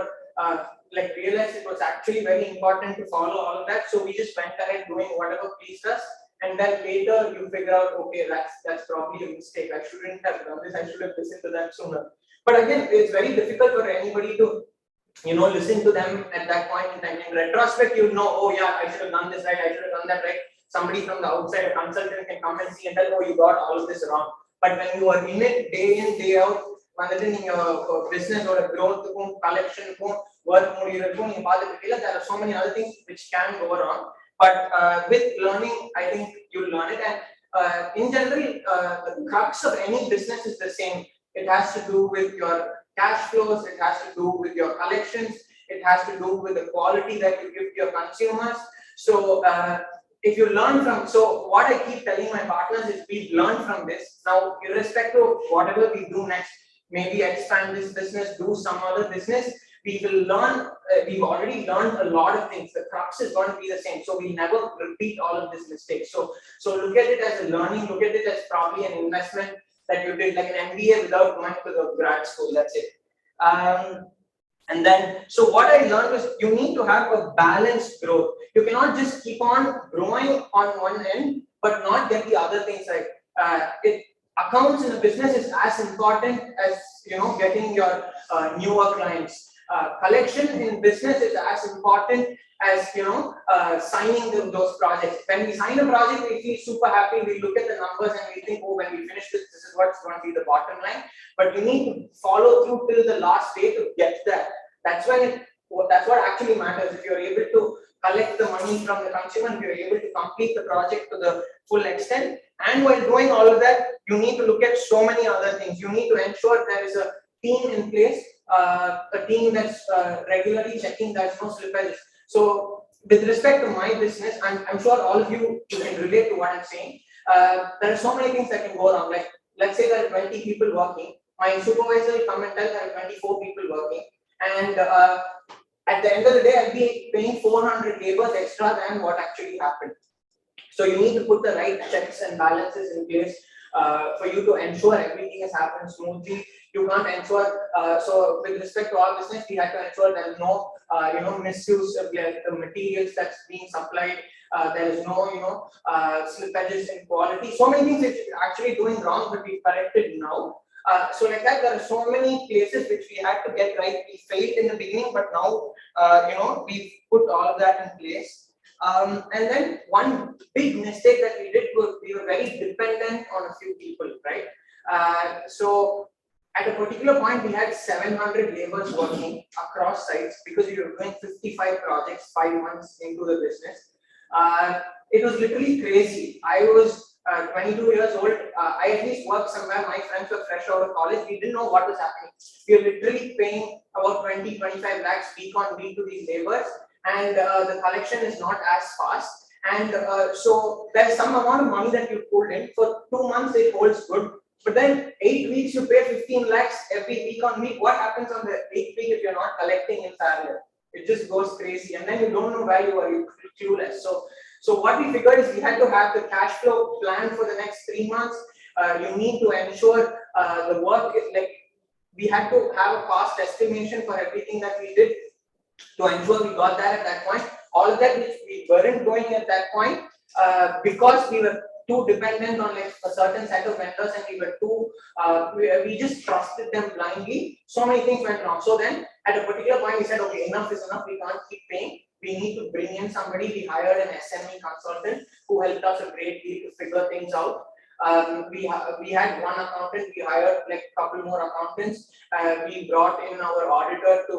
like realized it was actually very important to follow all of that. So we just went ahead doing whatever pleased us, and then later you figure out, okay, that's probably a mistake. I shouldn't have done this. I should have listened to them sooner. But again, it's very difficult for anybody to listen to them at that point in time. In retrospect, you know, oh yeah, I should have done this right, I should have done that right. Somebody from the outside, a consultant can come and see and tell, oh, you got all of this wrong. But when you are in it day in, day out, when your business or growth, collection, work, there are so many other things which can go wrong. But with learning, I think you'll learn it. And in general, the crux of any business is the same. It has to do with your cash flows, it has to do with your collections, it has to do with the quality that you give to your consumers. So if you learn from, so what I keep telling my partners is we've learned from this. Now, irrespective of whatever we do next, maybe expand this business, do some other business, we will learn, we've already learned a lot of things. The crux is going to be the same. So we never repeat all of these mistakes. So look at it as a learning, look at it as probably an investment that you did, like an MBA without going to the grad school, that's it. And then, so what I learned is you need to have a balanced growth. You cannot just keep on growing on one end, but not get the other things right. Accounts in a business is as important as, getting your newer clients. Collection in business is as important as, signing those projects. When we sign a project, we feel super happy. We look at the numbers and we think, oh, when we finish this, this is what's going to be the bottom line. But you need to follow through till the last day to get there. That's what actually matters. If you're able to collect the money from the consumer, if you're able to complete the project to the full extent, and while doing all of that, you need to look at so many other things. You need to ensure there is a team in place, a team that's regularly checking there's no slippages. So with respect to my business, I'm sure all of you can relate to what I'm saying. There are so many things that can go wrong. Like, let's say there are 20 people working. My supervisor will come and tell there are 24 people working. And at the end of the day, I'll be paying 400 labors extra than what actually happened. So you need to put the right checks and balances in place for you to ensure everything has happened smoothly. You can't ensure, so with respect to our business, we had to ensure there is no, misuse of the materials that's being supplied. There is no, slippages in quality. So many things it's actually doing wrong, but we corrected now. So like that, there are so many places which we had to get right. We failed in the beginning, but now, we've put all of that in place. And then one big mistake that we did was we were very dependent on a few people, right? So at a particular point, we had 700 laborers working across sites because we were doing 55 projects 5 months into the business. It was literally crazy. I was 22 years old. I at least worked somewhere. My friends were fresh out of college. We didn't know what was happening. We were literally paying about 20-25 lakhs week on week to these laborers, and the collection is not as fast. And so there's some amount of money that you pulled in. For 2 months, it holds good. But then 8 weeks, you pay 15 lakhs every week on week. What happens on the 8th week if you're not collecting in parallel? It just goes crazy, and then you don't know where you are. You're clueless. So what we figured is we had to have the cash flow plan for the next 3 months. You need to ensure the work is like, we had to have a cost estimation for everything that we did to ensure we got that at that point. All of that which we weren't doing at that point because we were too dependent on like a certain set of vendors, and we were too we just trusted them blindly. So many things went wrong. So then at a particular point we said, okay, enough is enough. We can't keep paying. We need to bring in somebody. We hired an SME consultant who helped us a great deal to figure things out. We had one accountant. We hired like a couple more accountants. We brought in our auditor to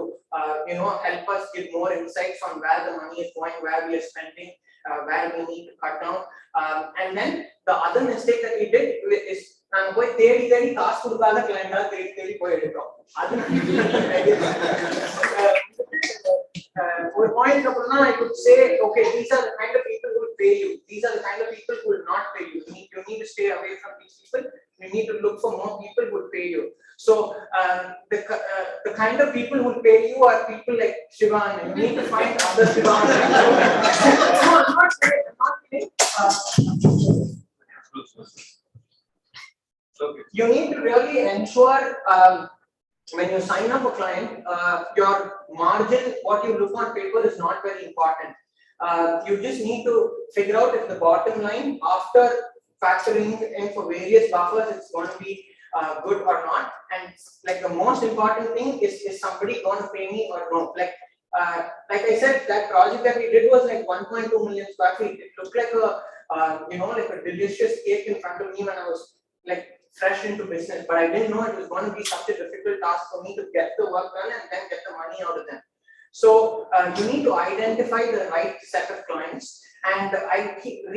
help us give more insights on where the money is going, where we are spending, where we need to cut down. And then the other mistake that we did is நான் போய் தேடி தேடி காசு கொடுக்காத கிளைண்டா தேடி தேடி போய் எடுக்கிறோம். அது ஒரு பாயிண்ட் அப்புறம் I could say, okay, these are the kind of people who will pay you. These are the kind of people who will not pay you. You need to stay away from these people. You need to look for more people who will pay you. So the kind of people who will pay you are people like Shivan. You need to find other Shivan. No, I'm not saying. You need to really ensure when you sign up a client, your margin, what you look on paper, is not very important. You just need to figure out if the bottom line, after factoring in for various buffers, it's going to be good or not. And like the most important thing is somebody going to pay me or no? Like I said, that project that we did was like 1.2 million square feet. It looked like like a delicious cake in front of me when I was like fresh into business, but I didn't know it was going to be such a difficult task for me to get the work done and then get the money out of them. So you need to identify the right set of clients, and I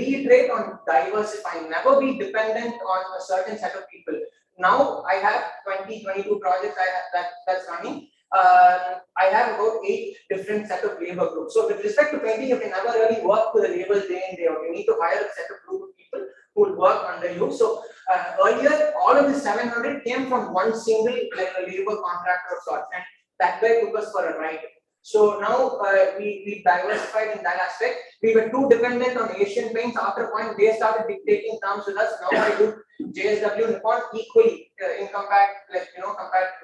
reiterate on diversifying. Never be dependent on a certain set of people. Now I have 22 projects that's running. I have about 8 different set of labor groups. So with respect to painting, you can never really work with the labels day in day out. You need to hire a set of group of people who will work under you. So earlier, all of the 700 came from one single like a labor contractor of sorts, and that guy took us for a ride. So now we diversified in that aspect. We were too dependent on Asian Paints. After a point, they started dictating terms with us. Now I do JSW Nippon equally in compared to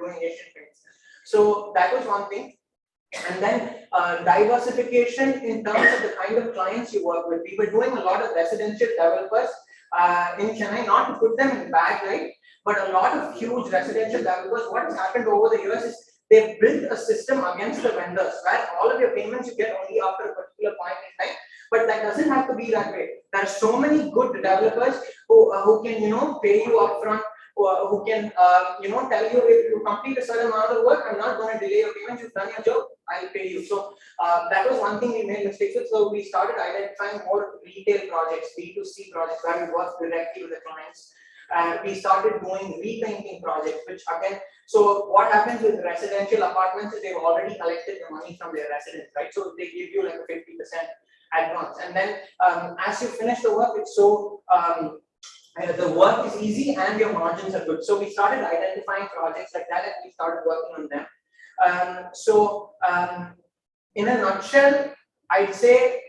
doing Asian Paints. So that was one thing. And then diversification in terms of the kind of clients you work with. We were doing a lot of residential developers in Chennai, not to put them in bad light, but a lot of huge residential developers. What has happened over the years is they've built a system against the vendors where all of your payments you get only after a particular point in time. But that doesn't have to be that way. There are so many good developers who can pay you upfront, who can tell you if you complete a certain amount of work, I'm not going to delay your payments. You've done your job, I'll pay you. So that was one thing we made mistakes with. So we started identifying more retail projects, B2C projects, where we work directly with the clients. We started doing repainting projects, which again, so what happens with residential apartments is they've already collected the money from their residents, right? So they give you like a 50% advance, and then as you finish the work, it's so the work is easy and your margins are good. So we started identifying projects like that, and we started working on them. In a nutshell, I'd say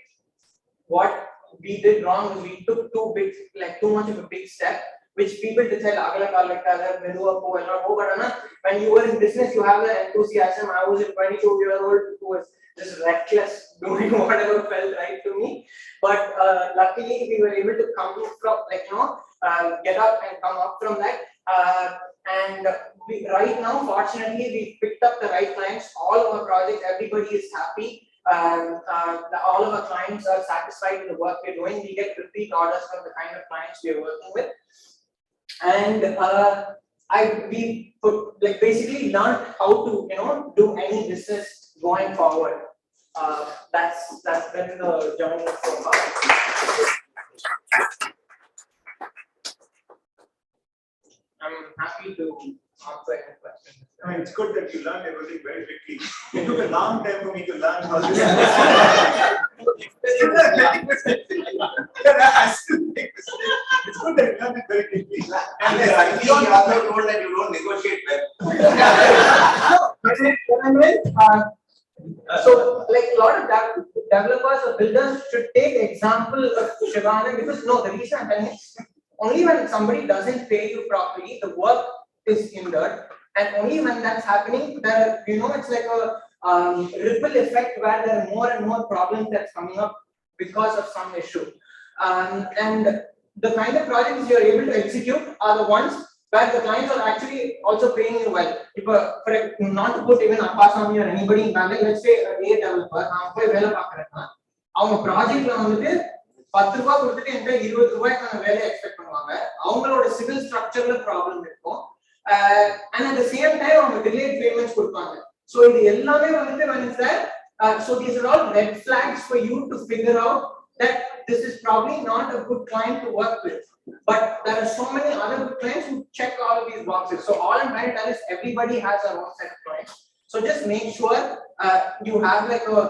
what we did wrong was we took too much of a big step, which people decide but when you were in business, you have the enthusiasm. I was a 22-year-old who was just reckless, doing whatever felt right to me. But luckily, we were able to come from get up and come up from that. And right now, fortunately, we picked up the right clients. All of our projects, everybody is happy. All of our clients are satisfied with the work we're doing. We get repeat orders from the kind of clients we're working with. And we basically learned how to do any business going forward. That's been the journey so far. I'm happy to answer any questions. I mean, it's good that you learned everything very quickly. It took a long time for me to learn how this. It's good that you learned it very quickly. And you also told that you don't negotiate well. So, like a lot of developers or builders should take example of Shivana because the reason I'm telling you, only when somebody doesn't pay you properly, the work is hindered, and only when that's happening, it's like a ripple effect where there are more and more problems that's coming up because of some issue. And the kind of projects you're able to execute are the ones where the clients are actually also paying you well. If not to put even Appasamy or anybody in Bangalore, let's say a developer, அவங்க ப்ராஜெக்ட்ல வந்துட்டு 10 ரூபாய் கொடுத்துட்டு என்கிட்ட 20 ரூபாய்க்கான வேலையை expect பண்ணுவாங்க. அவங்களோட சிவில் ஸ்ட்ரக்சர்ல ப்ராப்ளம் இருக்கும். And at the same time அவங்க delayed payments கொடுப்பாங்க. So இது எல்லாமே வந்துட்டு when it's there, so these are all red flags for you to figure out that this is probably not a good client to work with. But there are so many other good clients who check all of these boxes. So all I'm trying to tell is everybody has their own set of clients. So just make sure you have like a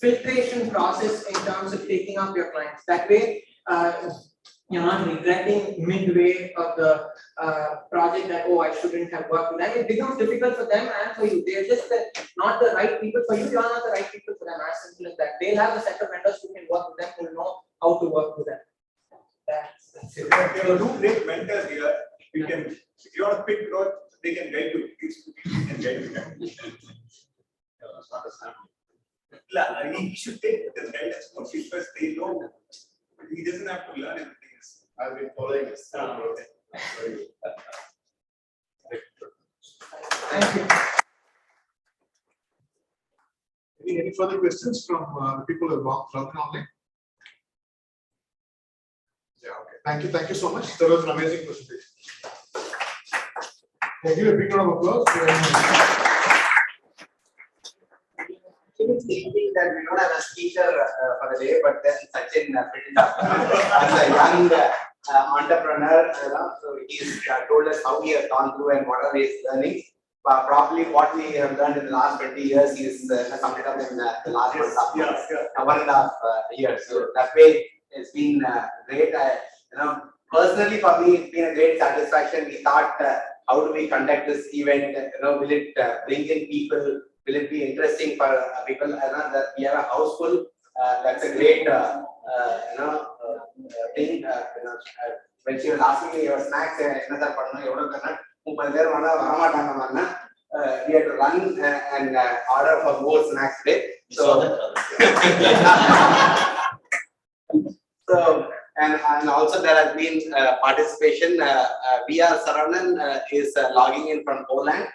filtration process in terms of taking up your clients. That way, you're not regretting midway of the project that, oh, I shouldn't have worked with them. It becomes difficult for them and for you. They're just not the right people for you. You're not the right people for them. As simple as that. They'll have a set of vendors who can work with them, who will know how to work with them. That's it. There are two great mentors here. You can, if you want to pick growth, they can guide you. These people can guide you. He should take the guidance from because they know he doesn't have to learn everything. I've been following this. Okay. Very good. Thank you. Any further questions from the people who have walked through online? Yeah, okay. Thank you so much. That was an amazing presentation. Can you give a big round of applause? Thinking that we don't have a speaker for the day, but then Sachin picked it up as a young entrepreneur. So he's told us how he has gone through and what are his learnings. But probably what we have learned in the last 20 years, he's summed it up in the last 1.5 years. So that way, it's been great. Personally for me, it's been a great satisfaction. We thought, how do we conduct this event? Will it bring in people? Will it be interesting for people? That we have a house full. That's a great thing. When she was asking me your snacks, we had to run and order for more snacks today. So and also there has been participation. VR Saranan is logging in from Poland.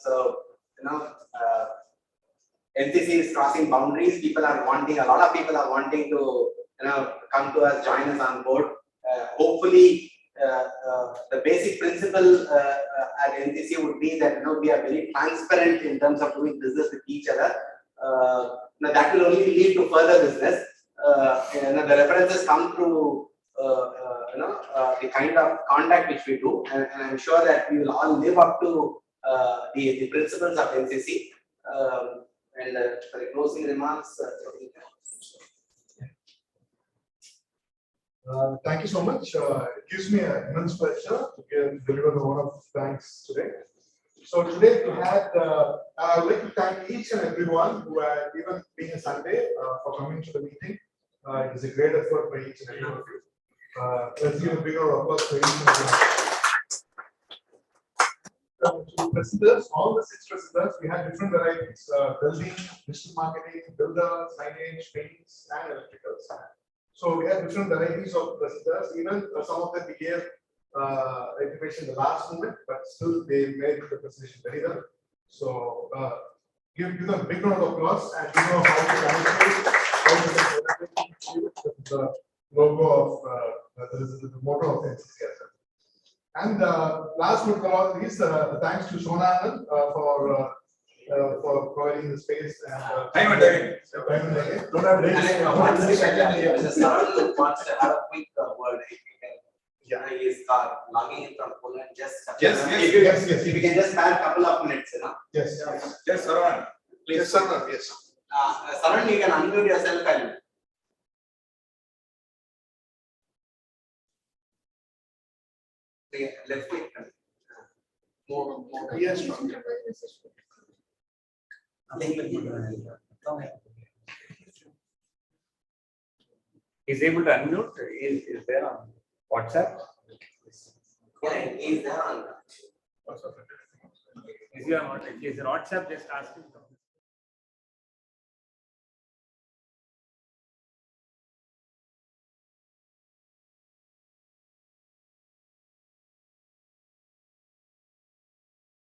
So NCC is crossing boundaries. A lot of people are wanting to come to us, join us on board. Hopefully, the basic principle at NCC would be that we are very transparent in terms of doing business with each other. That will only lead to further business. The references come through the kind of contact which we do, and I'm sure that we will all live up to the principles of NCC. And for the closing remarks. Thank you so much. It gives me an immense pleasure to deliver the vote of thanks today. So today we had, I would like to thank each and everyone who had, even being a Sunday, for coming to the meeting. It is a great effort for each and every one of you. Let's give a big round of applause for each and every one. To presenters, all the 6 presenters, we had different varieties: building, digital marketing, builders, signage, paints, and electricals. So we had different varieties of presenters. Even some of them we gave rectification in the last moment, but still they made the presentation very well. So give them a big round of applause, and you know how to demonstrate, how to the logo of the motto of the NCCSF. And last but not least, thanks to Sonanand for providing the space and Time and again. Don't have And dates. then one second, Mr. Saran wants to have a quick word. If you can, he is logging in from Poland. Just Yes. if you can just spare a couple of minutes, Yes. Yes, Saran. Please. Yes, sir. Yes. Saran, you can unmute yourself and. Left click. More. Yes. Is able to unmute, is there on WhatsApp? Yeah, he's there on. Is he on WhatsApp? Is it WhatsApp? Just ask him.